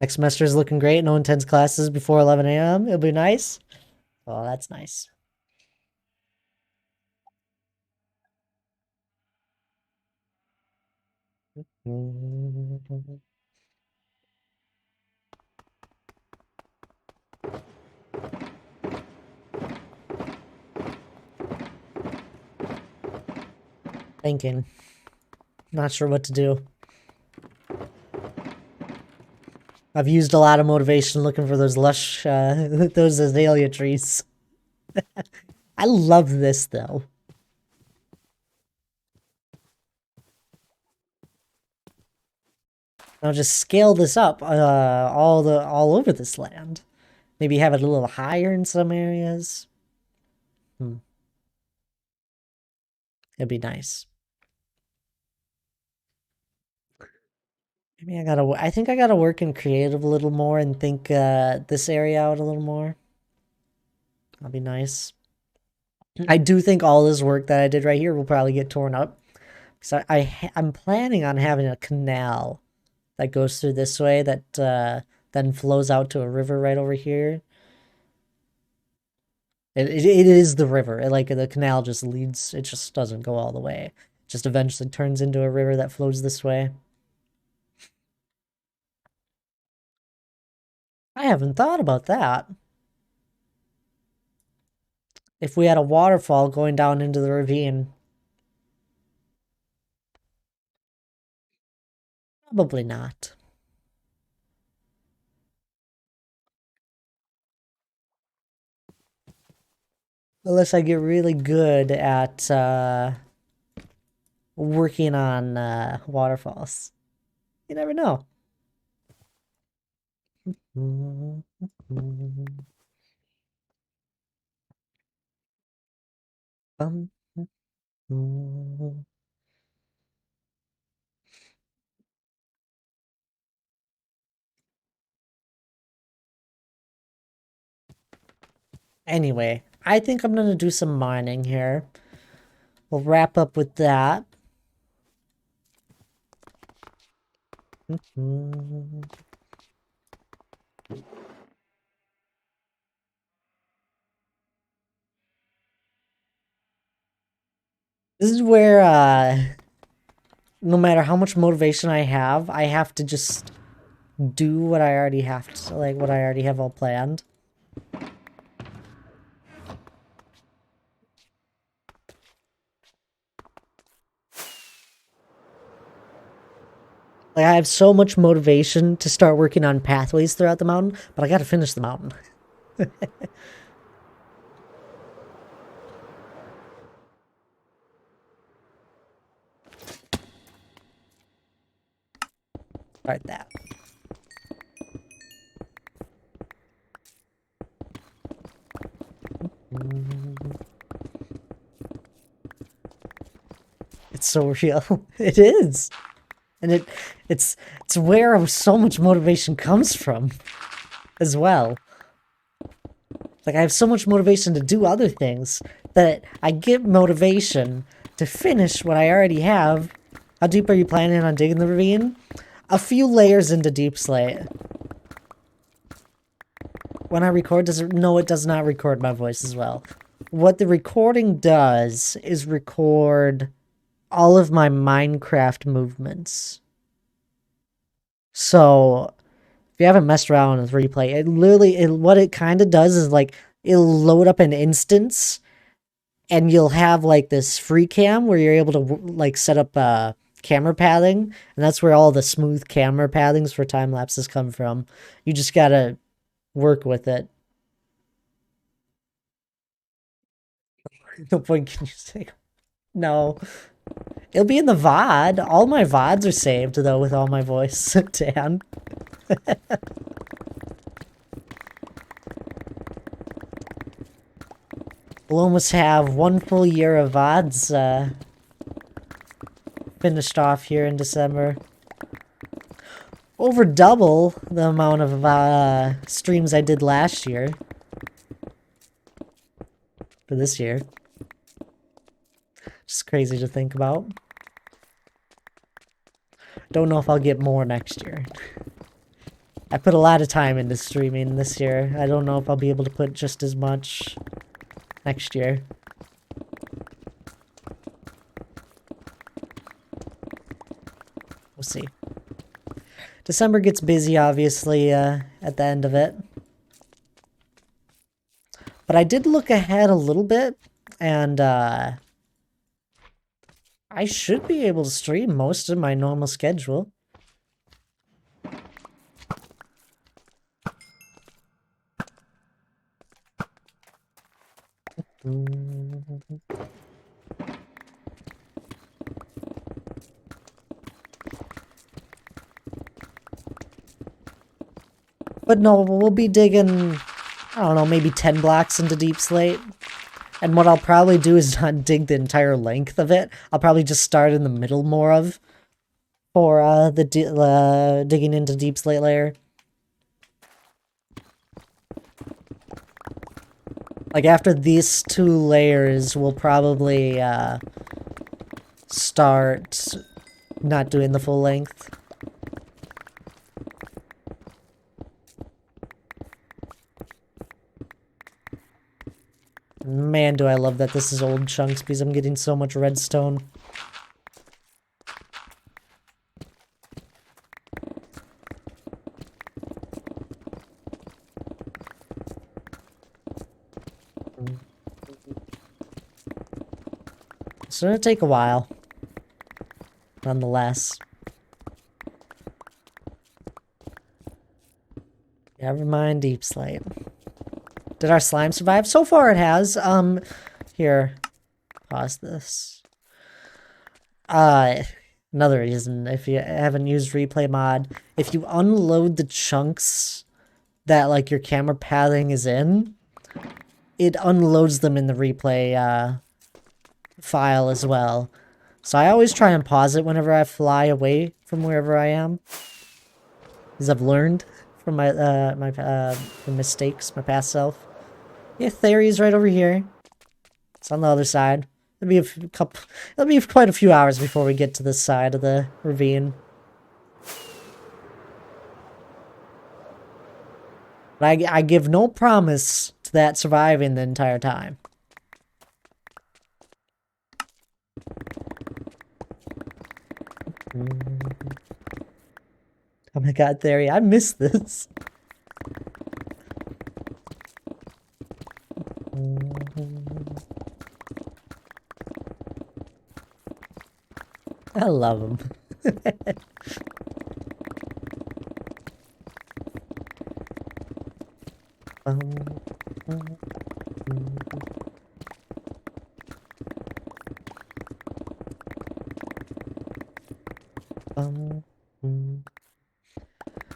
Next semester is looking great. No intense classes before 11 a.m. It'll be nice. Oh, that's nice. Thinking. Not sure what to do. I've used a lot of motivation looking for those lush, those azalea trees. I love this, though. Now just scale this up all over this land. Maybe have it a little higher in some areas. It'd be nice. Maybe I think I gotta work in creative a little more and think this area out a little more. That'll be nice. I do think all this work that I did right here will probably get torn up. So I'm planning on having a canal that goes through this way that then flows out to a river right over here. It is the river. Like the canal just leads. It just doesn't go all the way. It just eventually turns into a river that flows this way. I haven't thought about that. If we had a waterfall going down into the ravine. Probably not. Unless I get really good at working on waterfalls. You never know. Um, Anyway, I think I'm gonna do some mining here. We'll wrap up with that. This is where no matter how much motivation I have to just do what I already have to, like what I already have all planned. Like I have so much motivation to start working on pathways throughout the mountain, but I gotta finish the mountain. Start that. It's so real. It is. And it's where so much motivation comes from as well. Like, I have so much motivation to do other things that I get motivation to finish what I already have. How deep are you planning on digging the ravine? A few layers into deep slate. When I record, does it? No, it does not record my voice as well. What the recording does is record all of my Minecraft movements. So, if you haven't messed around with replay, it literally, what it kind of does is like, it'll load up an instance and you'll have like this free cam where you're able to like set up camera padding, and that's where all the smooth camera paddings for time lapses come from. You just gotta work with it. No point can you say? No. It'll be in the VOD. All my VODs are saved though with all my voice, Dan. We'll almost have 1 full year of VODs finished off here in December. Over double the amount of streams I did last year. For this year. Just crazy to think about. Don't know if I'll get more next year. I put a lot of time into streaming this year. I don't know if I'll be able to put just as much next year. We'll see. December gets busy, obviously, at the end of it. But I did look ahead a little bit, and I should be able to stream most of my normal schedule. But no, we'll be digging, I don't know, maybe 10 blocks into Deep Slate. And what I'll probably do is not dig the entire length of it. I'll probably just start in the middle more of for the digging into Deep Slate layer. Like after these 2 layers, we'll probably start not doing the full length. Man, do I love that this is old chunks because I'm getting so much redstone. It's gonna take a while. Nonetheless. Never mind Deep Slate. Did our slime survive? So far it has. Here. Pause this. Another reason, if you haven't used replay mod, if you unload the chunks that like your camera padding is in, it unloads them in the replay file as well. So I always try and pause it whenever I fly away from wherever I am, because I've learned from my mistakes, my past self. Yeah, Theory's right over here. It's on the other side. It'll be quite a few hours before we get to this side of the ravine. But I give no promise to that surviving the entire time. Oh my god, Theory, I missed this. I love him.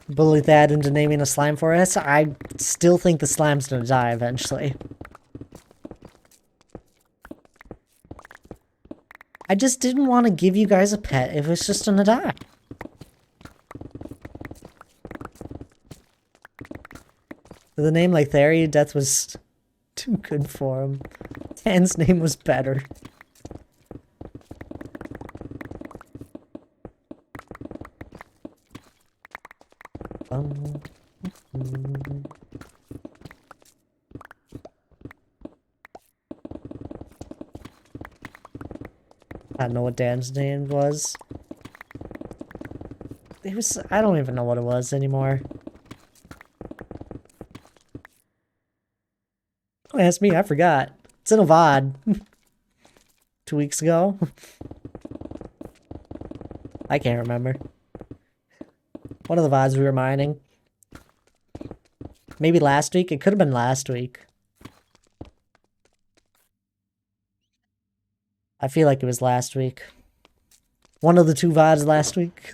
Bully that into naming a slime for us. I still think the slime's gonna die eventually. I just didn't want to give you guys a pet if it's just gonna die. With a name like Theory, death was too good for him. Dan's name was better. I don't know what Dan's name was. It was, I don't even know what it was anymore. Don't ask me, I forgot. It's in a VOD. 2 weeks ago. I can't remember. One of the VODs we were mining. Maybe last week? It could have been last week. I feel like it was last week. One of the 2 VODs last week.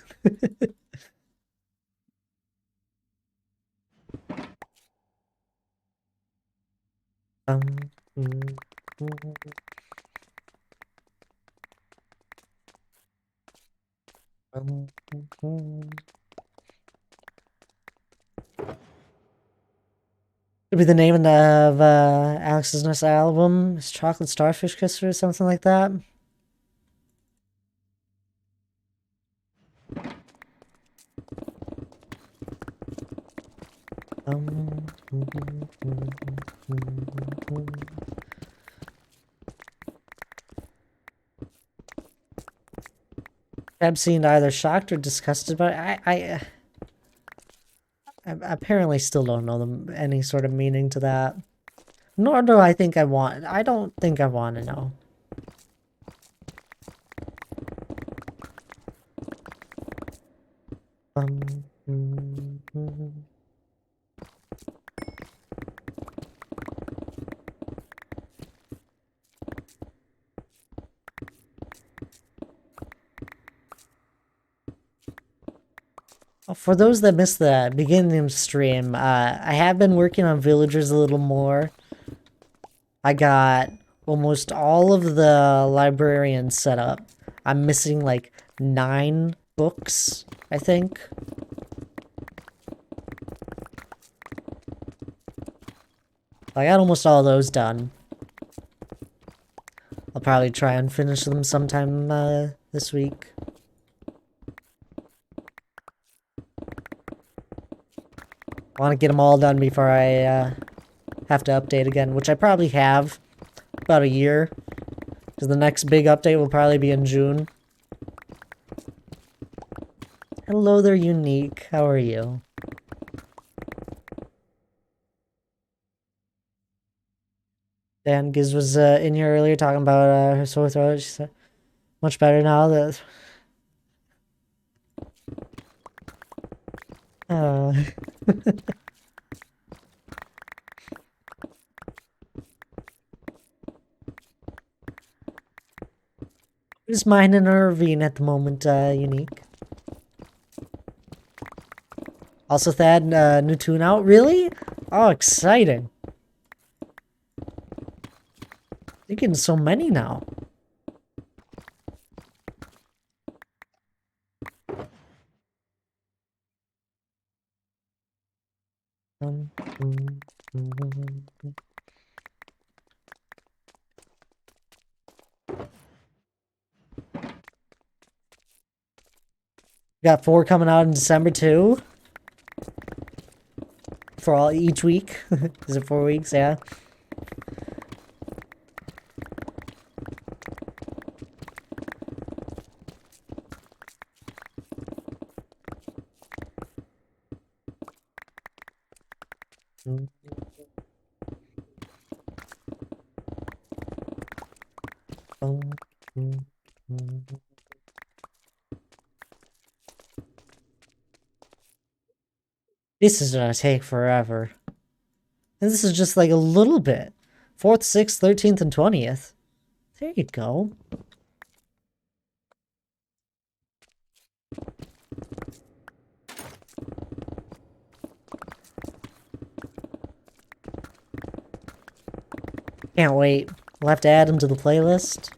Could be the name of Alex's next album. Is Chocolate Starfish Kisser or something like that? I've seen either shocked or disgusted by it. I apparently still don't know any sort of meaning to that. Nor do I think I want. I don't think I want to know. For those that missed the beginning of the stream, I have been working on villagers a little more. I got almost all of the librarians set up. I'm missing like 9 books, I think. I got almost all those done. I'll probably try and finish them sometime this week. I want to get them all done before I have to update again, which I probably have about a year, because the next big update will probably be in June. Hello there, Unique. How are you? Dan Giz was in here earlier talking about her sore throat. She said, much better now that... Just mining a ravine at the moment, Unique. Also, Thad, new tune out. Really? Oh, exciting. You're getting so many now. Got 4 coming out in December too. For each week. Is it 4 weeks? Yeah. This is gonna take forever. And this is just like a little bit. 4th, 6th, 13th, and 20th. There you go. Can't wait. We'll have to add him to the playlist.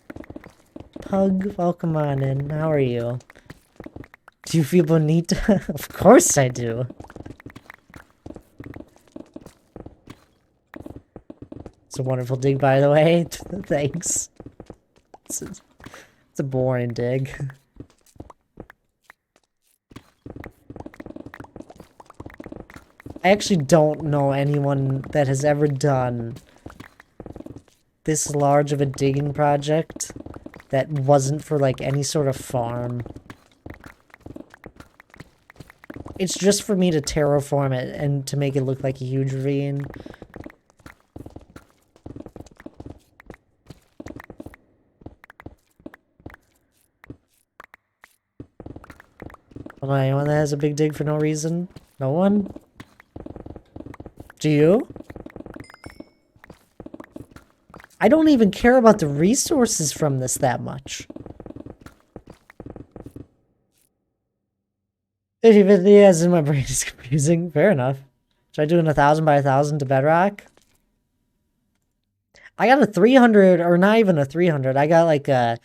Pug, welcome on in. How are you? Do you feel bonita? Of course I do. It's a wonderful dig, by the way. Thanks. It's a boring dig. I actually don't know anyone that has ever done this large of a digging project that wasn't for, like, any sort of farm. It's just for me to terraform it and to make it look like a huge ravine. Anyone that has a big dig for no reason? No one? Do you? I don't even care about the resources from this that much. 50-50 as in my brain is confusing. Fair enough. Should I do an 1,000 by 1,000 to bedrock? I got a 300, or not even a 300. I got like a...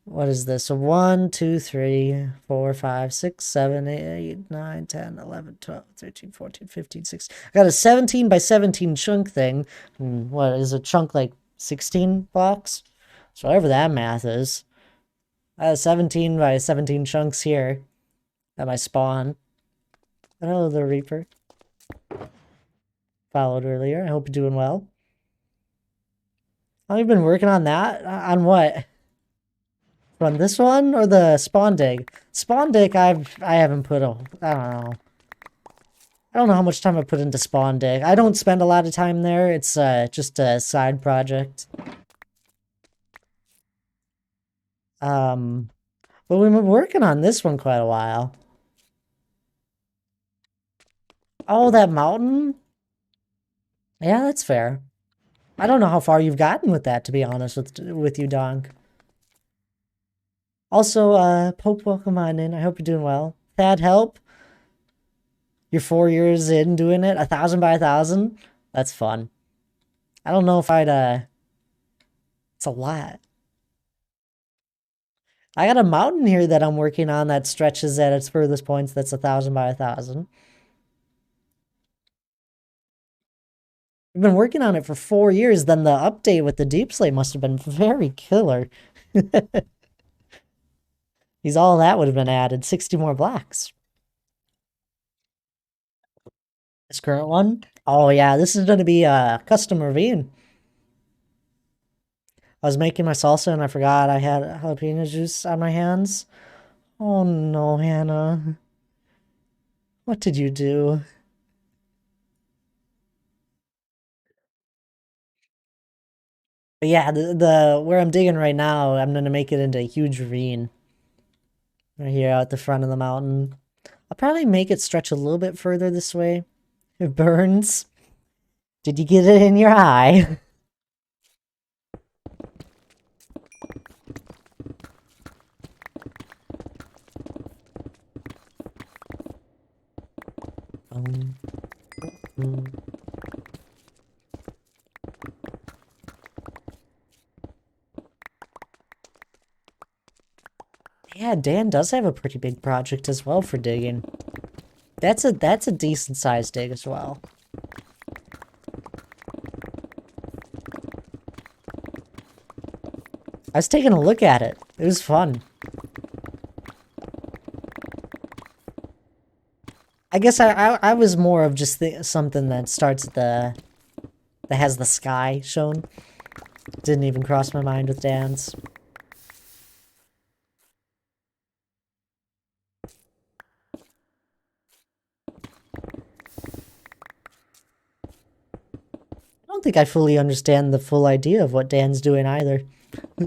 What is this? A 1, 2, 3, 4, 5, 6, 7, 8, 9, 10, 11, 12, 13, 14, 15, 16. I got a 17 by 17 chunk thing. What is a chunk, like 16 blocks? So whatever that math is. I have 17 by 17 chunks here at my spawn. Hello, the Reaper. Followed earlier. I hope you're doing well. Have you been working on that? On what? Run this one or the spawn dig? Spawn dig, I haven't put a... I don't know. I don't know how much time I put into spawn dig. I don't spend a lot of time there. It's just a side project. But we've been working on this one quite a while. Oh, that mountain? Yeah, that's fair. I don't know how far you've gotten with that, to be honest with you, Donk. Also, Pope, welcome on in. I hope you're doing well. Thad, help. You're 4 years in doing it. 1,000 by 1,000. That's fun. I don't know if I'd, it's a lot. I got a mountain here that I'm working on that stretches at its furthest points. That's 1,000 by 1,000. I've been working on it for 4 years. Then the update with the deep slate must have been very killer. He's all that would have been added. 60 more blocks. This current one? Oh yeah, this is going to be a custom ravine. I was making my salsa and I forgot I had jalapeno juice on my hands. Oh no, Hannah. What did you do? But yeah, the where I'm digging right now, I'm gonna make it into a huge ravine. Right here out the front of the mountain. I'll probably make it stretch a little bit further this way. It burns. Did you get it in your eye? Yeah, Dan does have a pretty big project as well for digging. That's a decent sized dig as well. I was taking a look at it. It was fun. I guess I was more of just something that starts at that has the sky shown. Didn't even cross my mind with Dan's. I don't think I fully understand the full idea of what Dan's doing either. I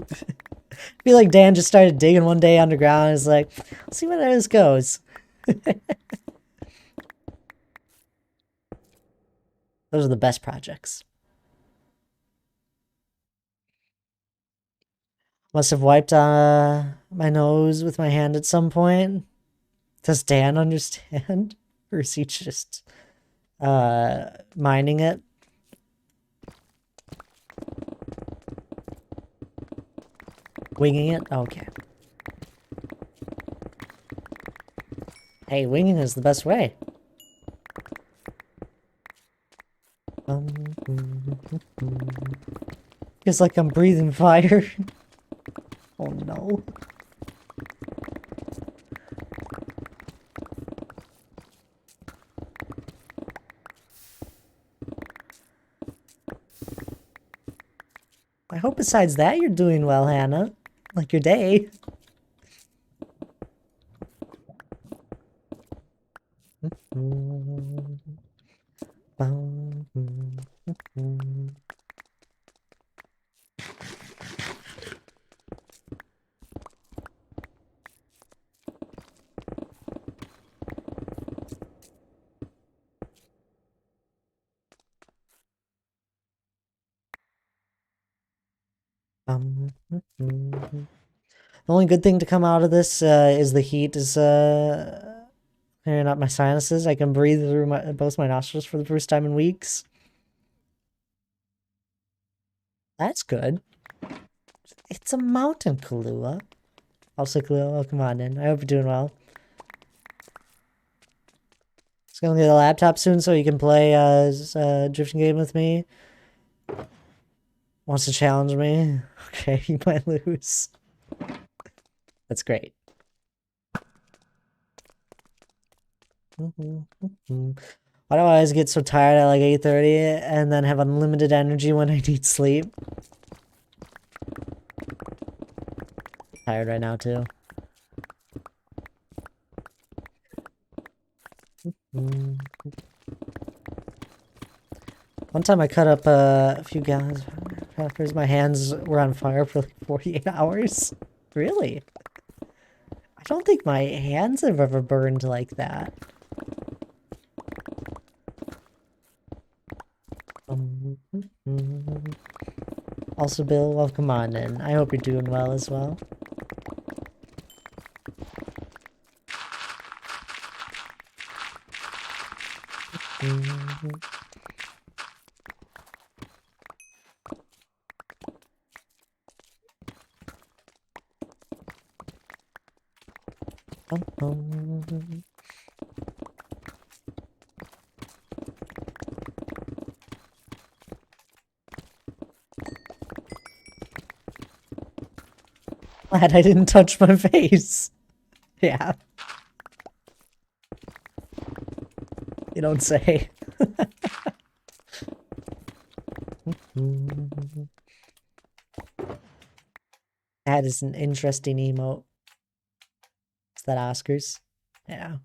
feel like Dan just started digging one day underground and is like, let's see where this goes. Those are the best projects. Must have wiped my nose with my hand at some point. Does Dan understand? Or is he just mining it? Winging it? Okay. Hey, winging is the best way. Feels like I'm breathing fire. Oh no. I hope besides that you're doing well, Hannah. Like your day. The only good thing to come out of this is the heat is clearing up my sinuses. I can breathe through both my nostrils for the first time in weeks. That's good. It's a mountain, Kahlua. Also, Kahlua, come on in. I hope you're doing well. Just gonna get a laptop soon so you can play drifting game with me. Wants to challenge me? Okay, you might lose. That's great. Why do I always get so tired at like 8:30 and then have unlimited energy when I need sleep? Tired right now too. One time I cut up a few gallons of peppers. My hands were on fire for like 48 hours. Really? I don't think my hands have ever burned like that. Also, Bill, welcome on in. I hope you're doing well as well. Glad I didn't touch my face. Yeah. You don't say. That is an interesting emote. Is that Oscars? Yeah.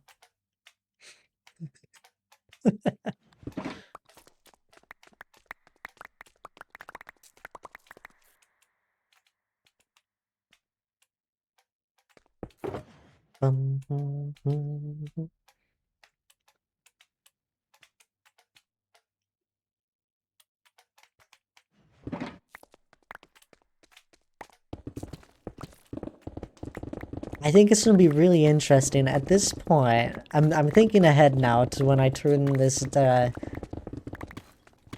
I think it's gonna be really interesting. At this point, I'm thinking ahead now to when I turn this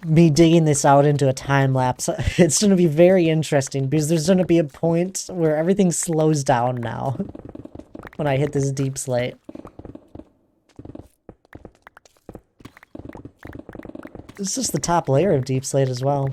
me digging this out into a time lapse. It's gonna be very interesting because there's gonna be a point where everything slows down now when I hit this deep slate. It's just the top layer of deep slate as well.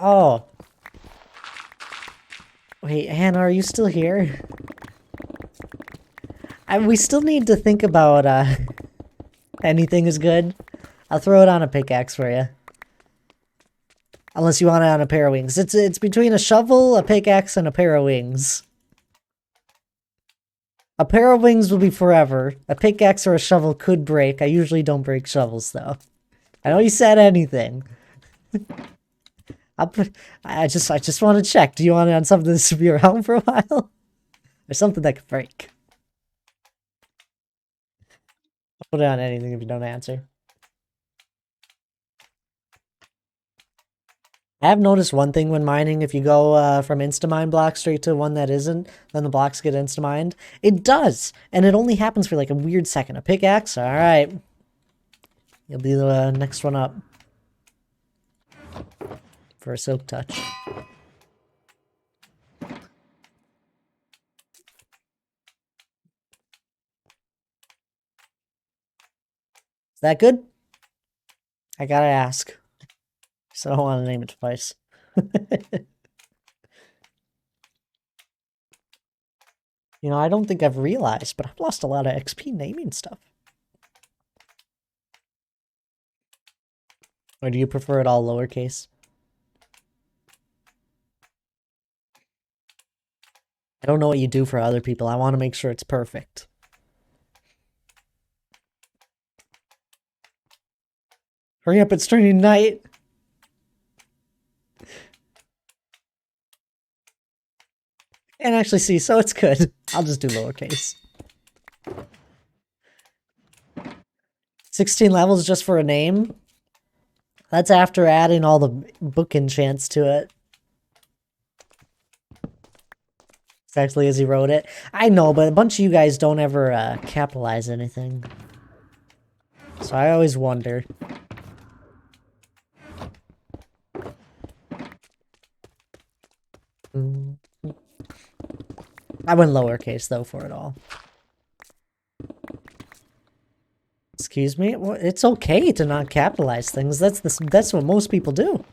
Oh. Wait, Hannah, are you still here? We still need to think about, anything is good. I'll throw it on a pickaxe for you. Unless you want it on a pair of wings. It's between a shovel, a pickaxe, and a pair of wings. A pair of wings will be forever. A pickaxe or a shovel could break. I usually don't break shovels, though. I know you said anything. I just want to check. Do you want it on something that's to be around for a while? Or something that could break? I'll put it on anything if you don't answer. I have noticed one thing when mining, if you go from insta-mine block straight to one that isn't, then the blocks get insta-mined. It does, and it only happens for like a weird second. A pickaxe? Alright. You'll be the next one up. For a silk touch. Is that good? I gotta ask. So I don't want to name it twice. You know, I don't think I've realized, but I've lost a lot of XP naming stuff. Or do you prefer it all lowercase? I don't know what you do for other people. I want to make sure it's perfect. Hurry up, it's turning night. Can't actually see, so it's good. I'll just do lowercase. 16 levels just for a name? That's after adding all the book enchants to it. Exactly as he wrote it. I know, but a bunch of you guys don't ever capitalize anything. So I always wonder. I went lowercase, though, for it all. Excuse me? Well, it's okay to not capitalize things. That's what most people do.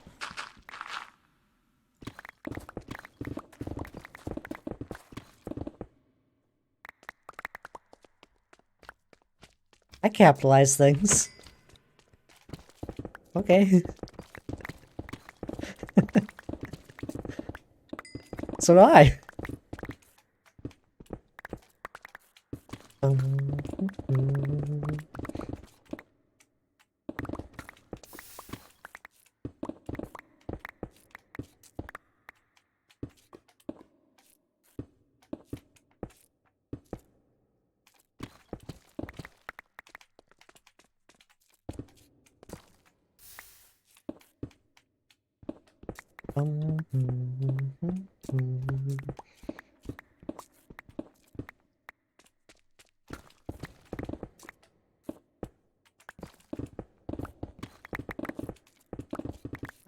I capitalize things. Okay. So do I.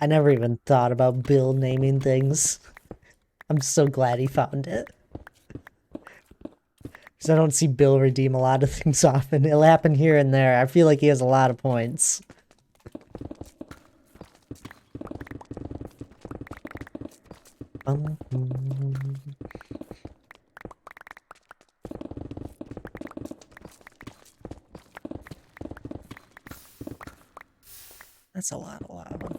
I never even thought about Bill naming things. I'm so glad he found it. Because I don't see Bill redeem a lot of things often. It'll happen here and there. I feel like he has a lot of points. That's a lot of lava.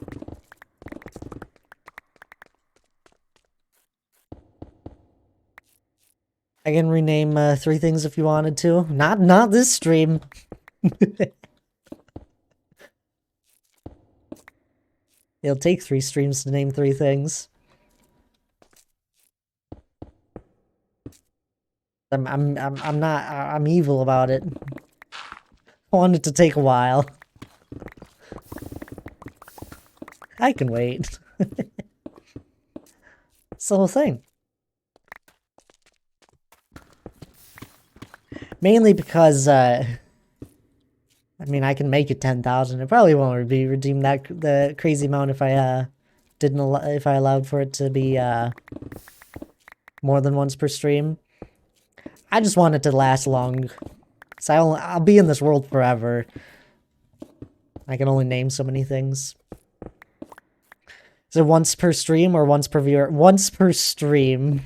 I can rename 3 things if you wanted to. Not this stream. It'll take 3 streams to name 3 things. I'm evil about it. I want it to take a while. I can wait. It's the whole thing. Mainly because, I mean, I can make it 10,000. It probably won't be redeemed the crazy amount if I, if I allowed for it to be, more than once per stream. I just want it to last long. So I'll be in this world forever. I can only name so many things. Is it once per stream or once per viewer? Once per stream.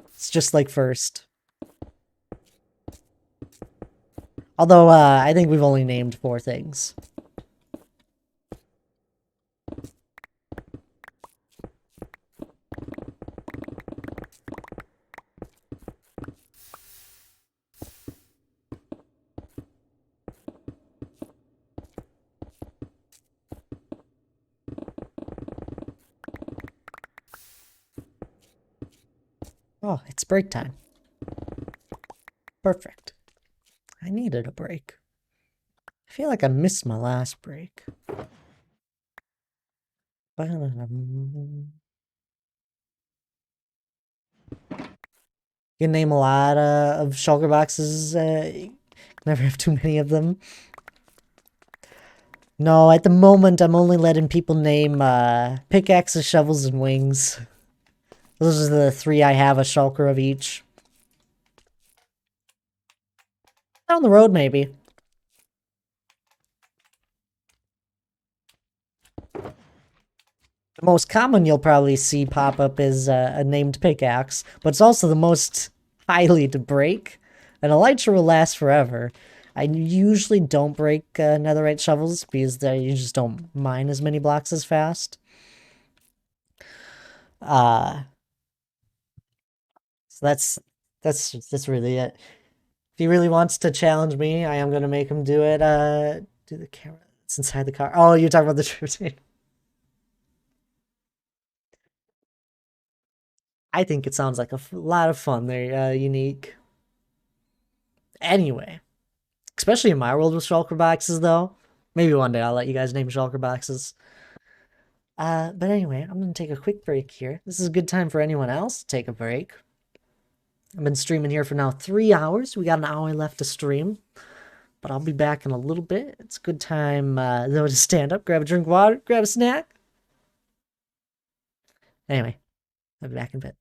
It's just like first. Although, I think we've only named 4 things. Oh, it's break time. Perfect. I needed a break. I feel like I missed my last break. You can name a lot of shulker boxes. You can never have too many of them. No, at the moment, I'm only letting people name pickaxes, shovels, and wings. Those are the three I have, a shulker of each. Down the road, maybe. The most common you'll probably see pop up is a named pickaxe, but it's also the most highly to break. An elytra will last forever. I usually don't break netherite shovels because you just don't mine as many blocks as fast. Uh, so that's really it. If he really wants to challenge me, I am gonna make him do it. Do the camera. It's inside the car. Oh, you're talking about the routine. I think it sounds like a lot of fun. They're unique. Anyway, especially in my world with shulker boxes, though. Maybe one day I'll let you guys name shulker boxes. But anyway, I'm gonna take a quick break here. This is a good time for anyone else to take a break. I've been streaming here for now 3 hours. We got an hour left to stream, but I'll be back in a little bit. It's a good time, though, to stand up, grab a drink of water, grab a snack. Anyway, I'll be back in a bit.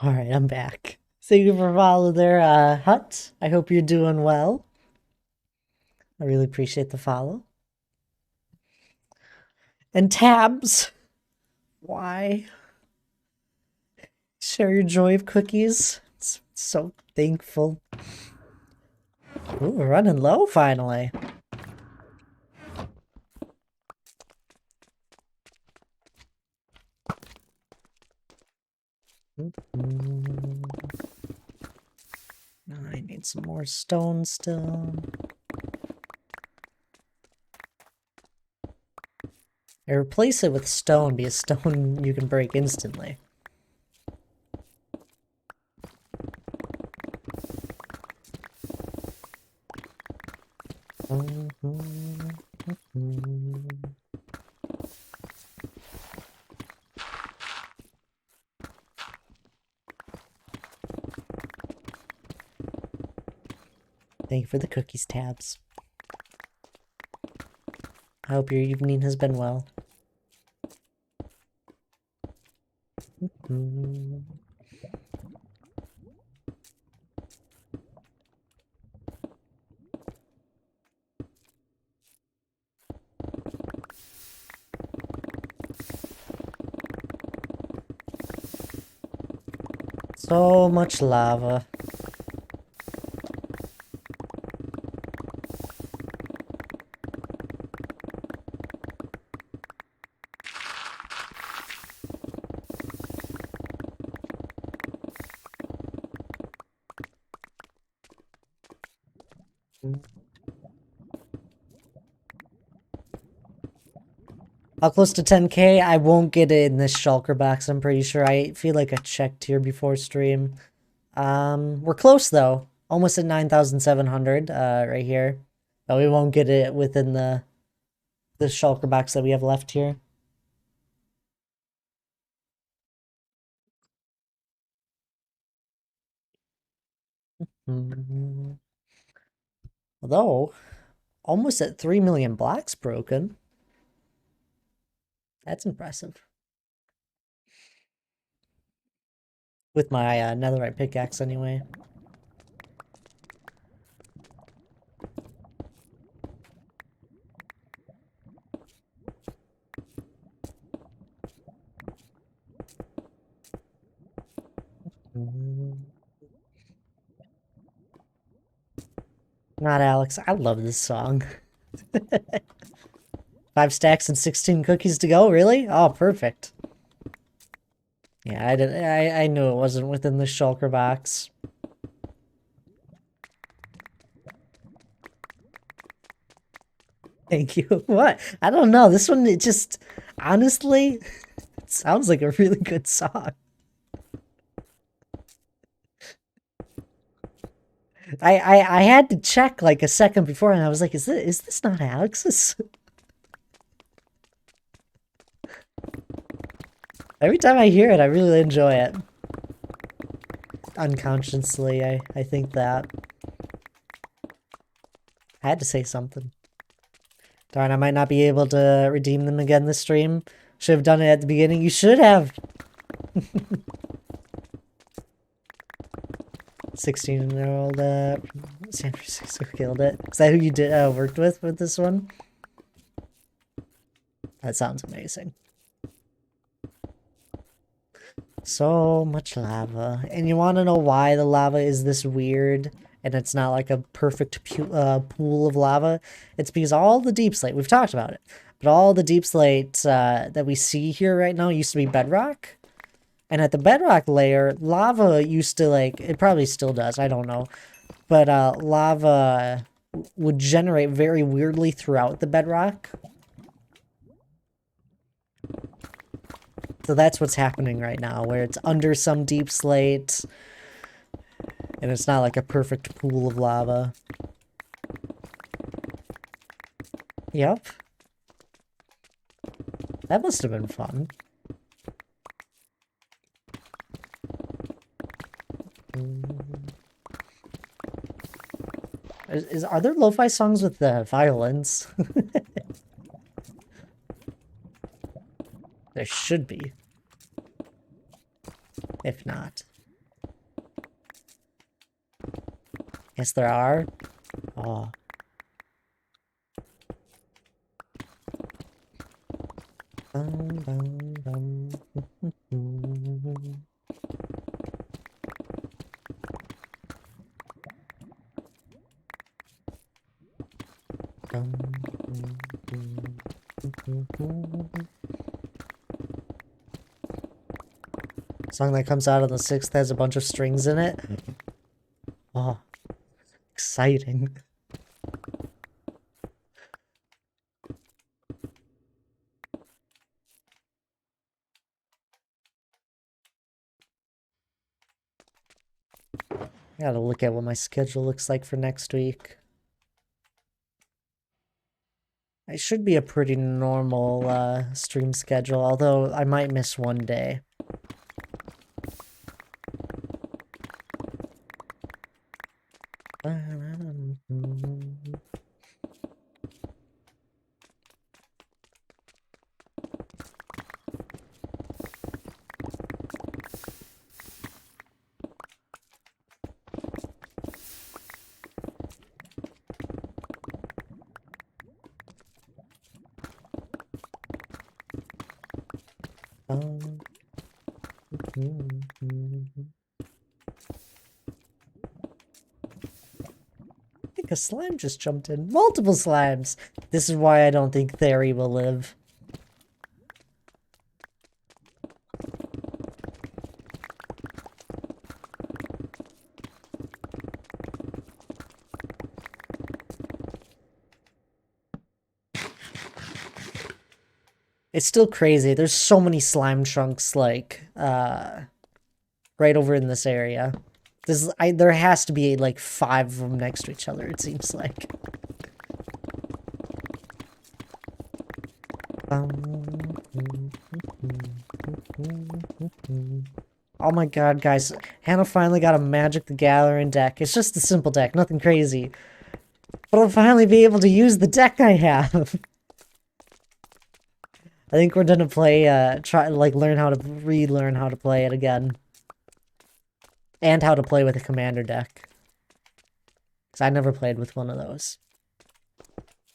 Alright, I'm back. Thank you for following their hut. I hope you're doing well. I really appreciate the follow. And tabs. Why? Share your joy of cookies. It's so thankful. Ooh, we're running low finally. I need some more stone still. I replace it with stone because stone you can break instantly. Thank you for the cookies, tabs. I hope your evening has been well. So much lava. How close to 10k? I won't get it in this shulker box, I'm pretty sure. I feel like I checked here before stream. We're close though. Almost at 9,700, right here. But we won't get it within the shulker box that we have left here. Although, almost at 3 million blocks broken. That's impressive. With my netherite pickaxe anyway. Not Alex. I love this song. 5 stacks and 16 cookies to go, really? Oh, perfect. Yeah, I knew it wasn't within the shulker box. Thank you. What? I don't know. This one, it just, honestly, it sounds like a really good song. I had to check like a second before, and I was like, is this not Alex's? Every time I hear it, I really enjoy it. Unconsciously, I think that. I had to say something. Darn, I might not be able to redeem them again this stream. Should have done it at the beginning. You should have. 16-year-old San Francisco killed it. Is that who you did worked with this one? That sounds amazing. So much lava. And you want to know why the lava is this weird and it's not like a perfect pool of lava? It's because all the deep slate, we've talked about it, but all the deep slate that we see here right now used to be bedrock. And at the bedrock layer, lava used to, like, it probably still does, I don't know. But lava would generate very weirdly throughout the bedrock. So that's what's happening right now, where it's under some deep slate, and it's not like a perfect pool of lava. Yep. That must have been fun. Are there lo-fi songs with the violins? There should be. If not. Yes, there are. Oh. Song that comes out on the 6th has a bunch of strings in it. Oh, exciting. I gotta look at what my schedule looks like for next week. It should be a pretty normal stream schedule, although I might miss one day. I think a slime just jumped in. Multiple slimes! This is why I don't think Theory will live. It's still crazy. There's so many slime chunks, like, right over in this area. There has to be, like, 5 of them next to each other, it seems like. Oh my god, guys. Hannah finally got a Magic the Gathering deck. It's just a simple deck, nothing crazy. But I'll finally be able to use the deck I have. I think we're gonna play, relearn how to play it again. And how to play with a commander deck. Because I never played with one of those.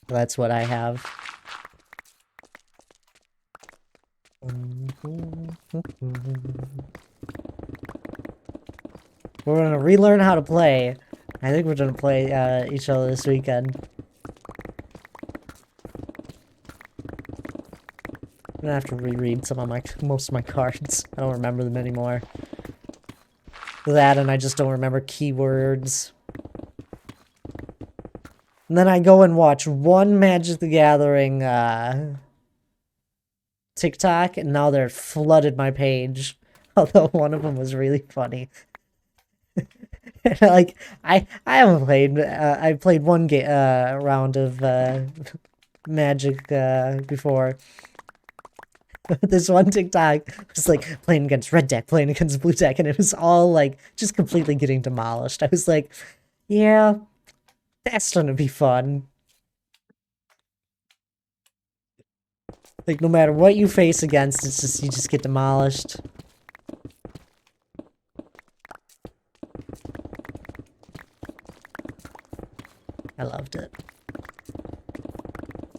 That's what I have. We're gonna relearn how to play. I think we're gonna play each other this weekend. I'm gonna have to reread most of my cards. I don't remember them anymore. That, and I just don't remember keywords. And then I go and watch one Magic the Gathering TikTok, and now they're flooded my page. Although one of them was really funny. Like, I haven't played, I played one round of Magic before. This one TikTok was like playing against red deck, playing against blue deck, and it was all like just completely getting demolished. I was like, yeah, that's gonna be fun. Like, no matter what you face against, it's just, you just get demolished. I loved it.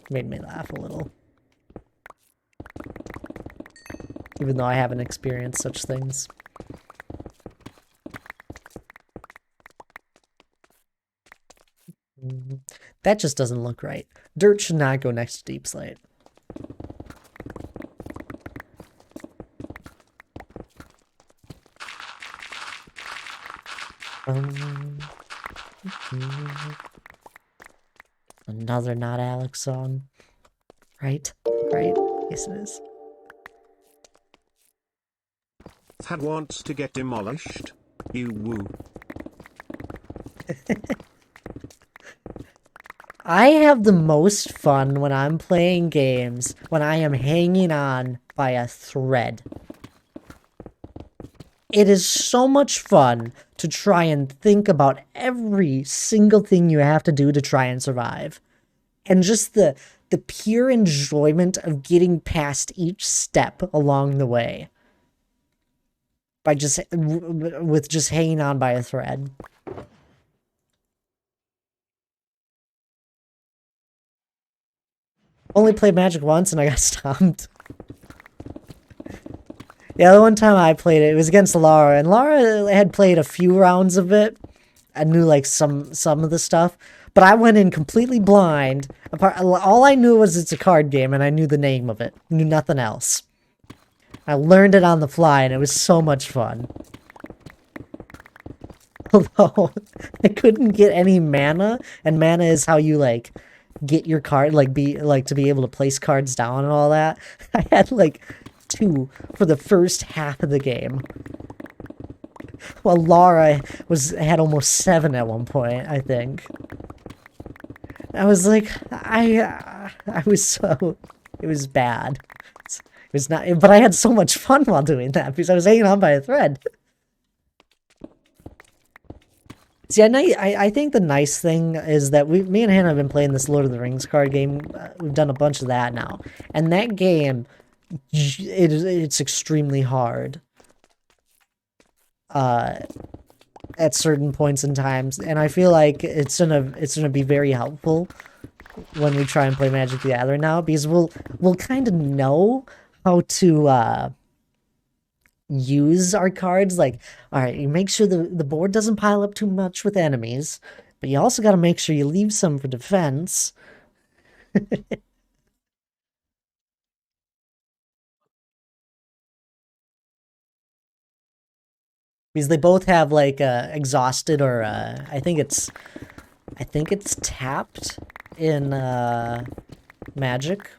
Made me laugh a little. Even though I haven't experienced such things. That just doesn't look right. Dirt should not go next to Deep Slate. Another Not Alex song. Right? Right? Yes, it is. That wants to get demolished. You woo. I have the most fun when I'm playing games when I am hanging on by a thread. It is so much fun to try and think about every single thing you have to do to try and survive. And just the pure enjoyment of getting past each step along the way. By just, with just hanging on by a thread. Only played Magic once and I got stomped. Yeah, the one time I played it, it was against Lara, and Lara had played a few rounds of it. I knew like some of the stuff, but I went in completely blind. All I knew was it's a card game, and I knew the name of it. Knew nothing else. I learned it on the fly, and it was so much fun. Although I couldn't get any mana, and mana is how you like get your card, like to be able to place cards down and all that. I had like 2 for the first half of the game. Well, Lara had almost 7 at one point, I think. I was like, I was so, it was bad. It was not, but I had so much fun while doing that because I was hanging on by a thread. See, I think the nice thing is that me and Hannah have been playing this Lord of the Rings card game. We've done a bunch of that now, and that game, it's extremely hard. At certain points in times, and I feel like it's gonna be very helpful when we try and play Magic the Gathering now, because we'll kind of know how to use our cards. Like, all right, you make sure the board doesn't pile up too much with enemies, but you also got to make sure you leave some for defense. Because they both have like exhausted, or I think it's tapped in Magic.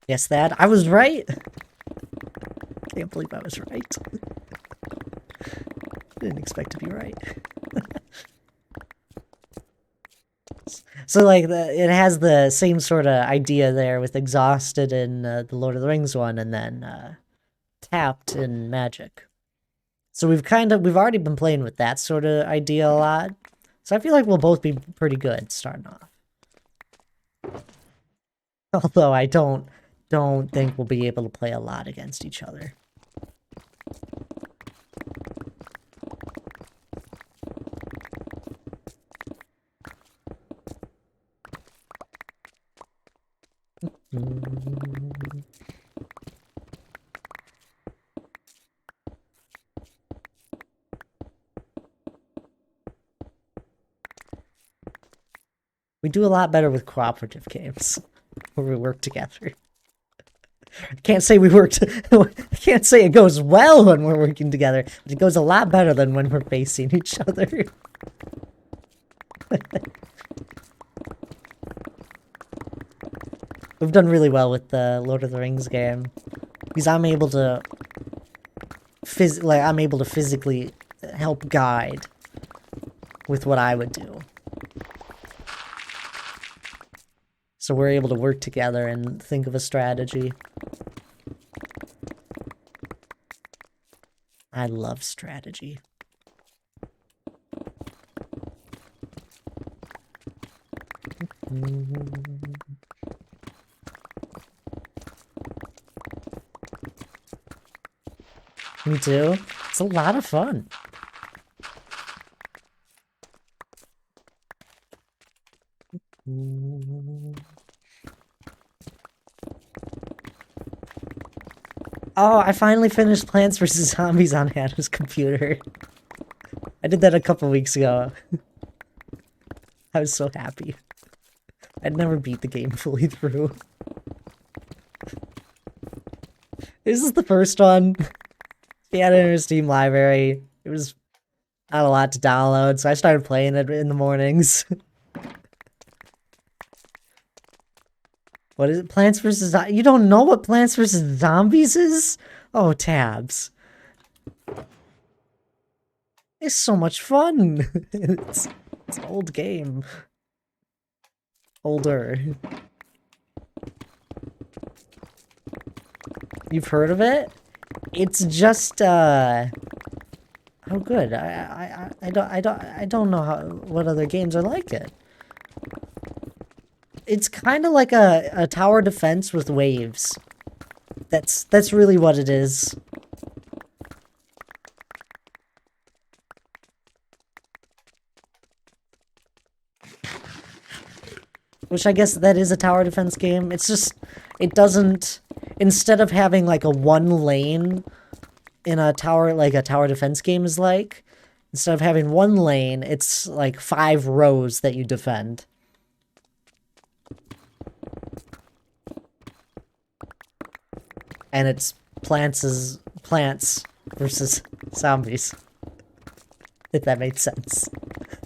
Yes, that I was right. Can't believe I was right. Didn't expect to be right. So like it has the same sort of idea there with exhausted in the Lord of the Rings one, and then tapped in Magic. So we've already been playing with that sort of idea a lot. So I feel like we'll both be pretty good starting off. Although I don't think we'll be able to play a lot against each other. We do a lot better with cooperative games where we work together. I can't say I can't say it goes well when we're working together, but it goes a lot better than when we're facing each other. We've done really well with the Lord of the Rings game because I'm able to physically help guide with what I would do. So we're able to work together and think of a strategy. I love strategy. Me too. It's a lot of fun. Oh, I finally finished Plants vs. Zombies on Hannah's computer. I did that a couple weeks ago. I was so happy. I'd never beat the game fully through. This is the first one. He had it in her Steam library. It was not a lot to download, so I started playing it in the mornings. What is it? Plants vs. You don't know what Plants vs. Zombies is? Oh, tabs. It's so much fun. It's an old game. Older. You've heard of it? It's just oh good. I don't know what other games are like it. It's kind of like a tower defense with waves. That's really what it is. Which I guess that is a tower defense game. It's just, it doesn't, instead of having like a one lane in a tower, like a tower defense game is like, instead of having one lane, it's like 5 rows that you defend. And it's plants versus zombies. If that makes sense.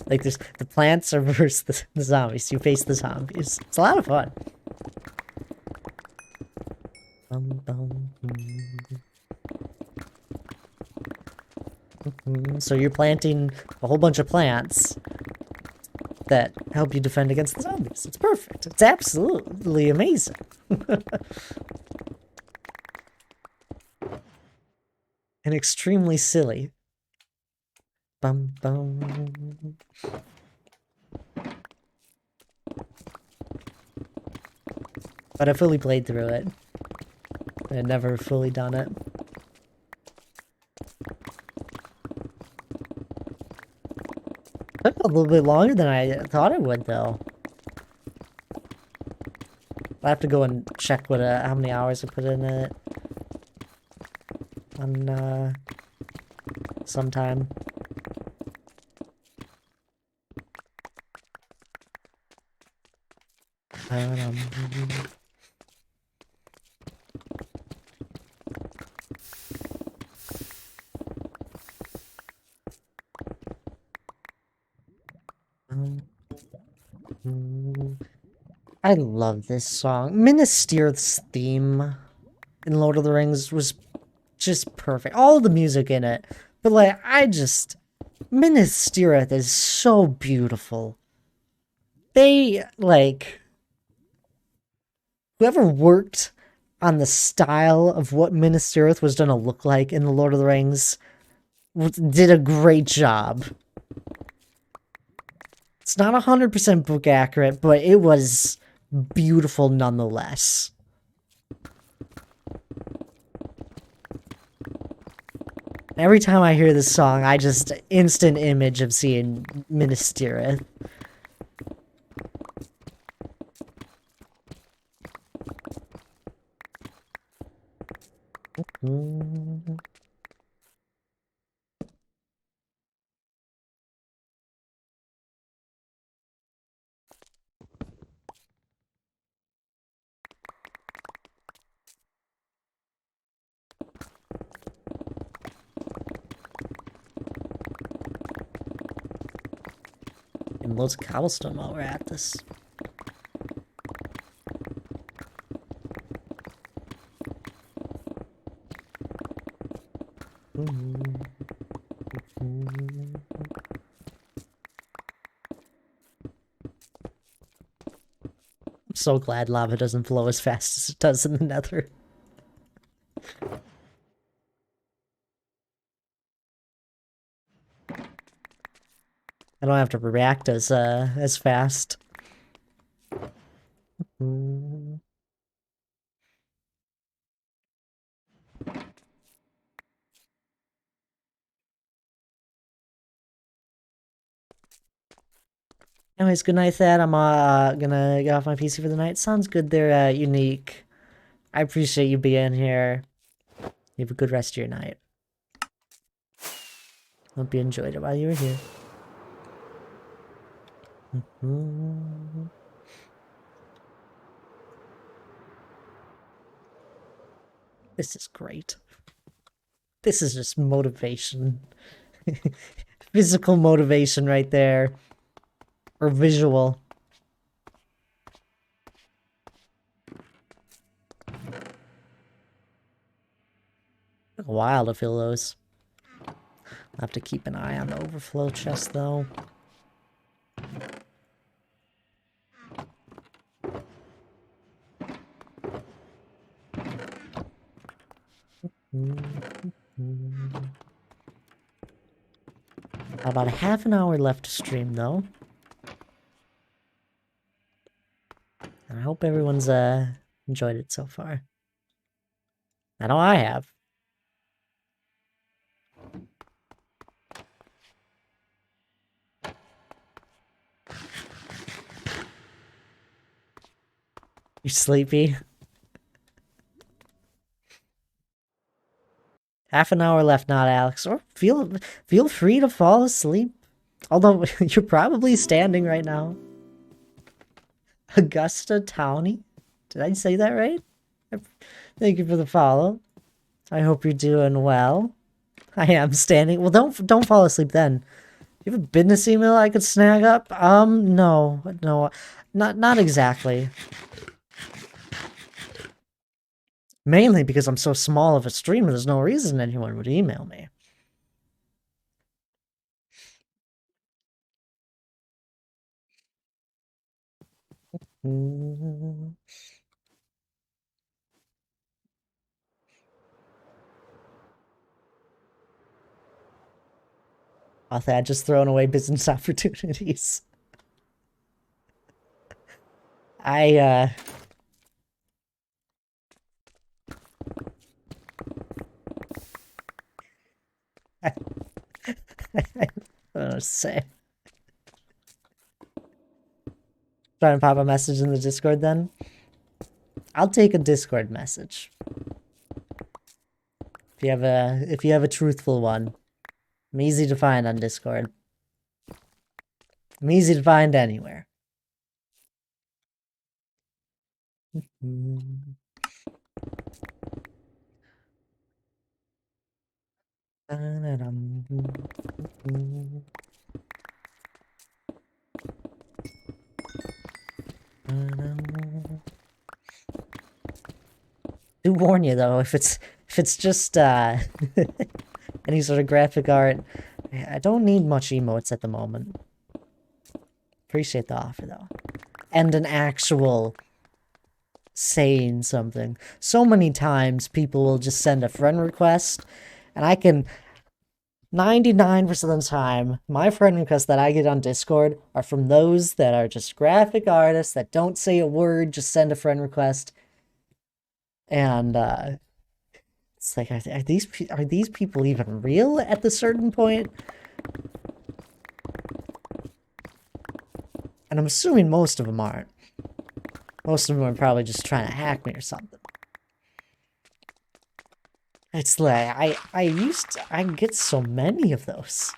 Like, there's the plants are versus the zombies. You face the zombies. It's a lot of fun. So you're planting a whole bunch of plants that help you defend against the zombies. It's perfect. It's absolutely amazing. And extremely silly. Bum bum. But I fully played through it. I had never fully done it. Took a little bit longer than I thought it would, though. I have to go and check what how many hours I put in it on sometime. I love this song. Minas Tirith's theme in Lord of the Rings was just perfect. All the music in it. But, like, Minas Tirith is so beautiful. They, like... Whoever worked on the style of what Minas Tirith was gonna look like in The Lord of the Rings did a great job. It's not 100% book accurate, but it was beautiful nonetheless. Every time I hear this song, I just instant image of seeing Minas Tirith. And loads of cobblestone while we're at this. I'm so glad lava doesn't flow as fast as it does in the Nether. I don't have to react as fast. Anyways, good night, Thad. I'm gonna get off my PC for the night. Sounds good there, Unique. I appreciate you being here. You have a good rest of your night. Hope you enjoyed it while you were here. This is great. This is just motivation. Physical motivation right there. Or visual. Took a while to fill those. I'll have to keep an eye on the overflow chest, though. About a half an hour left to stream, though. hope everyone's enjoyed it so far. I know I have. You sleepy? Half an hour left, not Alex. Or feel free to fall asleep. Although you're probably standing right now. Augusta Townie? Did I say that right? Thank you for the follow. I hope you're doing well. I am standing. Well, don't fall asleep then. You have a business email I could snag up? No, not exactly. Mainly because I'm so small of a streamer, there's no reason anyone would email me. I thought just throwing away business opportunities. I don't know what to say. Try and pop a message in the Discord then. I'll take a Discord message. If you have a truthful one. I'm easy to find on Discord. I'm easy to find anywhere. Do warn you though, if it's just any sort of graphic art, I don't need much emotes at the moment. Appreciate the offer though. And an actual saying something. So many times people will just send a friend request, and I can 99% of the time, my friend requests that I get on Discord are from those that are just graphic artists that don't say a word, just send a friend request. And it's like, are these people even real at the certain point? And I'm assuming most of them aren't. Most of them are probably just trying to hack me or something. It's like, I get so many of those.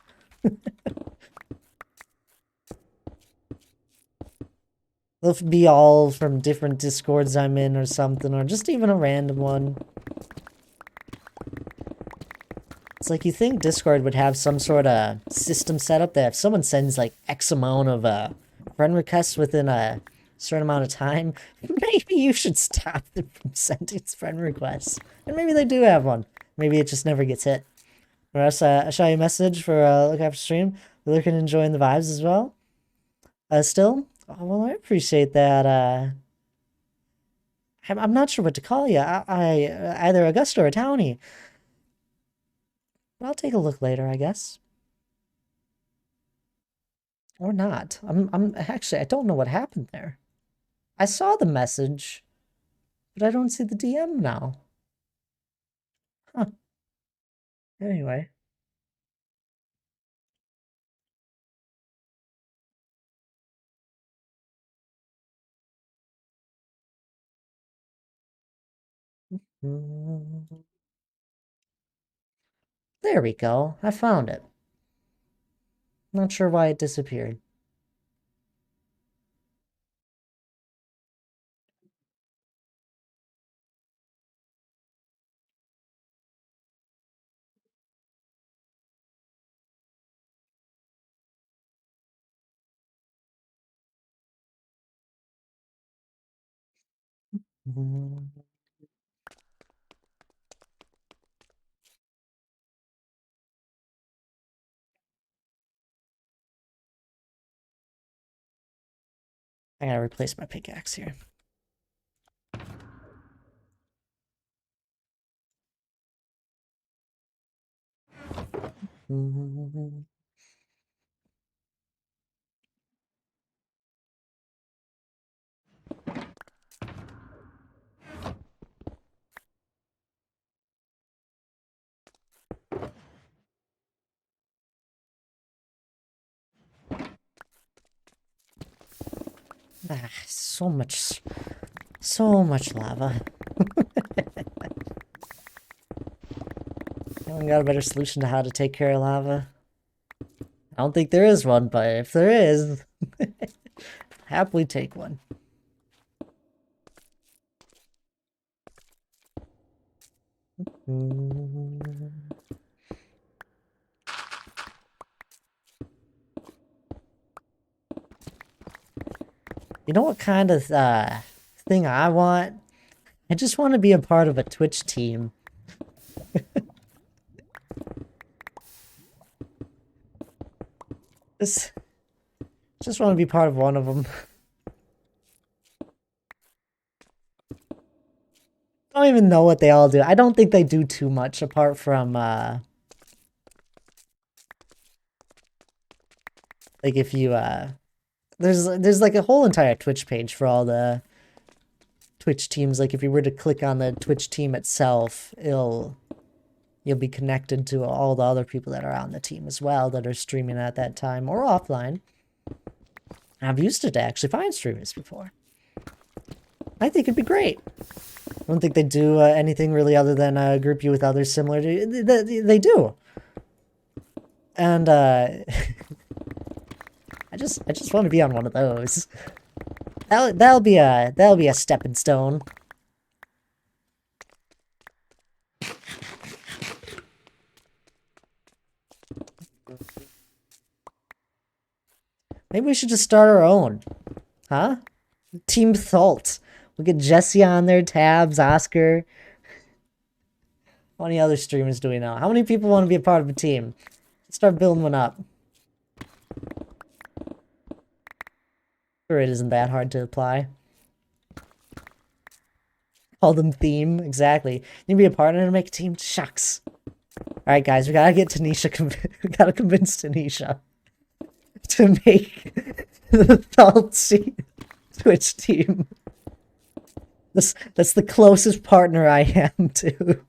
They'll be all from different Discords I'm in or something, or just even a random one. It's like you think Discord would have some sort of system set up that if someone sends like X amount of friend requests within a certain amount of time, maybe you should stop them from sending friend requests. And maybe they do have one. Maybe it just never gets hit. Or else I shot you a message for look after stream. We're looking and enjoying the vibes as well. Still? Oh, well, I appreciate that. I'm not sure what to call you. I either Augusta or Townie. I'll take a look later, I guess. Or not. I'm actually, I don't know what happened there. I saw the message, but I don't see the DM now. Huh. Anyway. There we go. I found it. Not sure why it disappeared. I gotta replace my pickaxe here. So much lava. Anyone got a better solution to how to take care of lava? I don't think there is one, but if there is, happily take one. You know what kind of thing I want? I just want to be a part of a Twitch team. Just want to be part of one of them. I don't even know what they all do. I don't think they do too much apart from like if you there's like a whole entire Twitch page for all the Twitch teams. Like if you were to click on the Twitch team itself, you'll be connected to all the other people that are on the team as well that are streaming at that time or offline. I've used it to actually find streamers before. I think it'd be great. I don't think they do anything really other than group you with others similar to... They do. And I just want to be on one of those. That'll be a stepping stone. Maybe we should just start our own. Huh? Team Thult. We'll get Jesse on there, Tabs, Oscar. How many other streamers do we know? How many people want to be a part of a team? Let's start building one up. Sure, it isn't that hard to apply. Call them theme, exactly. You need to be a partner to make a team? Shucks. Alright guys, we gotta get Tanisha, we gotta convince Tanisha to make the Thultzy Twitch team. That's the closest partner I am to.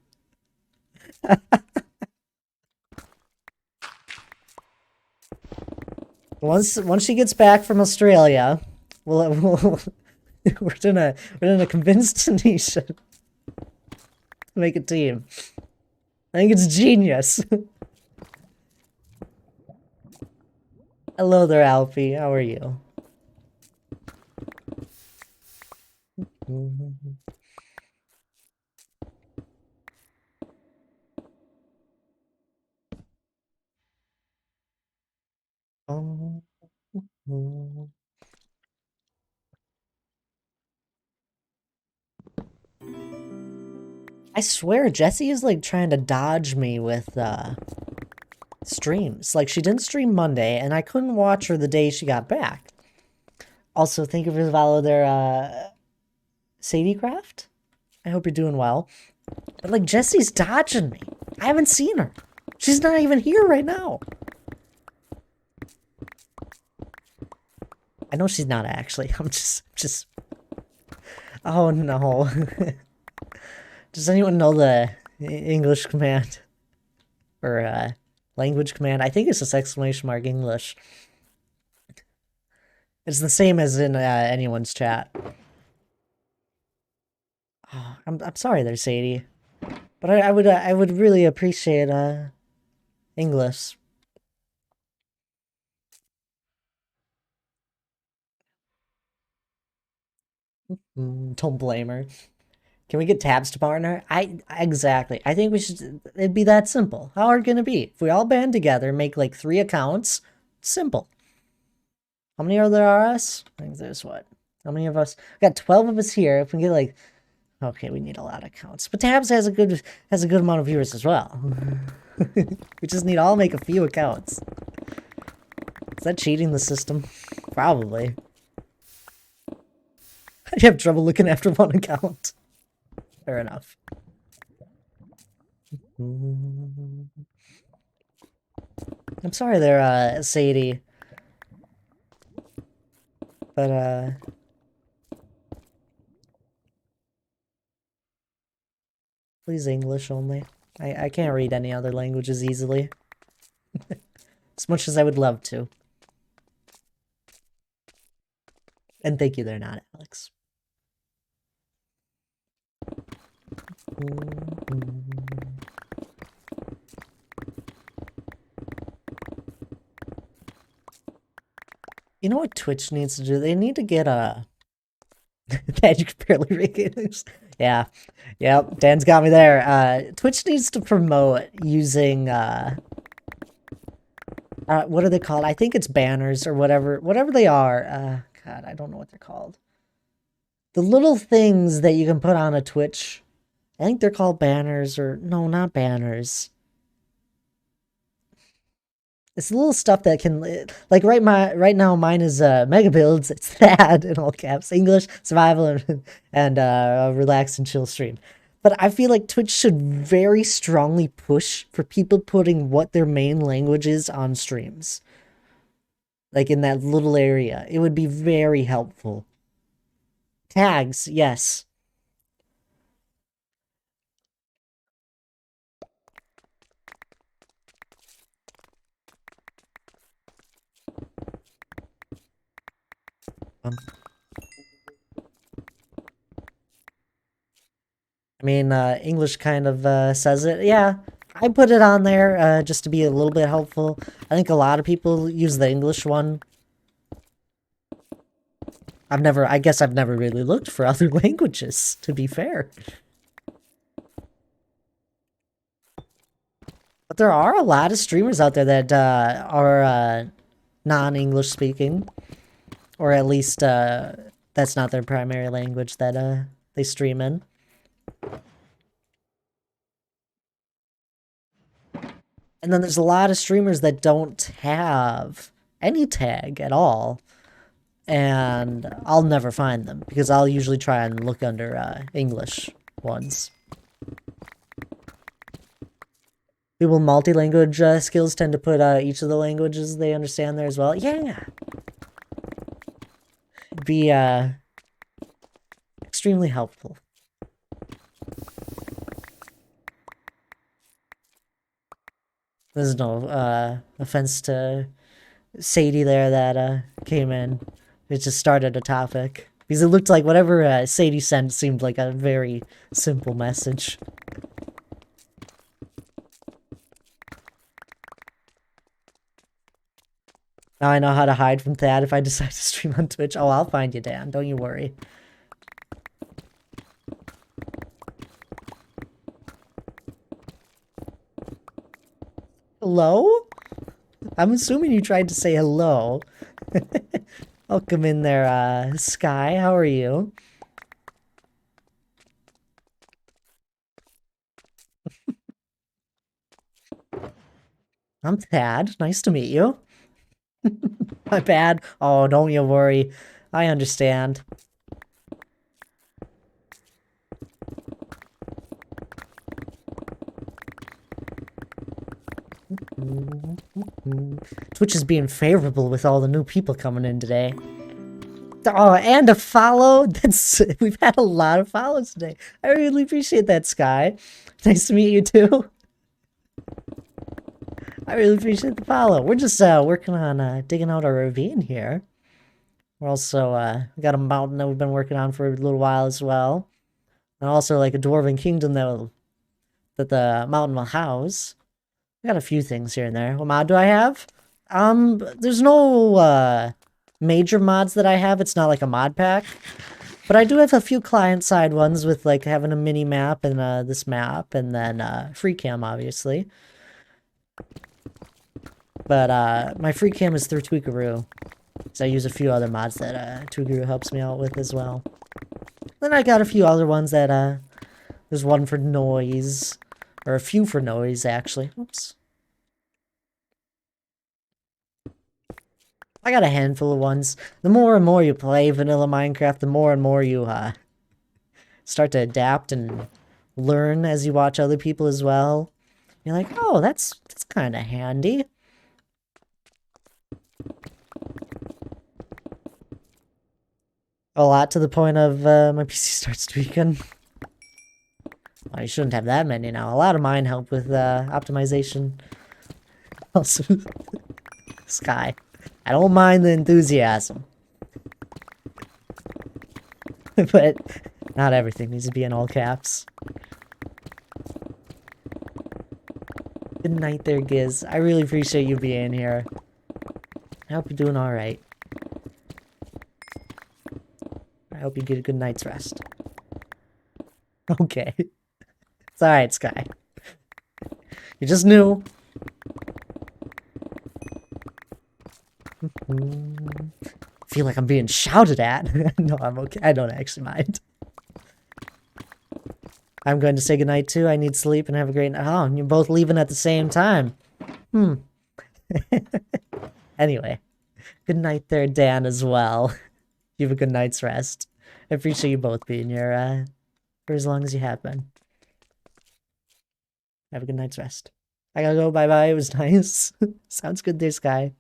Once she gets back from Australia, we're gonna convince Tanisha to make a team. I think it's genius. Hello there, Alfie. How are you? I swear, Jessie is like trying to dodge me with streams. Like she didn't stream Monday, and I couldn't watch her the day she got back. Also, thank you for follow their Sadie Craft. I hope you're doing well. But like Jessie's dodging me. I haven't seen her. She's not even here right now. I know she's not actually. I'm just. Oh no. Does anyone know the English command? Or language command? I think it's just exclamation mark English. It's the same as in anyone's chat. Oh, I'm sorry there, Sadie. But I would really appreciate English. Don't blame her. Can we get Tabs to partner? Exactly. I think we should. It'd be that simple. How hard can it be? If we all band together, make like 3 accounts, simple. How many are there us? I think there's what? How many of us? We got 12 of us here. If we get like, okay, we need a lot of accounts. But Tabs has a good amount of viewers as well. We just need all make a few accounts. Is that cheating the system? Probably. I have trouble looking after one account. Fair enough. I'm sorry there, Sadie. But, please English only. I can't read any other languages easily. As much as I would love to. And thank you, they're not, Alex. You know what Twitch needs to do? They need to get a... Dad, you can barely read it. Yeah. Yep, Dan's got me there. Twitch needs to promote using, what are they called? I think it's banners or whatever they are. God, I don't know what they're called. The little things that you can put on a Twitch. I think they're called banners or... No, not banners. It's the little stuff that can... Like, right now, mine is Mega Builds. It's that, in all caps. English, survival, and relax and chill stream. But I feel like Twitch should very strongly push for people putting what their main language is on streams. Like, in that little area. It would be very helpful. Tags, yes. I mean, English kind of says it. Yeah, I put it on there just to be a little bit helpful. I think a lot of people use the English one. I guess I've never really looked for other languages, to be fair. But there are a lot of streamers out there that are non-English speaking. Or at least that's not their primary language that they stream in. And then there's a lot of streamers that don't have any tag at all. And I'll never find them because I'll usually try and look under English ones. People with multi-language skills tend to put each of the languages they understand there as well. Yeah. It'd be extremely helpful. There's no offense to Sadie there that came in. It just started a topic. Because it looked like whatever Sadie sent seemed like a very simple message. Now I know how to hide from Thad if I decide to stream on Twitch. Oh, I'll find you, Dan. Don't you worry. Hello? I'm assuming you tried to say hello. Welcome in there, Sky. How are you? I'm Thad. Nice to meet you. My bad. Oh, don't you worry. I understand. Twitch is being favorable with all the new people coming in today. Oh, and a follow. We've had a lot of follows today. I really appreciate that, Sky. Nice to meet you too. I really appreciate the follow. We're just working on digging out our ravine here. We're also we got a mountain that we've been working on for a little while as well, and also like a dwarven kingdom that the mountain will house. We got a few things here and there. What mod do I have? There's no major mods that I have. It's not like a mod pack, but I do have a few client-side ones with like having a mini map and this map, and then free cam obviously. But my free cam is through Tweakaroo, so I use a few other mods that Tweakaroo helps me out with as well. Then I got a few other ones that there's one for noise, or a few for noise actually. Oops. I got a handful of ones. The more and more you play vanilla Minecraft, the more and more you start to adapt and learn as you watch other people as well. You're like, oh, that's kind of handy. A lot to the point of my PC starts tweaking. Well, you shouldn't have that many now. A lot of mine help with optimization. Also, Sky. I don't mind the enthusiasm. But not everything needs to be in all caps. Good night there, Giz. I really appreciate you being here. I hope you're doing alright. I hope you get a good night's rest. Okay. It's alright, Sky. You're just new. Feel like I'm being shouted at. No, I'm okay. I don't actually mind. I'm going to say goodnight too. I need sleep and have a great night. Oh, and you're both leaving at the same time. Anyway, good night there, Dan, as well. You have a good night's rest. I appreciate you both being here for as long as you have been. Have a good night's rest. I gotta go. Bye-bye. It was nice. Sounds good there, Sky.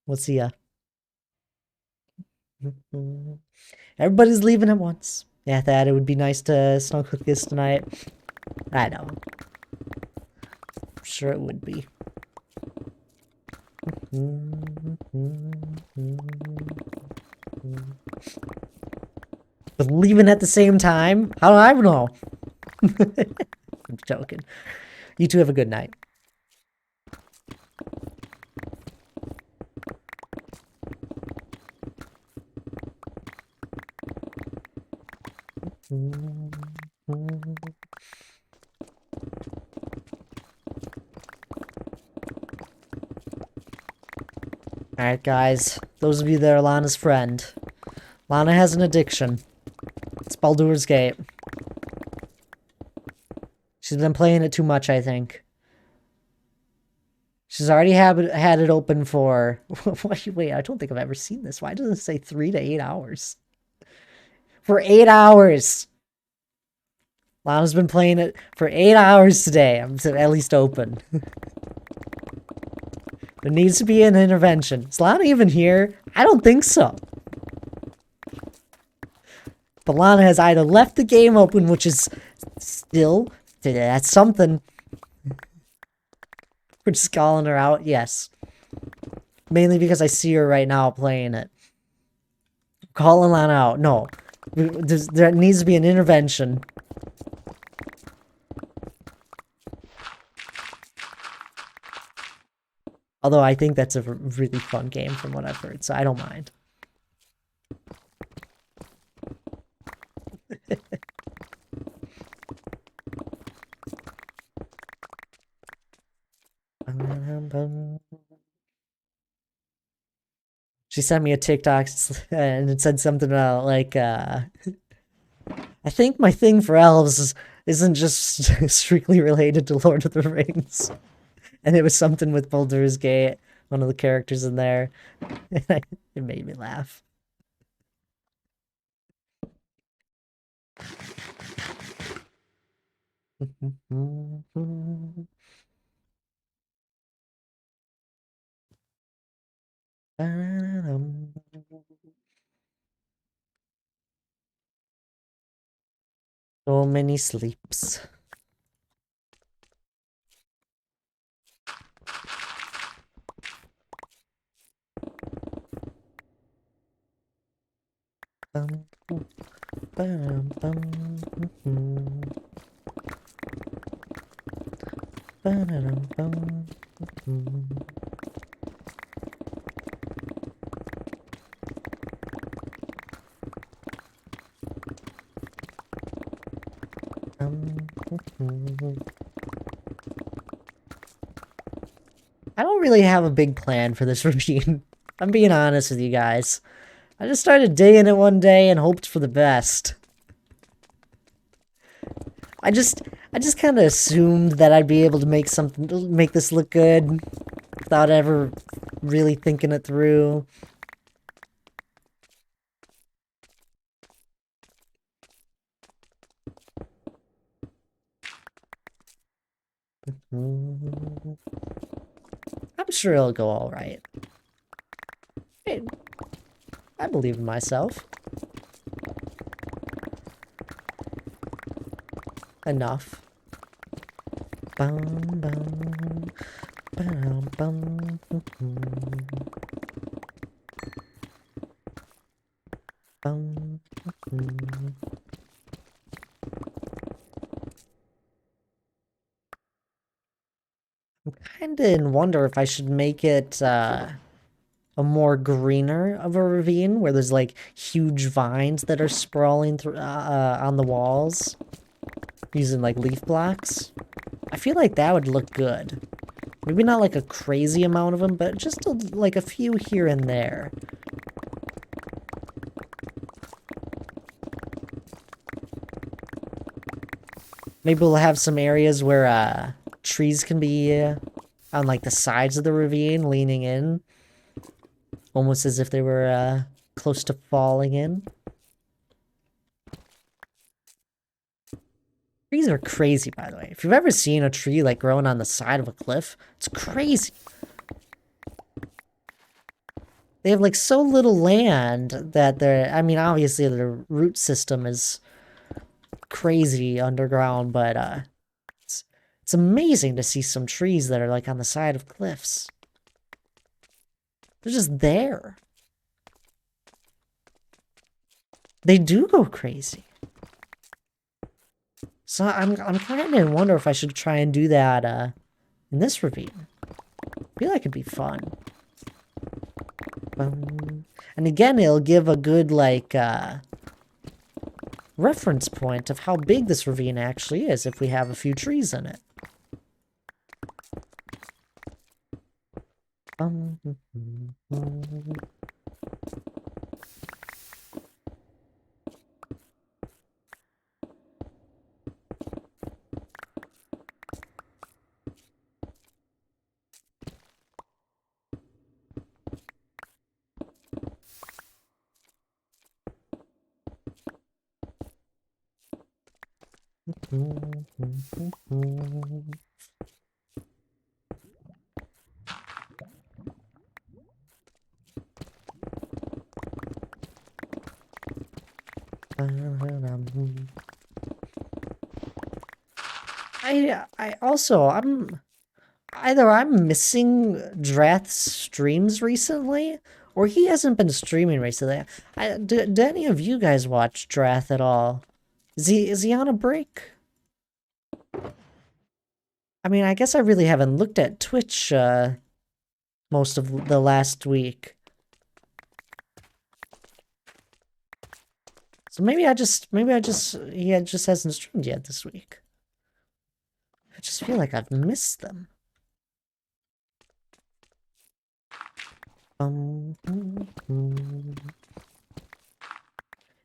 We'll see ya. Everybody's leaving at once. Yeah, Thad, it would be nice to snow cook this tonight. I know. I'm sure it would be. But leaving at the same time? How do I know? I'm joking. You two have a good night. Alright, guys. Those of you that are Lana's friend. Lana has an addiction. It's Baldur's Gate. She's been playing it too much, I think. She's already had it open for... Wait, I don't think I've ever seen this. Why does it say 3 to 8 hours? For 8 hours! Lana's been playing it for 8 hours today. I'm at least open. There needs to be an intervention. Is Lana even here? I don't think so. But Lana has either left the game open, which is still... That's something. We're just calling her out. Yes. Mainly because I see her right now playing it. Calling Lana out. No. There needs to be an intervention. Although I think that's a really fun game from what I've heard, so I don't mind. She sent me a TikTok and it said something about like, I think my thing for elves isn't just strictly related to Lord of the Rings. And it was something with Baldur's Gate, one of the characters in there. It made me laugh. So many sleeps. I don't really have a big plan for this ravine. I'm being honest with you guys. I just started digging it one day and hoped for the best. I just kind of assumed that I'd be able to make this look good without ever really thinking it through. I'm sure it'll go all right. Hey, I believe in myself. Enough. Bum, bum, bum, bum, I'm kind of in wonder if I should make it a more greener of a ravine where there's like huge vines that are sprawling through on the walls using like leaf blocks. I feel like that would look good. Maybe not like a crazy amount of them, but just like a few here and there. Maybe we'll have some areas where trees can be on like the sides of the ravine, leaning in. Almost as if they were close to falling in. Trees are crazy, by the way. If you've ever seen a tree like growing on the side of a cliff, it's crazy. They have like so little land that I mean, obviously their root system is crazy underground, but it's amazing to see some trees that are like on the side of cliffs. They're just there. They do go crazy. So I'm kind of wonder if I should try and do that in this ravine. I feel like it'd be fun. And again, it'll give a good like reference point of how big this ravine actually is if we have a few trees in it. I'm missing Drath's streams recently, or he hasn't been streaming recently. Do any of you guys watch Drath at all? Is he on a break? I mean, I guess I really haven't looked at Twitch most of the last week. So maybe he just hasn't streamed yet this week. I just feel like I've missed them.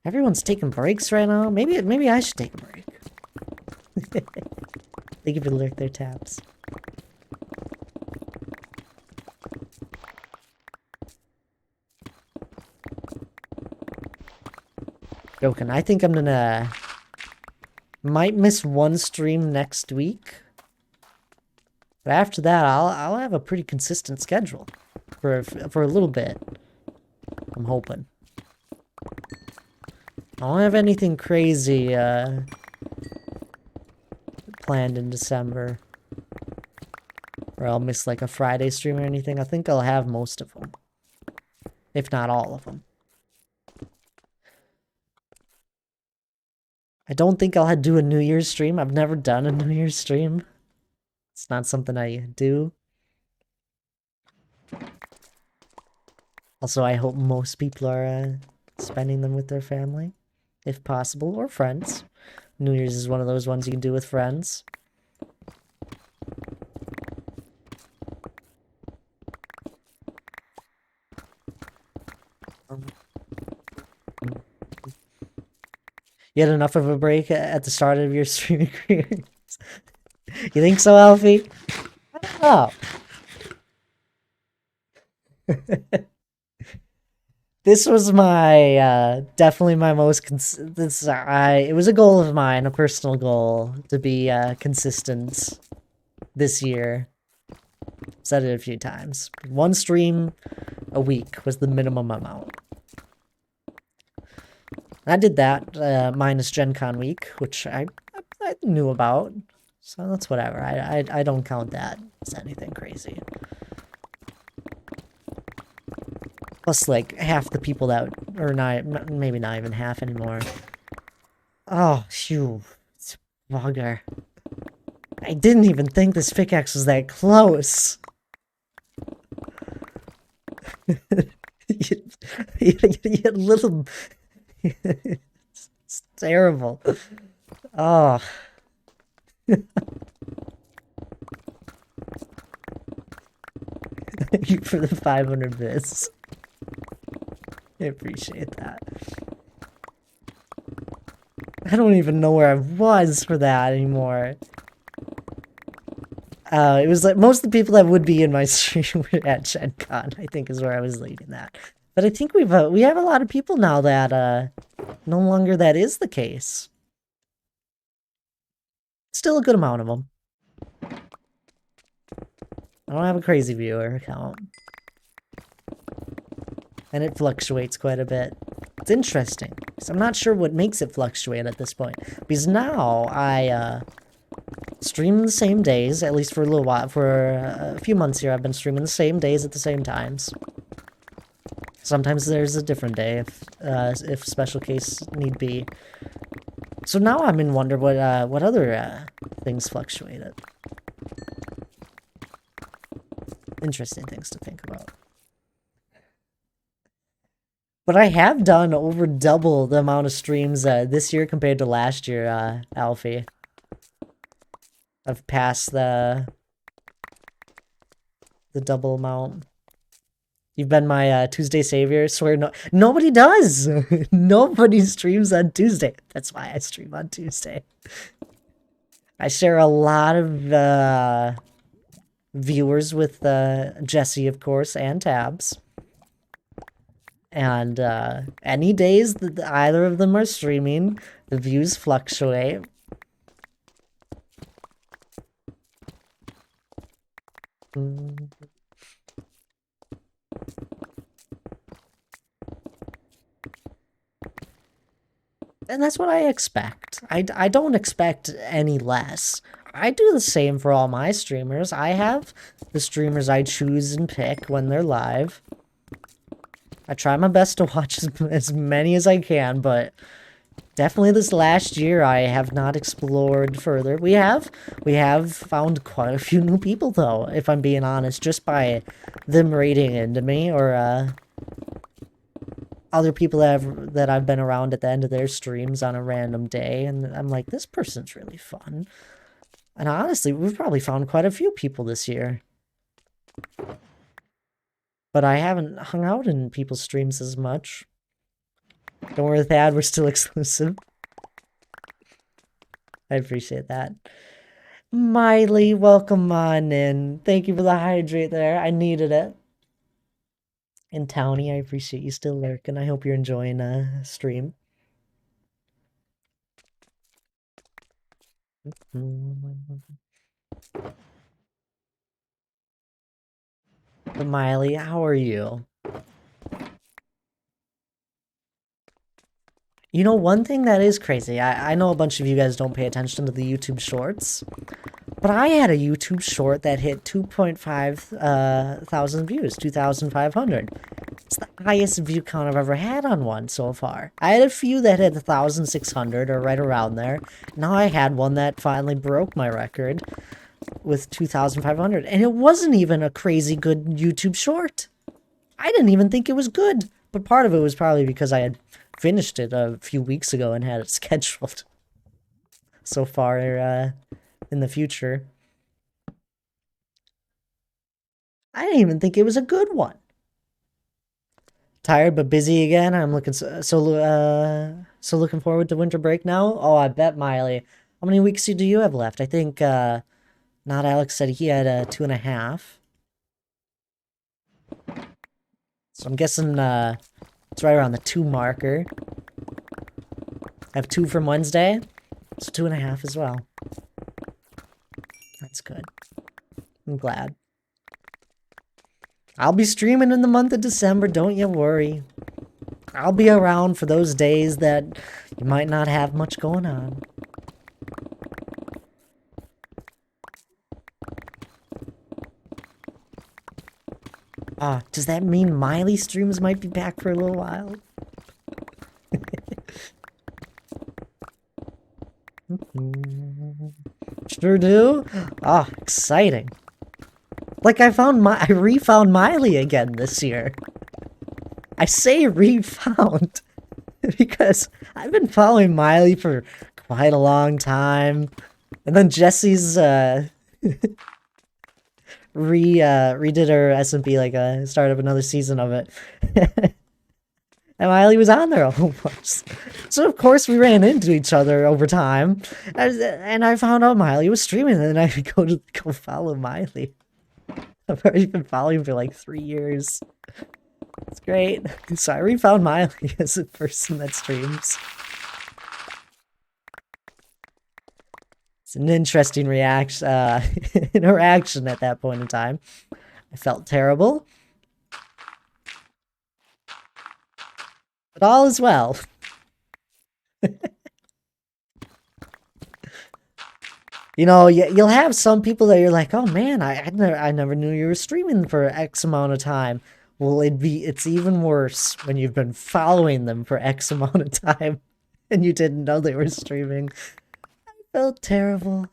Everyone's taking breaks right now. Maybe I should take a break. They can lick their tabs. Joking. I think I'm gonna might miss one stream next week. But after that, I'll have a pretty consistent schedule for a little bit. I'm hoping. I don't have anything crazy planned in December, or I'll miss like a Friday stream or anything. I think I'll have most of them, if not all of them. I don't think I'll do a New Year's stream. I've never done a New Year's stream. It's not something I do. Also, I hope most people are spending them with their family, if possible, or friends. New Year's is one of those ones you can do with friends. You had enough of a break at the start of your streaming career? You think so, Alfie? I don't know. This was my definitely my most it was a goal of mine, a personal goal, to be consistent this year. Said it a few times. One stream a week was the minimum amount. I did that minus Gen Con week, which I knew about, so that's whatever. I don't count that as anything crazy. Plus, like, half the people that, or not, maybe not even half anymore. Oh, phew. It's bugger. I didn't even think this pickaxe was that close. you little... it's terrible. Oh. Thank you for the 500 bits. I appreciate that. I don't even know where I was for that anymore. It was like most of the people that would be in my stream were at Gen Con, I think is where I was leading that. But I think we have a lot of people now that no longer that is the case. Still a good amount of them. I don't have a crazy viewer count. And it fluctuates quite a bit. It's interesting, because I'm not sure what makes it fluctuate at this point. Because now I stream the same days, at least for a little while. For a few months here, I've been streaming the same days at the same times. Sometimes there's a different day if special case need be. So now I'm in wonder what other things fluctuate it. Interesting things to think about. But I have done over double the amount of streams this year compared to last year, Alfie. I've passed the double amount. You've been my Tuesday savior. Swear nobody does. Nobody streams on Tuesday. That's why I stream on Tuesday. I share a lot of viewers with Jesse, of course, and Tabs. And any days that either of them are streaming, the views fluctuate. And that's what I expect. I don't expect any less. I do the same for all my streamers. I have the streamers I choose and pick when they're live. I try my best to watch as many as I can, but definitely this last year I have not explored further. We have found quite a few new people though, if I'm being honest, just by them raiding into me or other people that I've been around at the end of their streams on a random day, and I'm like, this person's really fun. And honestly, we've probably found quite a few people this year. But I haven't hung out in people's streams as much. Don't worry, Thad, we're still exclusive. I appreciate that. Miley, welcome on in. Thank you for the hydrate there. I needed it. And Townie, I appreciate you still lurking. I hope you're enjoying stream. But Miley, how are you? You know, one thing that is crazy, I know a bunch of you guys don't pay attention to the YouTube shorts, but I had a YouTube short that hit 2.5 thousand views, 2,500. It's the highest view count I've ever had on one so far. I had a few that hit 1,600 or right around there. Now I had one that finally broke my record with 2,500, and it wasn't even a crazy good YouTube short. I didn't even think it was good, but part of it was probably because I had finished it a few weeks ago and had it scheduled so far in the future. I didn't even think it was a good one. Tired but busy again. I'm looking so looking forward to winter break now. Oh, I bet, Miley. How many weeks do you have left? I think not Alex said he had 2.5. So I'm guessing it's right around the 2 marker. I have 2 from Wednesday, so 2.5 as well. That's good. I'm glad. I'll be streaming in the month of December, don't you worry. I'll be around for those days that you might not have much going on. Ah, does that mean Miley streams might be back for a little while? Sure do. Ah, exciting. Like I refound Miley again this year. I say refound because I've been following Miley for quite a long time. And then Jesse's redid her SMP like start of another season of it. And Miley was on there a whole bunch. So of course we ran into each other over time. And I found out Miley was streaming and then I go follow Miley. I've already been following for like 3 years. It's great. So I refound Miley as a person that streams. It's an interesting interaction at that point in time. I felt terrible. But all is well. You know, you'll have some people that you're like, oh man, I never knew you were streaming for X amount of time. Well, it's even worse when you've been following them for X amount of time and you didn't know they were streaming. I felt terrible.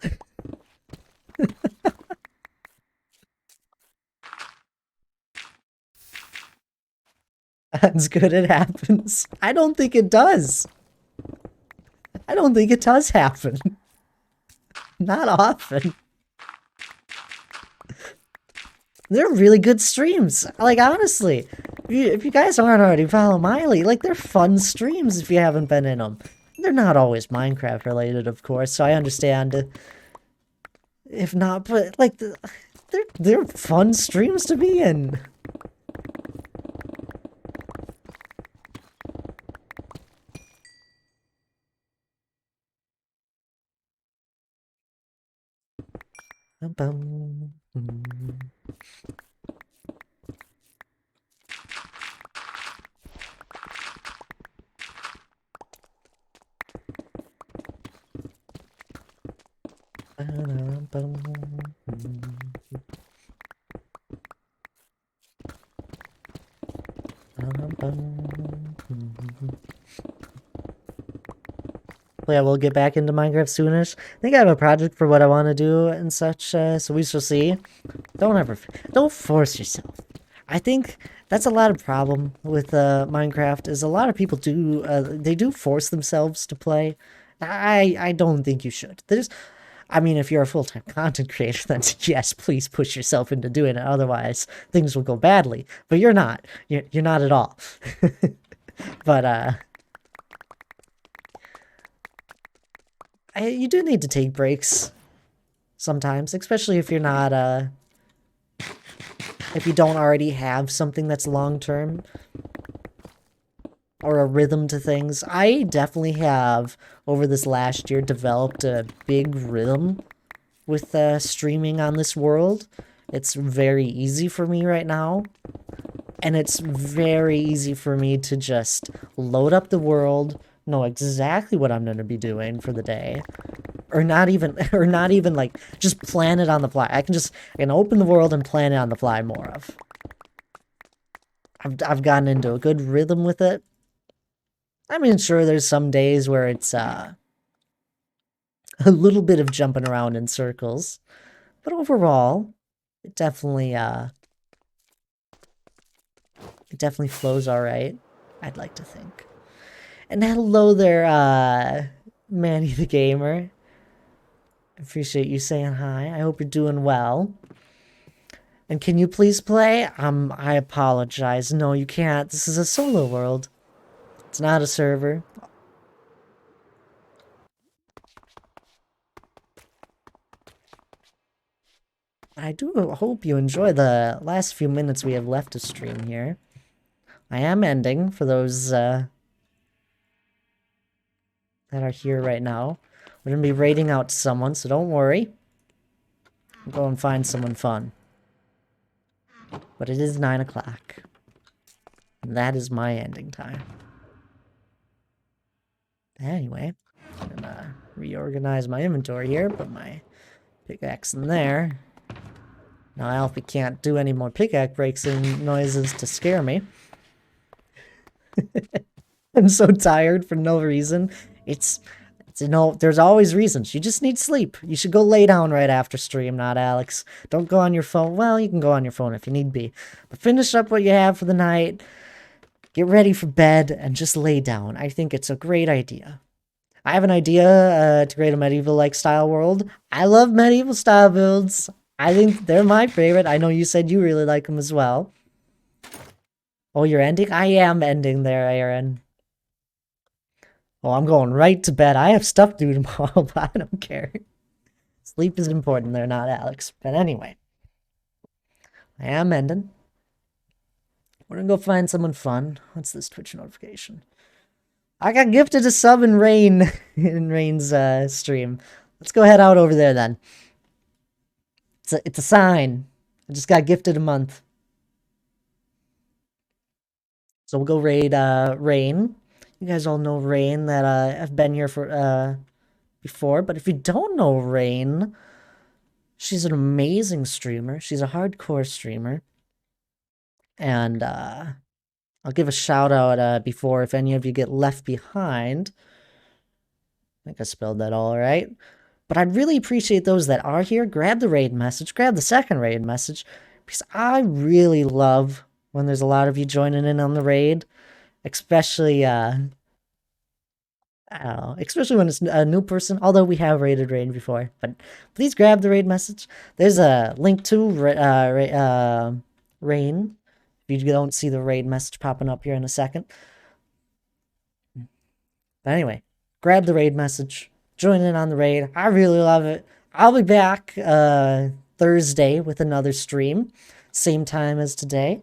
That's good, it happens. I don't think it does. I don't think it does happen. Not often. They're really good streams. Like, honestly, if you guys aren't already following Miley, like, they're fun streams if you haven't been in them. They're not always Minecraft related, of course, so I understand if not, but, like, they're fun streams to be in. Yeah, we'll get back into Minecraft soonish. I think I have a project for what I want to do and such, so we shall see. Don't force yourself. I think that's a lot of problem with Minecraft is a lot of people they do force themselves to play. I don't think you should. I mean, if you're a full-time content creator, then yes, please push yourself into doing it. Otherwise, things will go badly. But you're not. You're not at all. But you do need to take breaks sometimes, especially if you're not if you don't already have something that's long-term or a rhythm to things. I definitely have, over this last year, developed a big rhythm with streaming on this world. It's very easy for me right now. And it's very easy for me to just load up the world, know exactly what I'm going to be doing for the day. Or not even like just plan it on the fly. I can open the world and plan it on the fly more of. I've gotten into a good rhythm with it. I mean, sure, there's some days where it's a little bit of jumping around in circles, but overall, it definitely flows all right. I'd like to think. And hello there, Manny the Gamer. I appreciate you saying hi. I hope you're doing well. And can you please play? I apologize. No, you can't. This is a solo world. It's not a server. I do hope you enjoy the last few minutes we have left to stream here. I am ending for those that are here right now. We're going to be raiding out someone, so don't worry. We'll go and find someone fun. But it is 9 o'clock. And that is my ending time. Anyway, I'm going to reorganize my inventory here, put my pickaxe in there. Now Alfie can't do any more pickaxe breaking noises to scare me. I'm so tired for no reason. It's there's always reasons. You just need sleep. You should go lay down right after stream, not Alex. Don't go on your phone. Well, you can go on your phone if you need be. But finish up what you have for the night. Get ready for bed and just lay down. I think it's a great idea. I have an idea to create a medieval-like style world. I love medieval style builds. I think they're my favorite. I know you said you really like them as well. Oh, you're ending? I am ending there, Aaron. Oh, I'm going right to bed. I have stuff to do tomorrow, but I don't care. Sleep is important there, not Alex. But anyway, I am ending. We're gonna go find someone fun. What's this Twitch notification? I got gifted a sub in Rain in Rain's stream. Let's go head out over there then. It's a sign. I just got gifted a month. So we'll go raid Rain. You guys all know Rain that I've been here for before, but if you don't know Rain, she's an amazing streamer. She's a hardcore streamer. And I'll give a shout out before if any of you get left behind. I think I spelled that all right. But I'd really appreciate those that are here. Grab the raid message. Grab the second raid message. Because I really love when there's a lot of you joining in on the raid. Especially, I don't know, especially when it's a new person. Although we have raided raid before. But please grab the raid message. There's a link to Rain. If you don't see the raid message popping up here in a second. But anyway, grab the raid message. Join in on the raid. I really love it. I'll be back Thursday with another stream. Same time as today.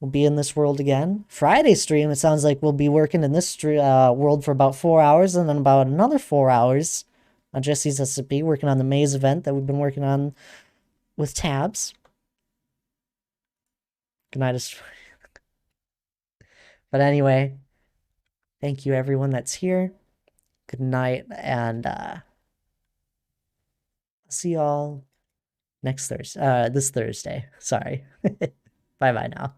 We'll be in this world again. Friday stream, it sounds like we'll be working in this world for about 4 hours, and then about another 4 hours on Jesse's SCP, working on the maze event that we've been working on with tabs. Good night. But anyway, thank you everyone that's here. Good night, and see y'all next Thursday. This Thursday. Sorry. Bye-bye now.